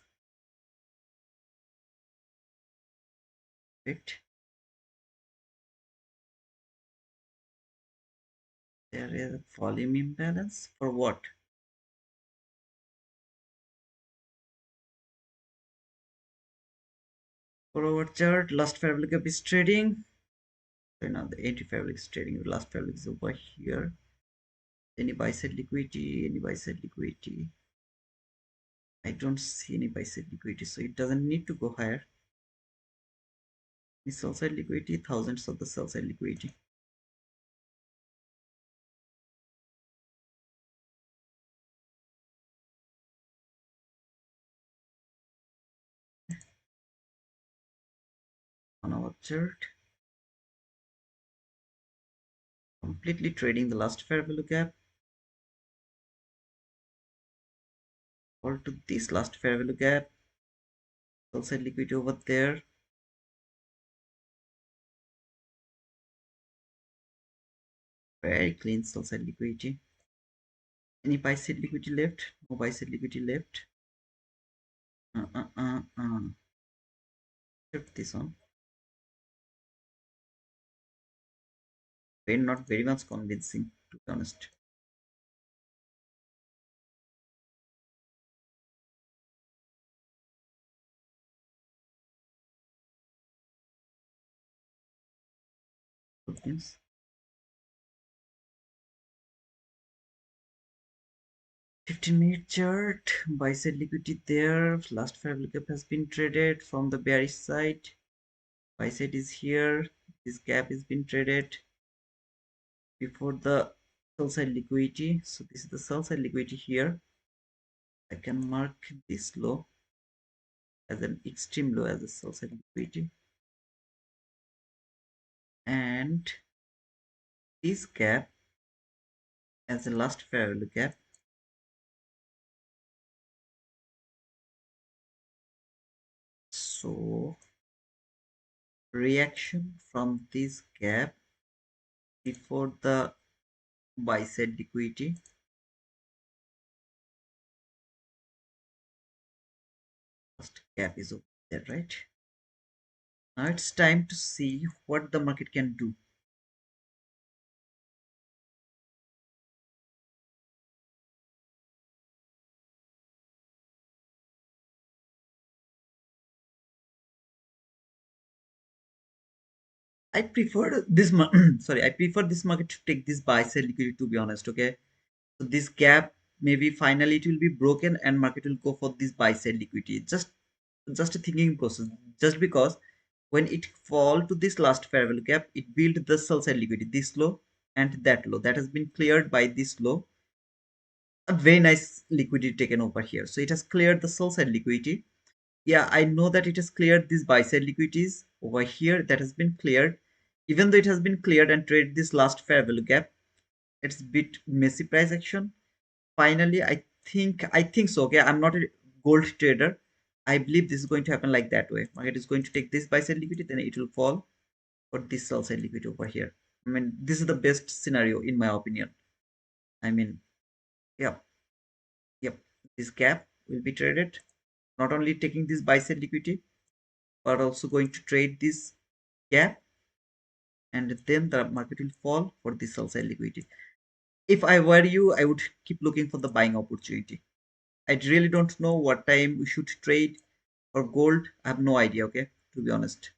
Right There is a volume imbalance for what? For our chart, last fair gap is trading. So now the 85 is trading. The last fair is over here. Any buy side liquidity? Any buy side liquidity? I don't see any buy side liquidity, so it doesn't need to go higher. The sell side liquidity, thousands of the sell side liquidity. On our chart, completely trading the last fair value gap. Or to this last fair value gap. Sell side liquidity over there. Very clean sell side liquidity. Any buy side liquidity left? No buy side liquidity left. Uh, uh, uh, uh. Shift this one. Not very much convincing, to be honest. Means 15-minute chart, buy side liquidity there. Last fair value gap has been traded from the bearish side. Buy side is here. This gap has been traded before the sell side liquidity. So this is the sell side liquidity here. I can mark this low as an extreme low as a sell side liquidity, and this gap as the last fair value gap. So reaction from this gap before the buy side liquidity. First gap is over there, right? Now it's time to see what the market can do. I prefer this sorry, I prefer this market to take this buy side liquidity, to be honest. Okay, so this gap, maybe finally it will be broken and market will go for this buy side liquidity. Just a thinking process. Just because when it fall to this last fair value gap, it built the sell side liquidity, this low and that low, that has been cleared by this low. A very nice liquidity taken over here, so it has cleared the sell side liquidity. Yeah, I know that it has cleared these buy side liquidities over here, that has been cleared. Even though it has been cleared and traded this last fair value gap, it's a bit messy price action. Finally, I think so. Okay, I'm not a gold trader. I believe this is going to happen like that way. Market is going to take this buy side liquidity, then it will fall for this sell side liquidity over here. I mean, this is the best scenario in my opinion. I mean, yeah, yep. This gap will be traded, not only taking this buy side liquidity, but also going to trade this gap, and then the market will fall for the sell side liquidity. If I were you, I would keep looking for the buying opportunity. I really don't know what time we should trade for gold. I have no idea, okay, to be honest.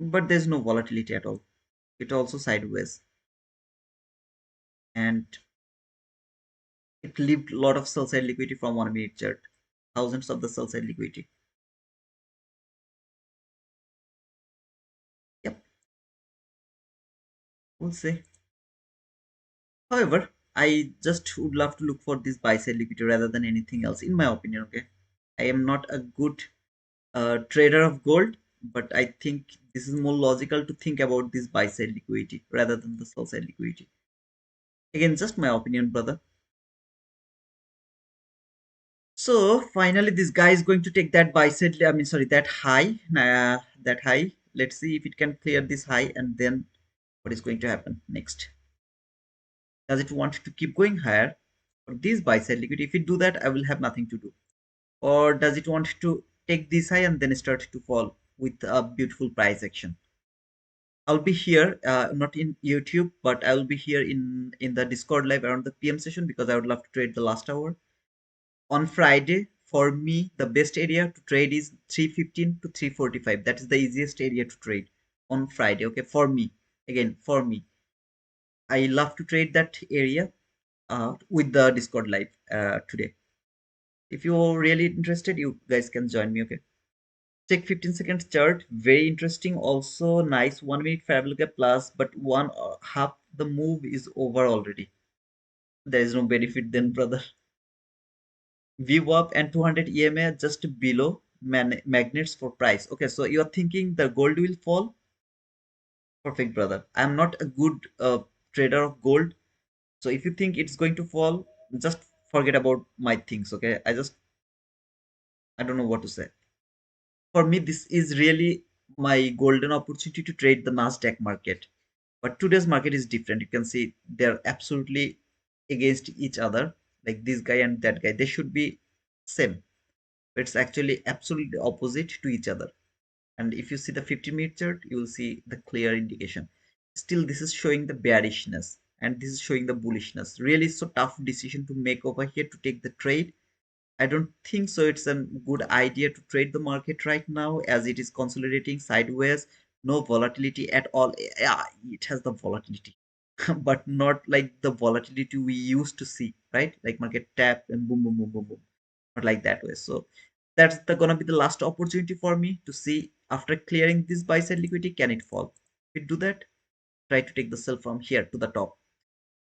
But there's no volatility at all. It also sideways, and it leaved a lot of sell side liquidity from 1 minute chart. Thousands of the sell side liquidity. Yep, we'll see. However, I just would love to look for this buy side liquidity rather than anything else, in my opinion, okay. I am not a good trader of gold, but I think this is more logical to think about this buy side liquidity rather than the sell side liquidity. Again, just my opinion, brother. So finally, this guy is going to take that buy side. I mean, sorry, that high. That high. Let's see if it can clear this high, and then what is going to happen next. Does it want to keep going higher for this buy side liquidity? If it do that, I will have nothing to do. Or does it want to take this high and then start to fall with a beautiful price action? I'll be here, not in YouTube, but I will be here in the Discord live around the PM session because I would love to trade the last hour. On Friday, for me, the best area to trade is 315 to 345. That is the easiest area to trade on Friday. Okay, for me, again, for me, I love to trade that area with the Discord live today. If you're really interested, you guys can join me. Okay. Check 15 seconds chart. Very interesting. Also nice 1 minute fair value gap plus, but one half the move is over already. There is no benefit then, brother. View up and 200 EMA just below magnets for price. Okay, so you are thinking the gold will fall? Perfect, brother. I'm not a good trader of gold. So if you think it's going to fall, just forget about my things. Okay, I don't know what to say. For me, this is really my golden opportunity to trade the Nasdaq market. But today's market is different. You can see they're absolutely against each other. Like this guy and that guy, they should be same. But it's actually absolutely opposite to each other. And if you see the 50-minute chart, you will see the clear indication. Still, this is showing the bearishness and this is showing the bullishness. Really, so tough decision to make over here to take the trade. I don't think so. It's a good idea to trade the market right now as it is consolidating sideways. No volatility at all. Yeah, it has the volatility, but not like the volatility we used to see, right? Like market tap and boom, boom, boom, boom, boom. Not like that way. So that's gonna be the last opportunity for me to see after clearing this buy side liquidity, can it fall? If we do that, try to take the sell from here to the top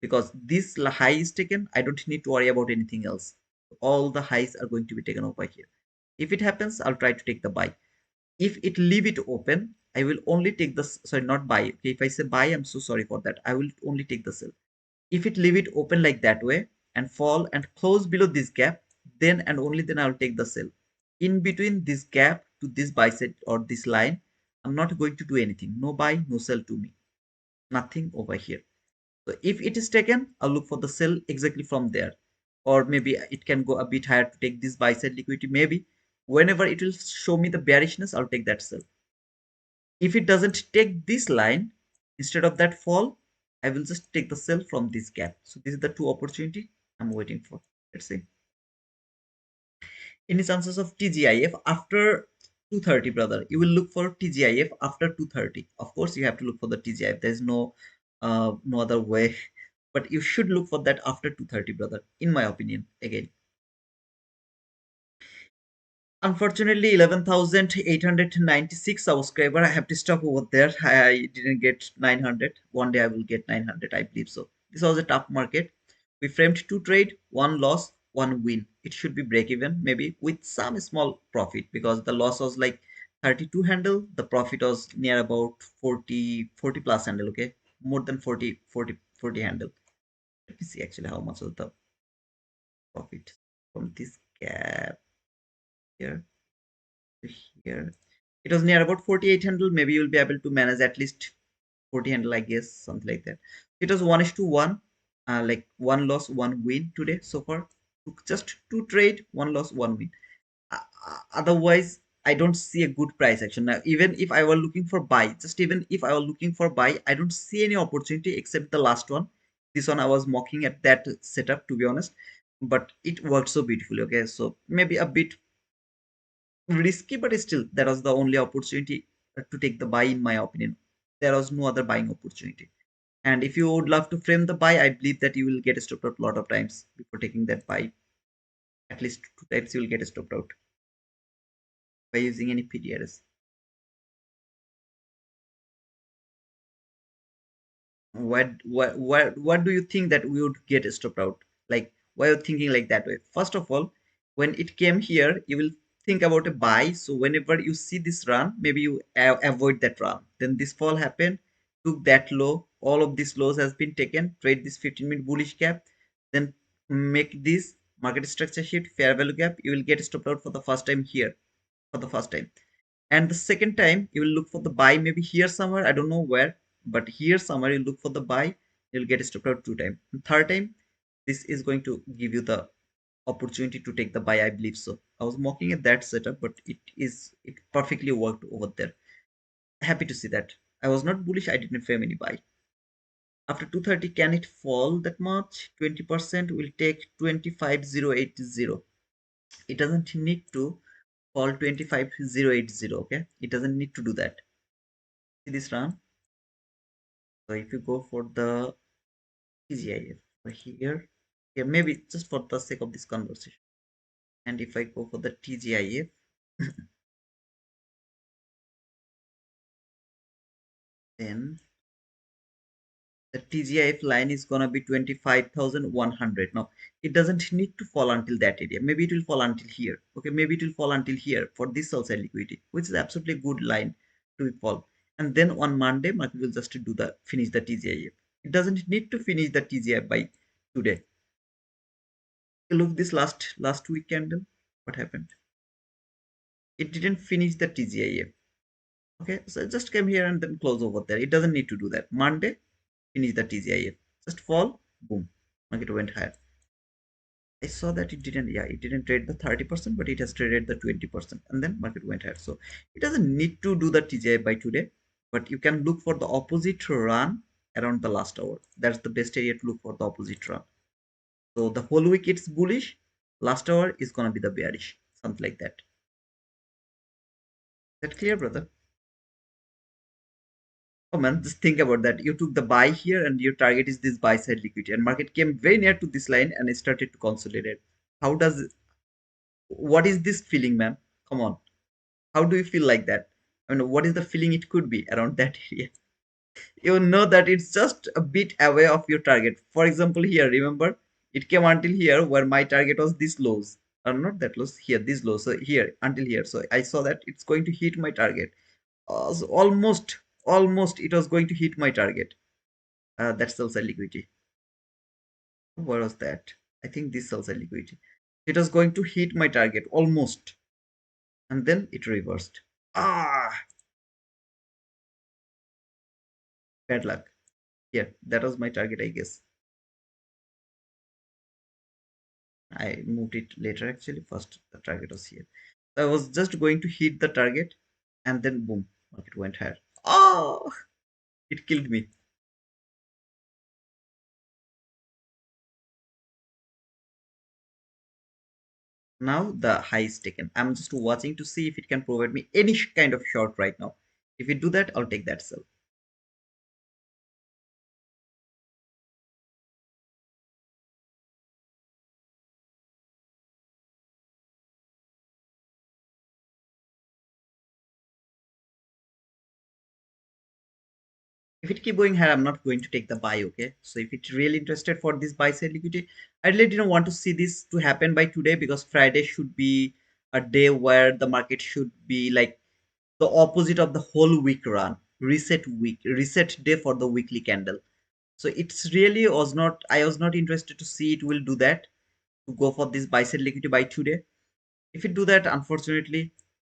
because this high is taken. I don't need to worry about anything else. All the highs are going to be taken over here. If it happens, I'll try to take the buy. If it leave it open, I will only take the, sorry, not buy. Okay, if I say buy, I'm so sorry for that. I will only take the sell. If it leave it open like that way and fall and close below this gap, then and only then I'll take the sell. In between this gap to this buy set or this line, I'm not going to do anything. No buy, no sell to me. Nothing over here. So if it is taken, I'll look for the sell exactly from there. Or maybe it can go a bit higher to take this buy side liquidity. Maybe whenever it will show me the bearishness, I'll take that sell. If it doesn't take this line, instead of that fall, I will just take the sell from this gap. So this is the two opportunity I'm waiting for. Let's see. Any chances of TGIF after 230, brother? You will look for TGIF after 230. Of course, you have to look for the TGIF. There's no other way. But you should look for that after 230, brother. In my opinion, again. Unfortunately, 11,896 subscriber. I have to stop over there. I didn't get 900. One day I will get 900, I believe so. This was a tough market. We framed two trade, one loss, one win. It should be break even, maybe with some small profit because the loss was like 32 handle. The profit was near about 40 plus handle. Okay, more than 40 handle. Let me see actually how much was the profit from this gap here to here. It was near about 48 handle. Maybe you'll be able to manage at least 40 handle, I guess, something like that. It was 1:1, like one loss, one win today so far. Just two trade, one loss, one win. Otherwise, I don't see a good price action. Now, even if I were looking for buy, just even if I were looking for buy, I don't see any opportunity except the last one. This one I was mocking at that setup, to be honest, but it worked so beautifully. Okay, so maybe a bit risky, but still, that was the only opportunity to take the buy, in my opinion. There was no other buying opportunity. And if you would love to frame the buy, I believe that you will get stopped out a lot of times before taking that buy. At least two times you will get stopped out by using any PDRs. What do you think that we would get stopped out? Like, why are you thinking like that way? First of all, when it came here, you will think about a buy. So whenever you see this run, maybe you avoid that run. Then this fall happened, took that low. All of these lows has been taken. Trade this 15-minute bullish gap, then make this market structure shift, fair value gap. You will get stopped out for the first time here, for the first time. And the second time you will look for the buy, maybe here somewhere, I don't know where, but here somewhere you look for the buy, you'll get stopped out two times. Third time, this is going to give you the opportunity to take the buy, I believe so. I was mocking at that setup, but it perfectly worked over there. Happy to see that. I was not bullish. I didn't frame any buy. After 2:30, can it fall that much? 20% will take 25,080. It doesn't need to fall 25,080. Okay, it doesn't need to do that. See this run. So if you go for the TGIF here, yeah, maybe just for the sake of this conversation, and if I go for the TGIF, then the TGIF line is gonna be 25,100. Now it doesn't need to fall until that area. Maybe it will fall until here. Okay, maybe it will fall until here for this sell side liquidity, which is absolutely a good line to fall. And then on Monday, market will just do the finish the TGIF. It doesn't need to finish the TGIF by today. Look this last week candle. What happened? It didn't finish the TGIF. Okay, so it just came here and then close over there. It doesn't need to do that. Monday, finish the TGIF. Just fall, boom, market went higher. I saw that it didn't, yeah, it didn't trade the 30%, but it has traded the 20%, and then market went higher. So it doesn't need to do the TGI by today, but you can look for the opposite run around the last hour. That's the best area to look for the opposite run. So the whole week it's bullish, last hour is gonna be the bearish, something like that. That clear, brother? Oh man, just think about that. You took the buy here and your target is this buy side liquidity and market came very near to this line and it started to consolidate. How does, what is this feeling, man? Come on. How do you feel like that? I mean, what is the feeling it could be around that area? You know that it's just a bit away of your target. For example, here, remember, it came until here where my target was this lows. Or not that lows, here, this low. So here, until here. So I saw that it's going to hit my target. So almost it was going to hit my target. That sells a liquidity. What was that? I think this sells a liquidity. It was going to hit my target almost, and then it reversed. Ah, bad luck. Here, that was my target, I guess. I moved it later actually. First, the target was here. So I was just going to hit the target, and then boom, market went higher. Oh, it killed me. Now the high is taken. I'm just watching to see if it can provide me any kind of short right now. If it do that, I'll take that sell. If it keep going higher, I'm not going to take the buy. Okay, so if it's really interested for this buy side liquidity, I really didn't want to see this to happen by today because Friday should be a day where the market should be like the opposite of the whole week run, reset day for the weekly candle. So it's really was not, I was not interested to see it will do that, to go for this buy side liquidity by today. If it do that, unfortunately,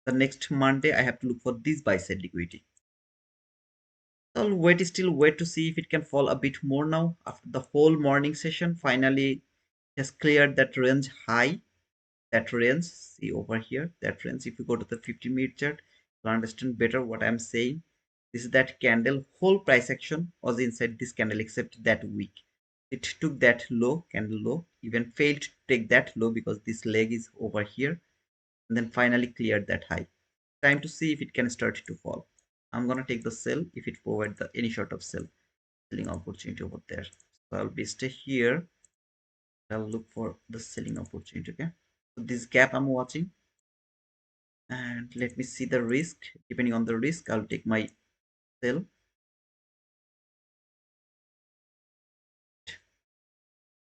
the next Monday I have to look for this buy side liquidity. I'll still wait to see if it can fall a bit more now. After the whole morning session, finally has cleared that range high. That range, see over here, that range. If you go to the 50-minute chart, you'll understand better what I'm saying. This is that candle. Whole price action was inside this candle except that week. It took that low, candle low, even failed to take that low because this leg is over here, and then finally cleared that high. Time to see if it can start to fall. I'm gonna take the sell if it provides the any sort of selling opportunity over there. So I'll be stay here. I'll look for the selling opportunity. Okay. So this gap I'm watching, and let me see the risk. Depending on the risk, I'll take my sell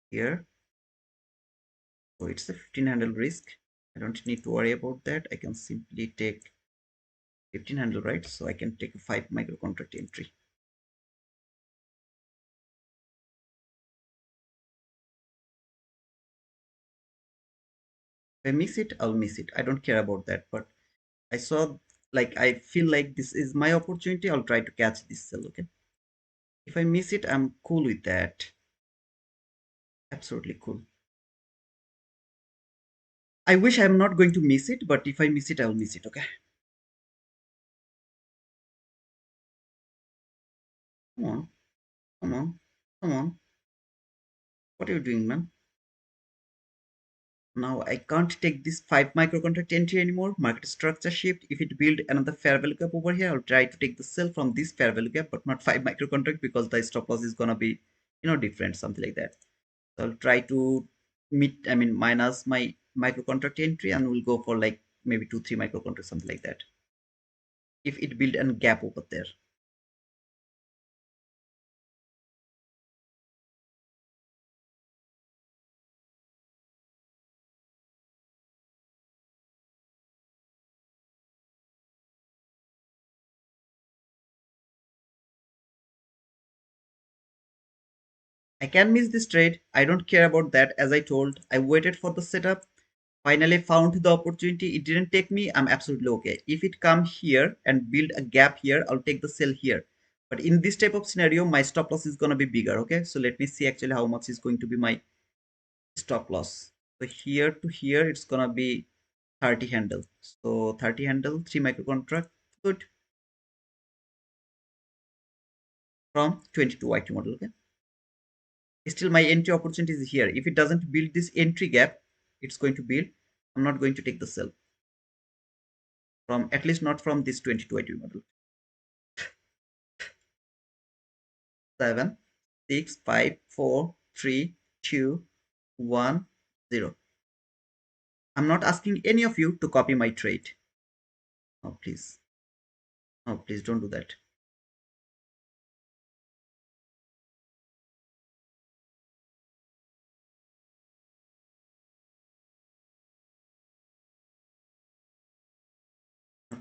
here. So it's a 15 handle risk. I don't need to worry about that. I can simply take 15 handle, right? So I can take a 5 micro contract entry. If I miss it, I'll miss it. I don't care about that. But I saw, like, I feel like this is my opportunity. I'll try to catch this sell. Okay. If I miss it, I'm cool with that. Absolutely cool. I wish I'm not going to miss it, but if I miss it, I'll miss it. Okay. Come on, come on, come on. What are you doing, man? Now I can't take this 5 microcontract entry anymore. Market structure shift. If it build another fair value gap over here, I'll try to take the sell from this fair value gap, but not 5 microcontract because the stop loss is gonna be, different, something like that. So I'll try to minus my microcontract entry and we'll go for like maybe 2, 3 microcontract, something like that. If it build a gap over there. I can miss this trade. I don't care about that. As I told, I waited for the setup. Finally found the opportunity. It didn't take me. I'm absolutely okay. If it come here and build a gap here, I'll take the sell here. But in this type of scenario, my stop loss is gonna be bigger. Okay, so let me see actually how much is going to be my stop loss. So here to here, it's gonna be 30 handle. So 30 handle, 3 micro contract. Good. From 22 IT model. Okay. Still my entry opportunity is here. If it doesn't build this entry gap, it's going to build. I'm not going to take the sell from, at least not from this 22 IT model. 7, 6, 5, 4, 3, 2, 1, 0. I'm not asking any of you to copy my trade. Oh, please. Oh, please don't do that.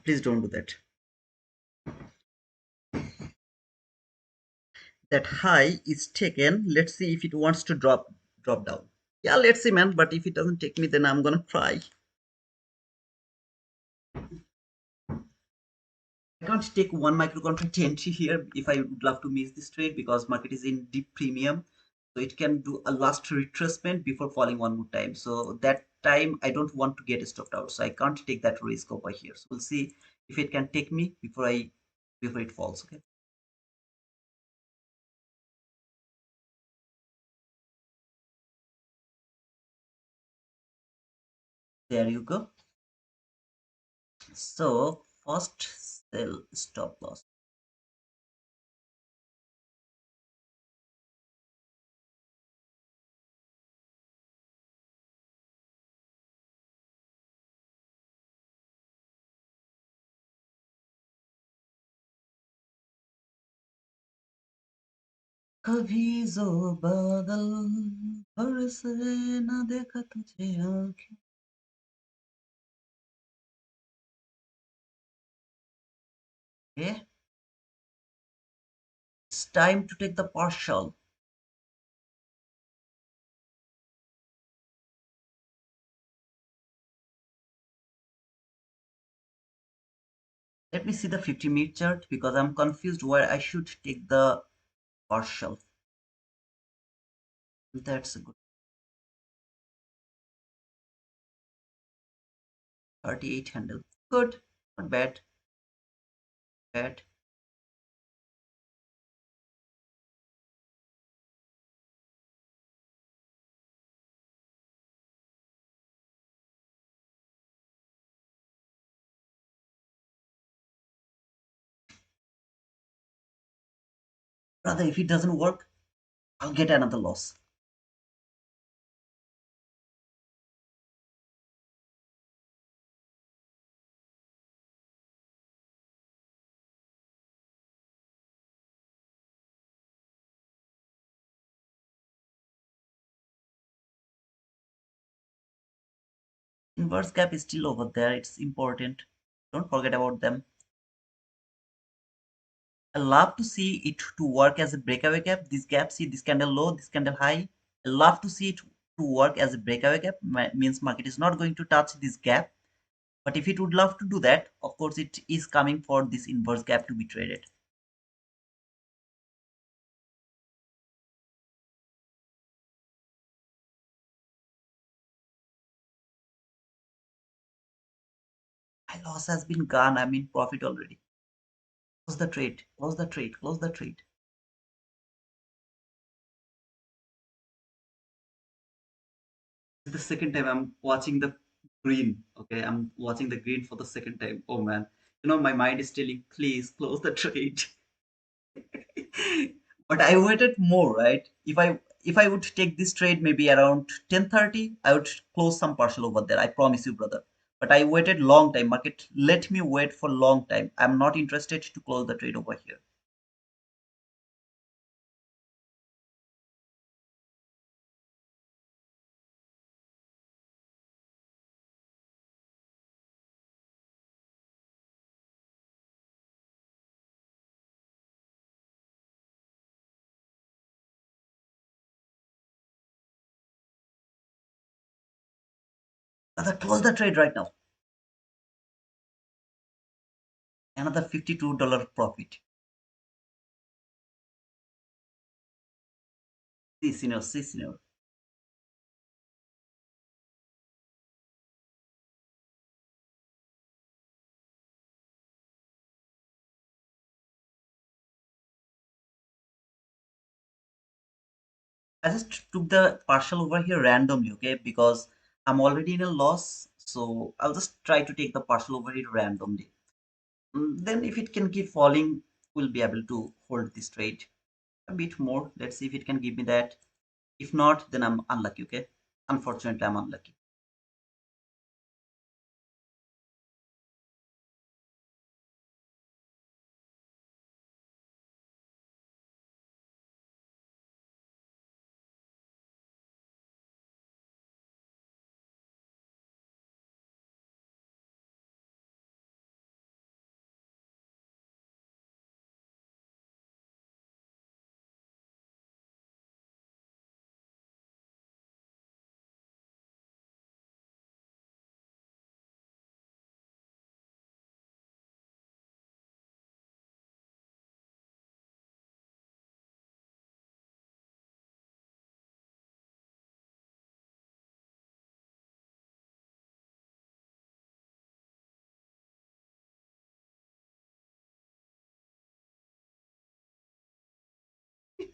Please don't do that. That high is taken. Let's see if it wants to drop down. Yeah, let's see, man. But if it doesn't take me, then I'm gonna cry. I can't take one microcontract entry here if I would love to miss this trade because market is in deep premium. So it can do a last retracement before falling one more time. So that time I don't want to get stopped out. So I can't take that risk over here. So we'll see if it can take me before it falls. Okay. There you go. So first sell stop loss. कभी जो बादल बरसे ना देखा तुझे आंखें. Okay, it's time to take the partial. Let me see the 50-minute chart because I'm confused where I should take the partial. That's a good 38 handle. Good, not bad, bad. Brother, if it doesn't work, I'll get another loss. Inverse gap is still over there. It's important. Don't forget about them. I love to see it to work as a breakaway gap. This gap, see this candle low, this candle high. I love to see it to work as a breakaway gap. Means market is not going to touch this gap. But if it would love to do that, of course, it is coming for this inverse gap to be traded. My loss has been gone. I'm in profit already. Close the trade. Close the trade. Close the trade. It's the second time I'm watching the green. Okay, I'm watching the green for the second time. Oh man, my mind is telling, please close the trade. But I waited more, right? If I would take this trade maybe around 10:30, I would close some partial over there. I promise you, brother. But I waited long time. Market let me wait for long time. I'm not interested to close the trade over here. Brother, close the trade right now. Another $52 profit. See, senior. I just took the partial over here randomly, okay? Because I'm already in a loss, so I'll just try to take the partial over here randomly. Then if it can keep falling, we'll be able to hold this trade a bit more. Let's see if it can give me that. If not, then I'm unlucky, okay? Unfortunately, I'm unlucky.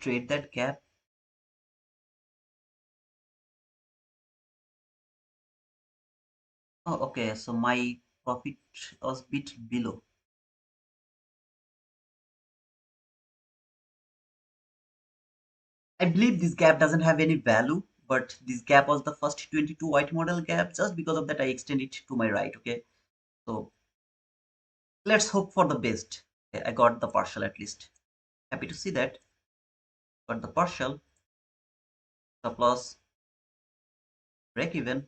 Trade that gap. Oh, okay. So my profit was bit below. I believe this gap doesn't have any value, but this gap was the first 22 white model gap. Just because of that, I extend it to my right. Okay. So let's hope for the best. Okay, I got the partial at least. Happy to see that. Got the partial. Stop loss. Break even.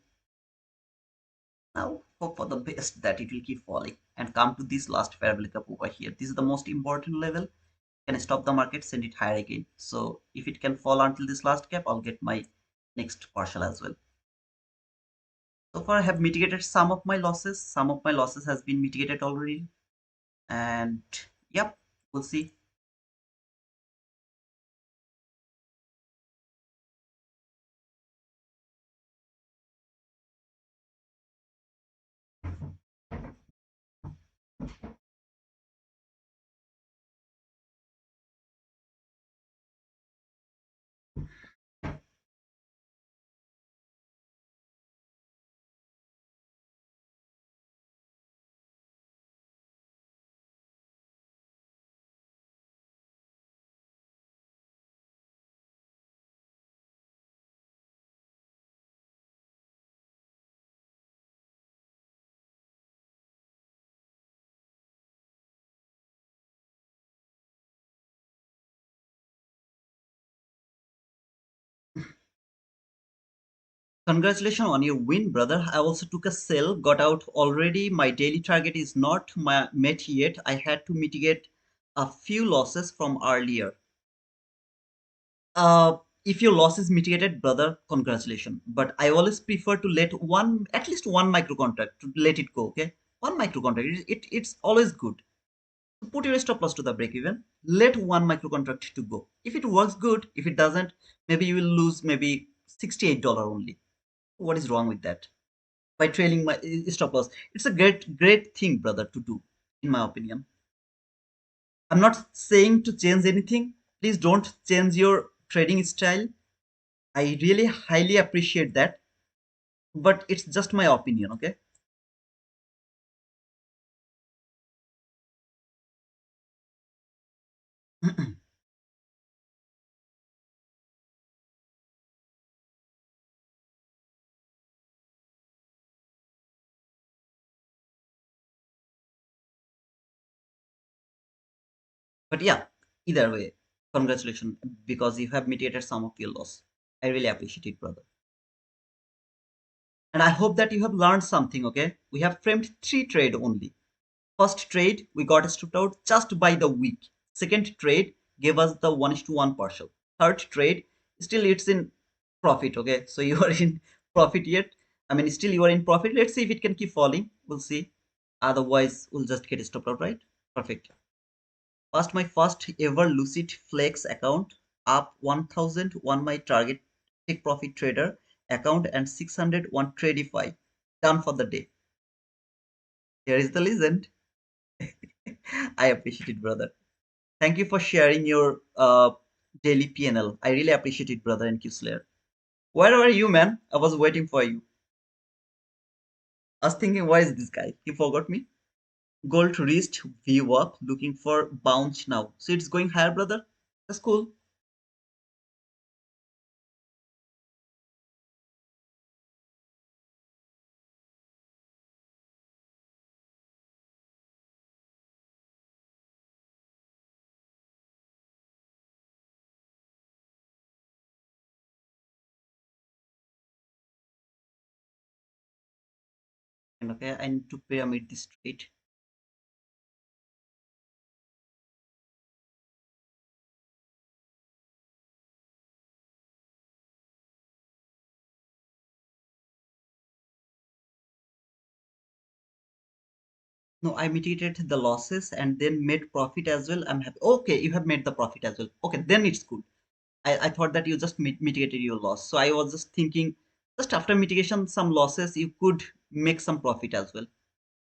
Now hope for the best that it will keep falling and come to this last parabolic up over here. This is the most important level. Can stop the market, send it higher again. So if it can fall until this last cap, I'll get my next partial as well. So far I have mitigated some of my losses. Some of my losses has been mitigated already. And yep, we'll see. Congratulations on your win, brother. I also took a sell, got out already. My daily target is not met yet. I had to mitigate a few losses from earlier. uh if your loss is mitigated, brother, congratulations. But I always prefer to let one, at least one micro contract, to let it go. Okay, one micro contract, it's always good. Put your stop loss to the break even, let one micro contract to go. If it works, good. If it doesn't, maybe you will lose maybe $68 only. What is wrong with that? By trailing my stop loss, it's a great thing, brother, to do, in my opinion. I'm not saying to change anything. Please don't change your trading style. I really highly appreciate that. but it's just my opinion, okay? But yeah, either way, congratulations because you have mitigated some of your loss. I really appreciate it, brother. And I hope that you have learned something, okay? We have framed three trade only. First trade, we got stopped out just by the week. Second trade gave us the 1:1 partial. Third trade, still it's in profit, okay? So you are in profit yet. I mean, still you are in profit. Let's see if it can keep falling. We'll see. Otherwise, we'll just get stopped out, right? Perfect. First, my first ever Lucid Flex account up 1000 on my target take profit trader account and 600 on Tradify. Done for the day. Here is the legend. I appreciate it, brother. Thank you for sharing your daily PNL. I really appreciate it, brother and Slayer. Where are you, man? I was waiting for you. I was thinking, why is this guy? He forgot me. Gold reached view up, looking for bounce now. So it's going higher, brother. That's cool. And okay, I need to pyramid this trade. No, I mitigated the losses and then made profit as well. I'm happy. Okay, you have made the profit as well. Okay, then it's good. I thought that you just mitigated your loss. So I was just thinking, just after mitigation, some losses, you could make some profit as well.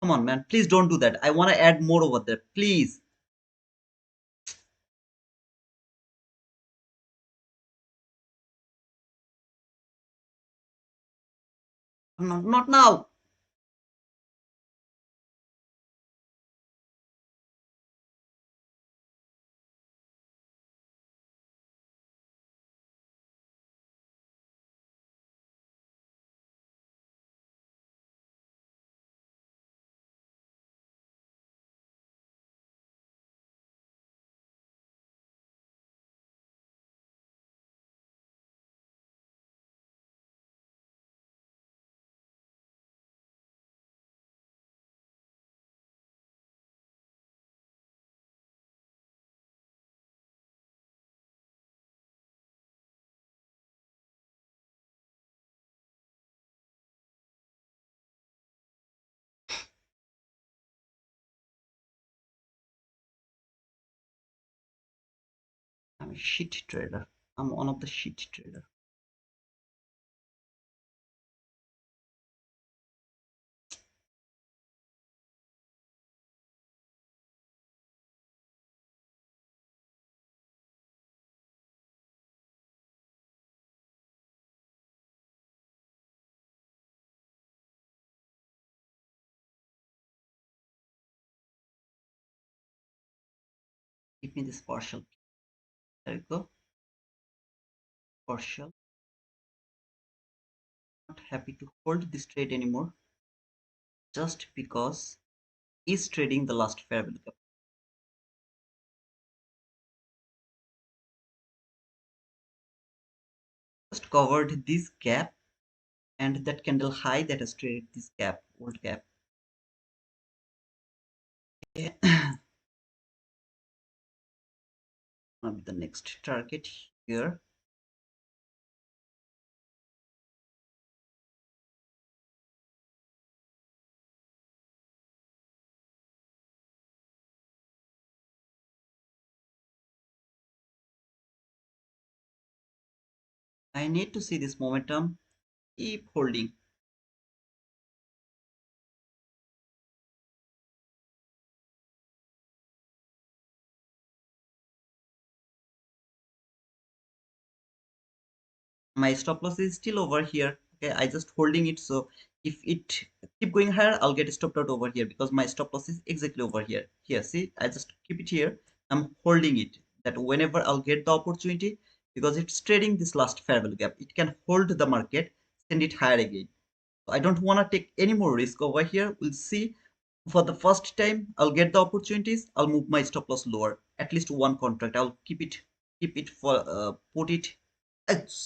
Come on, man. Please don't do that. I want to add more over there. Please. No, not now. I'm a shit trader. I'm one of the shit trader. Give me this partial. There you go. Partial. Not happy to hold this trade anymore just because is trading the last fair value gap. Just covered this gap and that candle high that has traded this gap, old gap. Okay. Now the next target here. I need to see this momentum. Keep holding. My stop loss is still over here. Okay, I just holding it. So if it keep going higher, I'll get stopped out over here because my stop loss is exactly over here. Here, see, I just keep it here. I'm holding it that whenever I'll get the opportunity, because it's trading this last fair value gap, it can hold the market, send it higher again. So I don't want to take any more risk over here. We'll see. For the first time, I'll get the opportunities. I'll move my stop loss lower, at least one contract. I'll keep it for put it.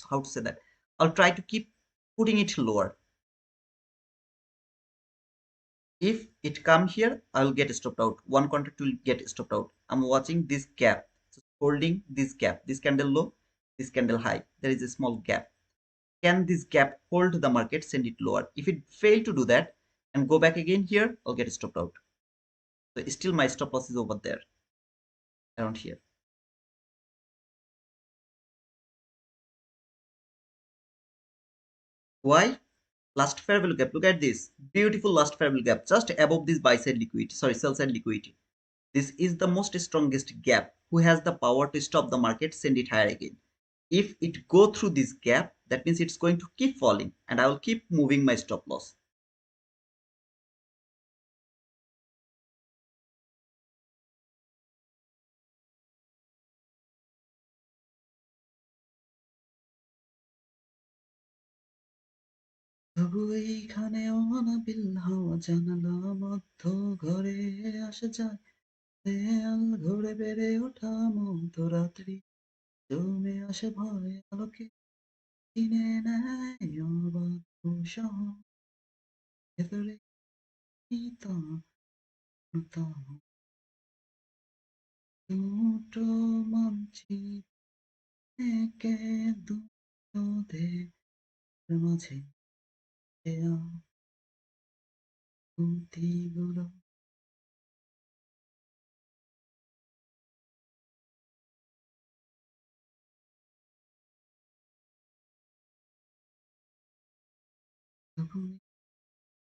How to say that? I'll try to keep putting it lower. If it come here, I'll get stopped out. One contract will get stopped out. I'm watching this gap, so holding this gap, this candle low, this candle high. There is a small gap. Can this gap hold the market, send it lower? If it fail to do that and go back again here, I'll get stopped out. So still my stop loss is over there, around here. Why? Last fair value gap. Look at this beautiful last fair value gap, just above this buy side liquidity. Sorry, sell side liquidity. This is the most strongest gap. Who has the power to stop the market, send it higher again? If it go through this gap, that means it's going to keep falling, and I will keep moving my stop loss. তবু এইখানে অনাবিল হাওয়া জানালা মধ্য ঘরে আসে যায়, দেয়াল ঘুরে বেড়ে ওঠা মধ্যরাত্রি জমে আসে ভয় আলোকে কিনে নেয় অবাধ শহর ভেতরে নিতাম দুটো মানচিত্র একে দুটো দেশের মাঝে দেয়া খুঁটিগুলো তবু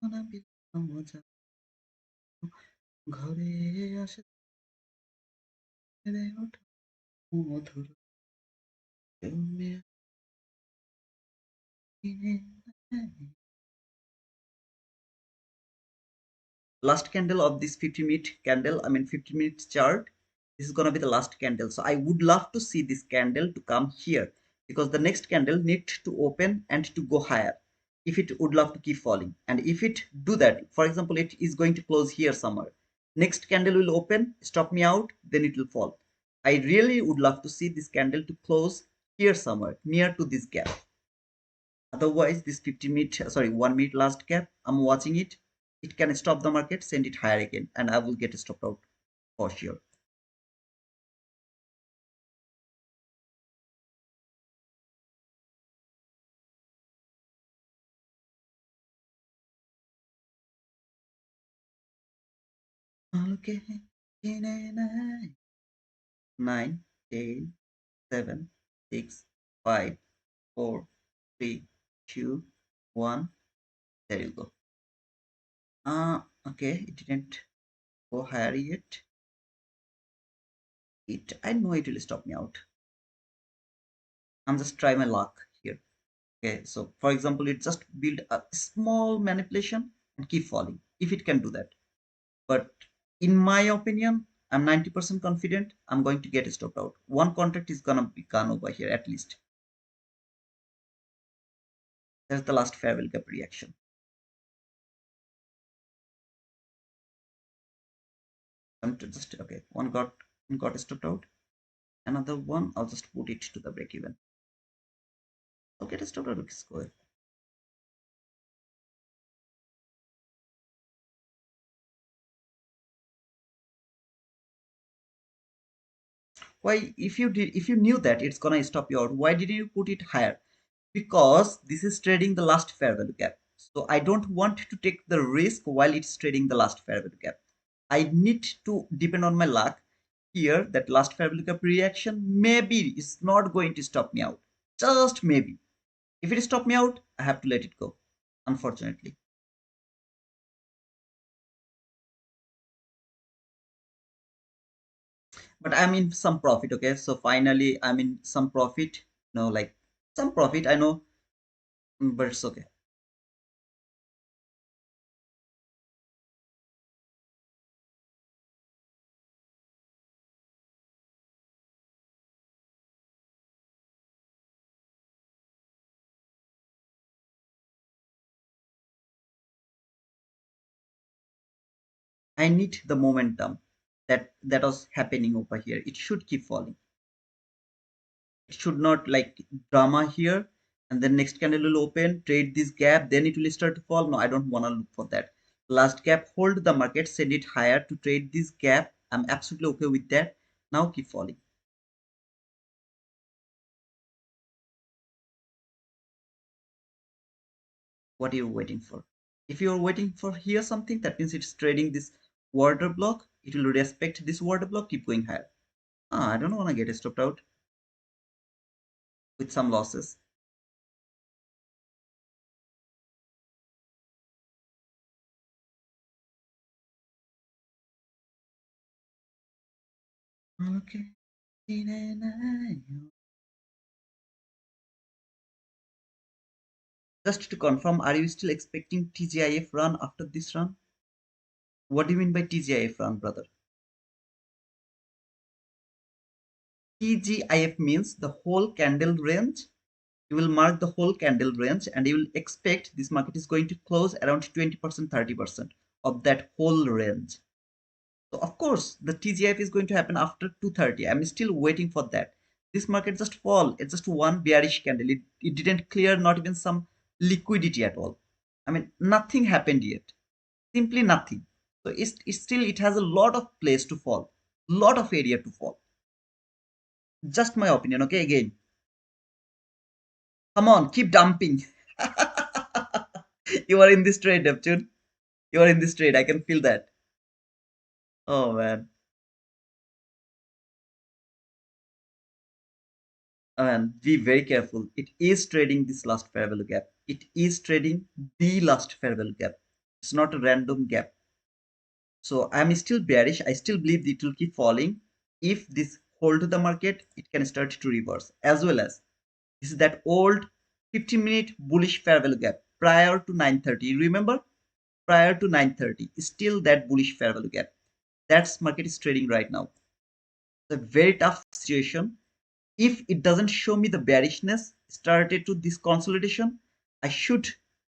অনাবিল হাওয়া ঘরে আসে বেড়ে ওঠা মধুর জমে কিনে নেয়। Last candle of this 50-minute candle, I mean 50-minute chart, this is going to be the last candle. So I would love to see this candle to come here, because the next candle need to open and to go higher if it would love to keep falling. And if it do that, for example, it is going to close here somewhere, next candle will open, stop me out, then it will fall. I really would love to see this candle to close here somewhere near to this gap. Otherwise, this 50-minute, sorry, 1 minute last gap, I'm watching it. It can stop the market, send it higher again, and I will get stopped out for sure. Okay, 9, 10, 7, 6, 5, 4, 3, 2, 1. There you go. Okay, it didn't go higher yet. I know it will stop me out. I'm just try my luck here. Okay, so for example, it just build a small manipulation and keep falling if it can do that. But in my opinion, I'm 90% confident I'm going to get stopped out. One contract is gonna be gone over here at least. That's the last fair value gap reaction. I'm to just okay. One got stopped out. Another one, I'll just put it to the break even. I'll get stopped out. Okay, go ahead. Why, if you knew that it's gonna stop you out, why didn't you put it higher? Because this is trading the last fair value gap. So I don't want to take the risk while it's trading the last fair value gap. I need to depend on my luck here that last fair value gap reaction maybe is not going to stop me out. Just maybe. If it stop me out, I have to let it go, unfortunately. But I'm in some profit, okay? So finally, I'm in some profit. No, like some profit, I know, but it's okay. I need the momentum that was happening over here. It should keep falling. It should not like drama here, and then next candle will open, trade this gap, then it will start to fall. No, I don't want to look for that. Last gap, hold the market, send it higher to trade this gap. I'm absolutely okay with that. Now keep falling. What are you waiting for? If you're waiting for here something, that means it's trading this order block. It will respect this order block, keep going higher. I don't want to get stopped out with some losses. Okay. Just to confirm, are you still expecting TGIF run after this run? What do you mean by TGIF run, brother? TGIF means the whole candle range. You will mark the whole candle range and you will expect this market is going to close around 20%, 30% of that whole range. So of course, the TGIF is going to happen after 2:30. I'm still waiting for that. This market just fall. It's just one bearish candle. It didn't clear not even some liquidity at all. I mean, nothing happened yet. Simply nothing. So it's still it has a lot of place to fall, lot of area to fall. Just my opinion, okay? Again, come on, keep dumping. You are in this trade, Neptune. You are in this trade. I can feel that. Oh man, and be very careful. It is trading this last fair value gap. It is trading the last fair value gap. It's not a random gap. So I'm still bearish. I still believe it will keep falling. If this hold to the market, it can start to reverse. As well as this is that old 15-minute bullish fair value gap prior to 9:30. You remember? Prior to 9:30, still that bullish fair value gap. That's market is trading right now. It's a very tough situation. If it doesn't show me the bearishness started to this consolidation, I should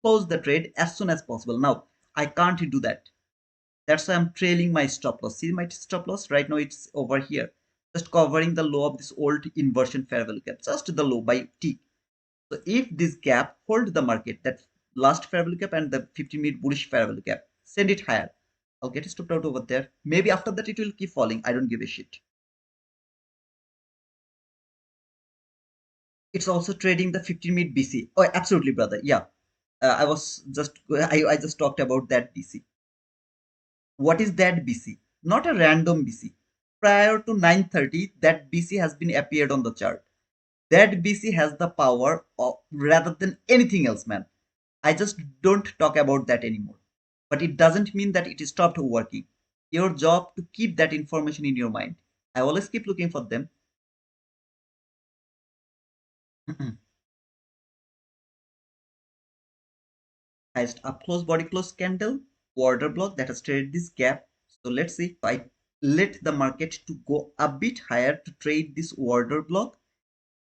close the trade as soon as possible. Now, I can't do that. That's why I'm trailing my stop loss. See my stop loss right now, it's over here, just covering the low of this old inversion fair value gap, just the low by T. So if this gap hold the market, that last fair value gap and the 50-minute bullish fair value gap, send it higher. I'll get stopped out over there. Maybe after that it will keep falling. I don't give a shit. It's also trading the 15-minute BC. Oh, absolutely, brother. Yeah, I just talked about that BC. What is that BC? Not a random BC. Prior to 9:30, that BC has been appeared on the chart. That BC has the power of rather than anything else, man. I just don't talk about that anymore. But it doesn't mean that it stopped working. Your job to keep that information in your mind. I always keep looking for them. Highest up close body close candle, order block that has traded this gap. So let's see if I let the market to go a bit higher to trade this order block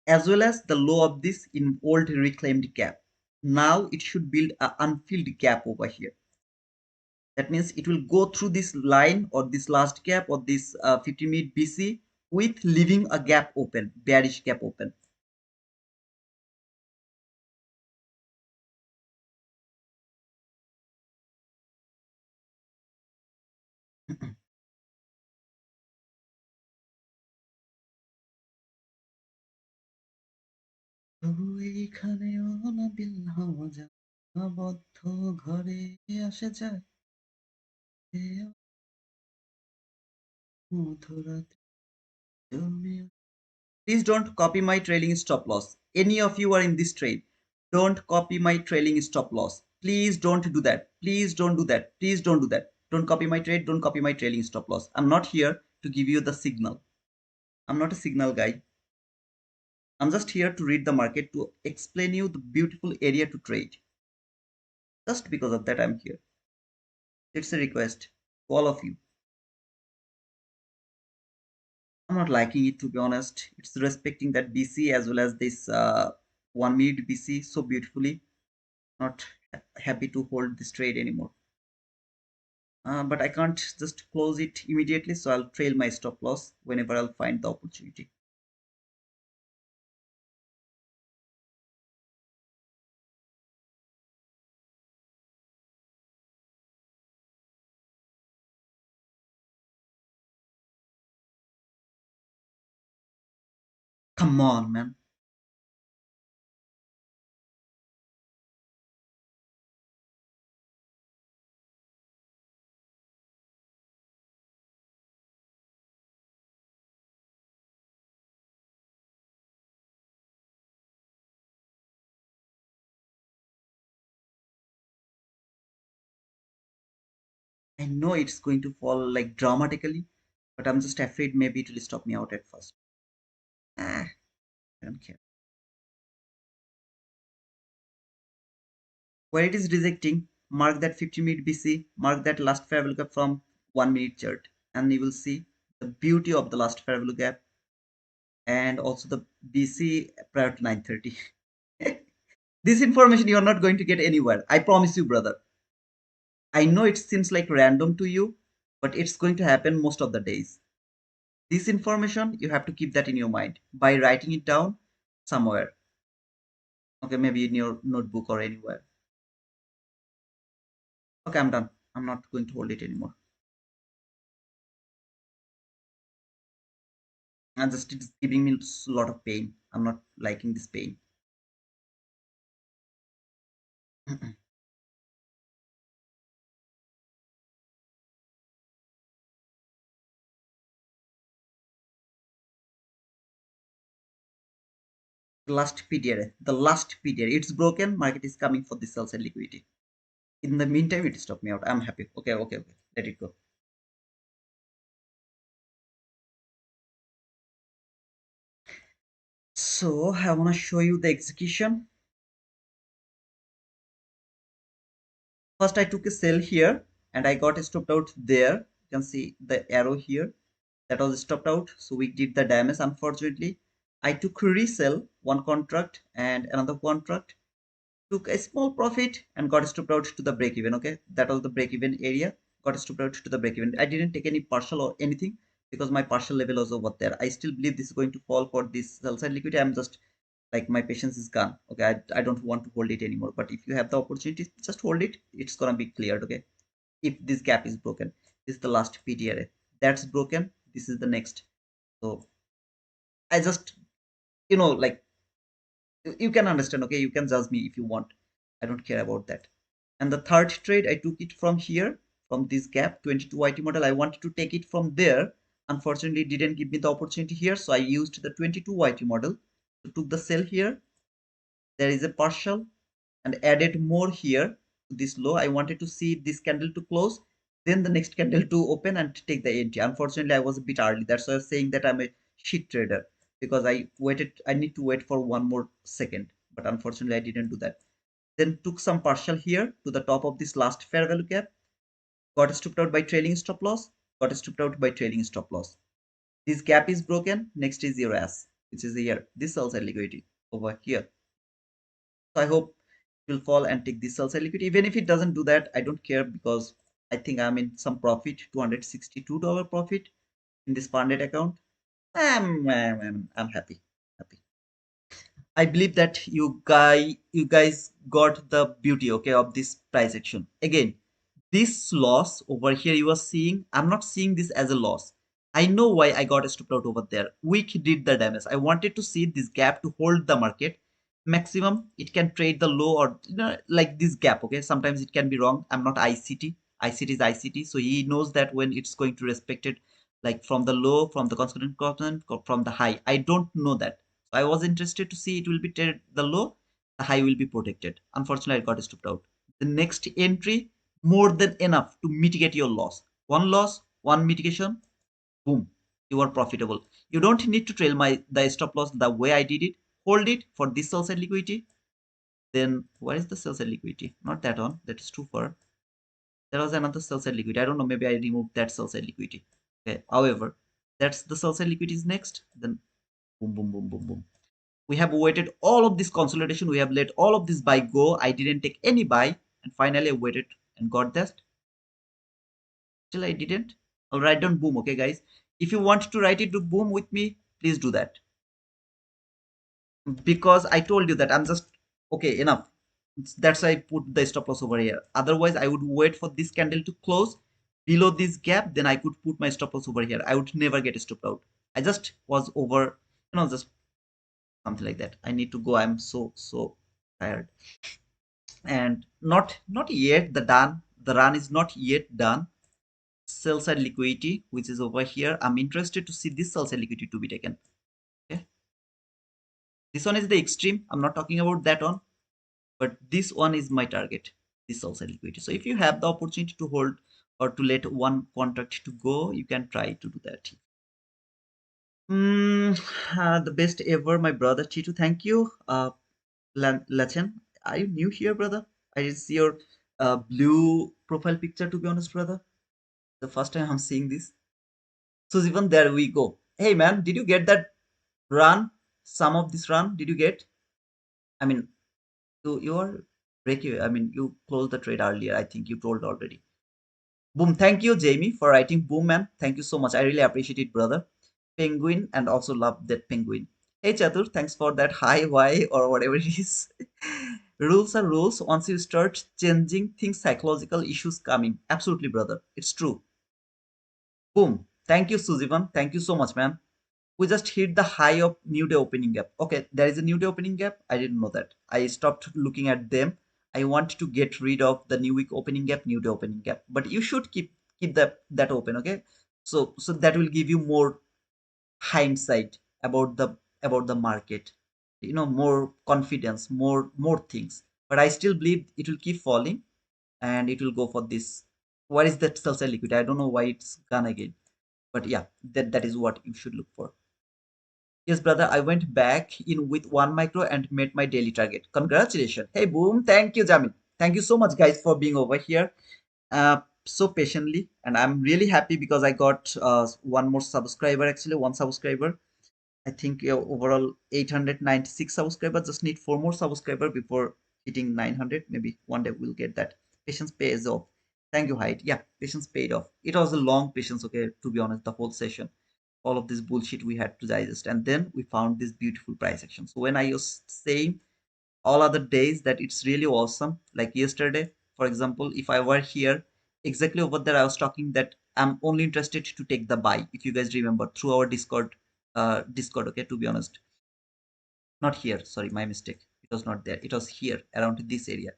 as well as the low of this in old reclaimed gap. Now it should build a unfilled gap over here. That means it will go through this line or this last gap or this 50-minute BC with leaving a gap open, bearish gap open. এইখানে অনাবিল হাওয়া যায় আবদ্ধ ঘরে আসে যায় মধুরাতে জমে। Please don't copy my trailing stop loss. Any of you are in this trade, don't copy my trailing stop loss. Please don't do that. Please don't do that. Please don't do that. Don't copy my trade. Don't copy my trailing stop loss. I'm not here to give you the signal. I'm not a signal guy. I'm just here to read the market to explain you the beautiful area to trade. Just because of that, I'm here. It's a request to all of you. I'm not liking it to be honest. It's respecting that BC as well as this 1 minute BC so beautifully. Not happy to hold this trade anymore. But I can't just close it immediately, so I'll trail my stop loss whenever I'll find the opportunity. Come on, man. I know it's going to fall like dramatically, but I'm just afraid maybe it will stop me out at first. Ah, I don't care. Where it is rejecting, mark that 50-minute BC, mark that last fair value gap from 1 minute chart, and you will see the beauty of the last fair value gap and also the BC prior to 9:30. This information you are not going to get anywhere. I promise you, brother. I know it seems like random to you, but it's going to happen most of the days. This information, you have to keep that in your mind by writing it down somewhere. Okay, maybe in your notebook or anywhere. Okay, I'm done. I'm not going to hold it anymore. And just it's giving me a lot of pain. I'm not liking this pain. The last PDR, it's broken. Market is coming for the sell side liquidity. In the meantime, it stopped me out. I'm happy. Okay, okay, okay. Let it go. So I want to show you the execution. First, I took a sell here and I got stopped out there. You can see the arrow here that was stopped out. So we did the damage, unfortunately. I took resell one contract and another contract, took a small profit and got stopped out to the break even. Okay, that was the break even area. Got stopped out to the break even. I didn't take any partial or anything because my partial level was over there. I still believe this is going to fall for this sell side liquidity. I'm just like my patience is gone. Okay, I don't want to hold it anymore. But if you have the opportunity, just hold it. It's gonna be cleared. Okay, if this gap is broken, this is the last PTRA. That's broken. This is the next. So I just like you can understand. Okay, you can judge me if you want. I don't care about that. And the third trade, I took it from here, from this gap 22 YT model. I wanted to take it from there. Unfortunately, it didn't give me the opportunity here, so I used the 22 YT model. So took the sell here. There is a partial and added more here to this low. I wanted to see this candle to close, then the next candle to open and take the entry. Unfortunately, I was a bit early. That's why I was saying that I'm a shit trader because I need to wait for one more second. But unfortunately, I didn't do that. Then took some partial here to the top of this last fair value gap. Got stripped out by trailing stop loss. Got stripped out by trailing stop loss. This gap is broken. Next is your ass, which is here. This sells a liquidity over here. So I hope it will fall and take this sell side liquidity. Even if it doesn't do that, I don't care because I think I'm in some profit, $262 profit in this funded account. I'm happy. Happy. I believe that you guys got the beauty, okay, of this price action. Again, this loss over here you are seeing, I'm not seeing this as a loss. I know why I got stopped out over there. Wick did the damage. I wanted to see this gap to hold the market. Maximum, it can trade the low or like this gap, okay? Sometimes it can be wrong. I'm not ICT. ICT is ICT. So he knows that when it's going to respect it, like from the low, from the constant constant, from the high. I don't know that. So I was interested to see it will be the low, the high will be protected. Unfortunately, I got stopped out. The next entry, more than enough to mitigate your loss, one mitigation, boom, you are profitable. You don't need to trail the stop loss the way I did it. Hold it for this sell side liquidity. Then where is the sell side liquidity? Not that one, that is too far. There was another sell side liquidity. I don't know, maybe I removed that sell side liquidity. Okay, however, that's the sell side liquidity is next. Then boom, boom, boom, boom, boom. We have waited all of this consolidation. We have let all of this buy go. I didn't take any buy, and finally I waited and got that. Still I didn't. I'll write down boom, okay, guys? If you want to write it to boom with me, please do that. Because I told you that I'm just okay enough. That's why I put the stop loss over here. Otherwise, I would wait for this candle to close below this gap, then I could put my stop loss over here. I would never get stopped out. I just was over, just something like that. I need to go. I'm so tired. And not yet the run is not yet done. Sell side liquidity, which is over here. I'm interested to see this sell side liquidity to be taken. Okay. This one is the extreme. I'm not talking about that one, but this one is my target. This sell side liquidity. So if you have the opportunity to hold or to let one contract to go, you can try to do that. The best ever, my brother Chitu. Thank you. Lachen, are you new here, brother? I see your blue profile picture, to be honest, brother. The first time I'm seeing this. So even there we go. Hey man, did you get that run? Some of this run, did you get? I mean, you are breaking. I mean, you closed the trade earlier. I think you told already. Boom. Thank you, Jamie, for writing. Boom, man. Thank you so much. I really appreciate it, brother. Penguin, and also love that penguin. Hey, Chatur, thanks for that hi, why, or whatever it is. Rules are rules. Once you start changing things, psychological issues coming. Absolutely, brother. It's true. Boom. Thank you, Suzivan. Thank you so much, man. We just hit the high of new day opening gap. Okay, there is a new day opening gap. I didn't know that. I stopped looking at them. I want to get rid of the new week opening gap, new day opening gap. But you should keep that open, okay? So that will give you more hindsight about the market. More confidence, more things. But I still believe it will keep falling and it will go for this. What is that sell side liquidity? I don't know why it's gone again. But yeah, that is what you should look for. Yes, brother, I went back in with 1 micro and made my daily target. Congratulations. Hey, boom. Thank you, Jamil. Thank you so much, guys, for being over here so patiently. And I'm really happy because I got one more subscriber, actually, one subscriber. I think overall 896 subscribers. Just need four more subscribers before hitting 900. Maybe one day we'll get that. Patience pays off. Thank you, Hyde. Yeah, patience paid off. It was a long patience, okay, to be honest, the whole session. All of this bullshit we had to digest. And then we found this beautiful price action. So when I was saying all other days that it's really awesome, like yesterday, for example, if I were here, exactly over there, I was talking that I'm only interested to take the buy, if you guys remember, through our Discord, okay, to be honest. Not here, sorry, my mistake. It was not there. It was here, around this area.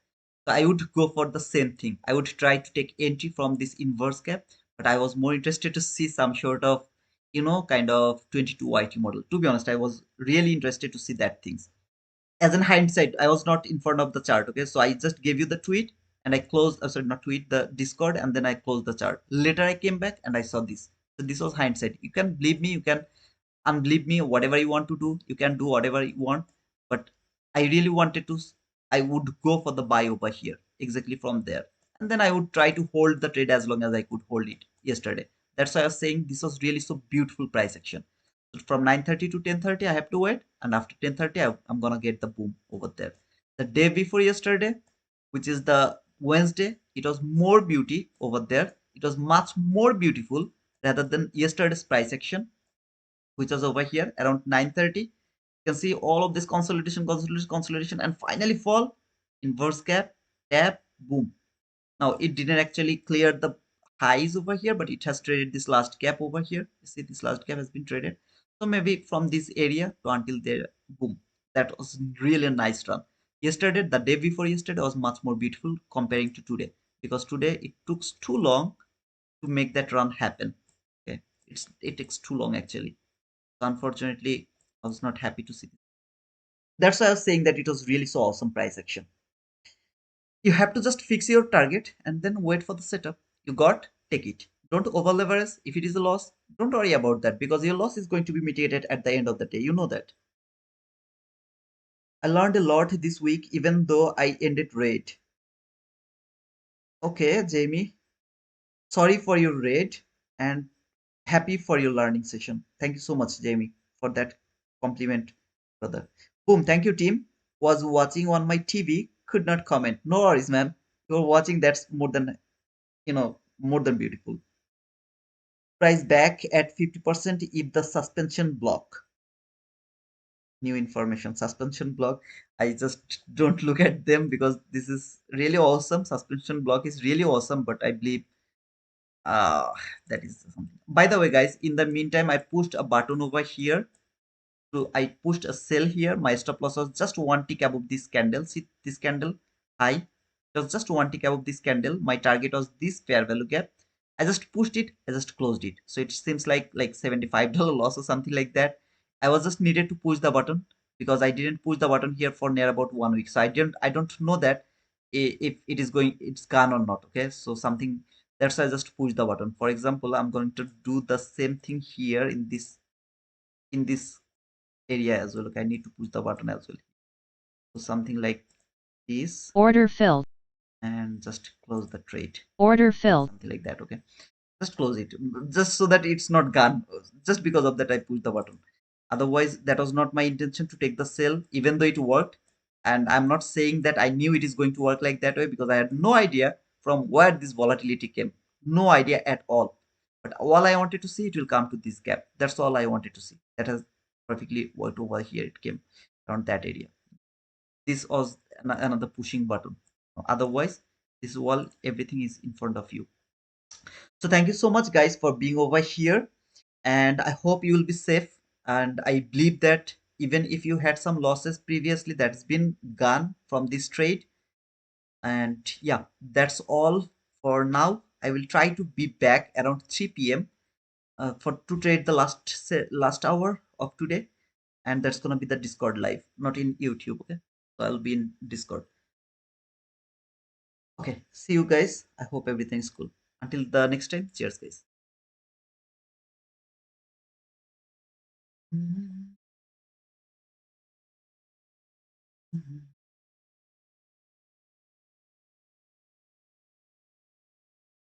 So I would go for the same thing. I would try to take entry from this inverse gap, but I was more interested to see some sort of, kind of 22 YT model. To be honest, I was really interested to see that things. As in hindsight, I was not in front of the chart. Okay, so I just gave you the tweet and I closed. Sorry, not tweet, the Discord, and then I closed the chart. Later, I came back and I saw this. So this was hindsight. You can believe me. You can unbelieve me, whatever you want to do, you can do whatever you want. But I really wanted to, I would go for the buy over here, exactly from there. And then I would try to hold the trade as long as I could hold it yesterday. That's why I was saying this was really so beautiful price action. So from 9:30 to 10:30 I have to wait, and after 10:30 I'm gonna get the boom over there. The day before yesterday, which is the Wednesday, it was more beauty over there. It was much more beautiful rather than yesterday's price action, which was over here around 9:30. You can see all of this consolidation, and finally fall, inverse gap, tap, boom. Now it didn't actually clear the highs over here, but it has traded this last gap over here. You see this last gap has been traded. So maybe from this area to until there, boom. That was really a nice run. Yesterday, the day before yesterday was much more beautiful comparing to today, because today it took too long to make that run happen. Okay, it takes too long actually. Unfortunately, I was not happy to see it. That's why I was saying that it was really so awesome price action. You have to just fix your target and then wait for the setup. You got, take it. Don't over leverage. If it is a loss, don't worry about that, because your loss is going to be mitigated at the end of the day. You know that. I learned a lot this week, even though I ended red. Okay, Jamie. Sorry for your red, and happy for your learning session. Thank you so much, Jamie, for that compliment, brother. Boom, thank you, team. Was watching on my TV, could not comment. No worries, man. You're watching, that's more than, more than beautiful. price back at 50% if the suspension block. New information, suspension block. I just don't look at them because this is really awesome. Suspension block is really awesome, but I believe uh that is something. By the way, guys, in the meantime, I pushed a button over here. So I pushed a sell here. My stop loss was just one tick above this candle. See this candle high. It was just one tick above this candle. My target was this fair value gap. I just pushed it. I just closed it. So it seems like $75 loss or something like that. I was just needed to push the button because I didn't push the button here for near about 1 week. So I don't know that if it is going, it's gone or not. Okay. So something, that's why I just push the button. For example, I'm going to do the same thing here in this area as well. Okay, I need to push the button as well. So something like this, Order filled. and just close the trade. Order Okay, filled. something like that. Okay, just close it, just so that it's not gone. Just because of that, I pushed the button. Otherwise, that was not my intention to take the sell, even though it worked. And I'm not saying that I knew it is going to work like that way because I had no idea from where this volatility came. No idea at all. But all I wanted to see, it will come to this gap. That's all I wanted to see. That has perfectly worked over here. It came around that area. This was another pushing button. Otherwise, this wall, everything is in front of you. So thank you so much, guys, for being over here, and I hope you will be safe. And I believe that even if you had some losses previously, that's been gone from this trade. And yeah, that's all for now. I will try to be back around 3 p.m. For to trade the last hour of today, and that's gonna be the Discord live, not in YouTube. Okay, so I'll be in Discord. Okay, see you guys. I hope everything's cool. Until the next time, cheers, guys. Mhm. Mhm.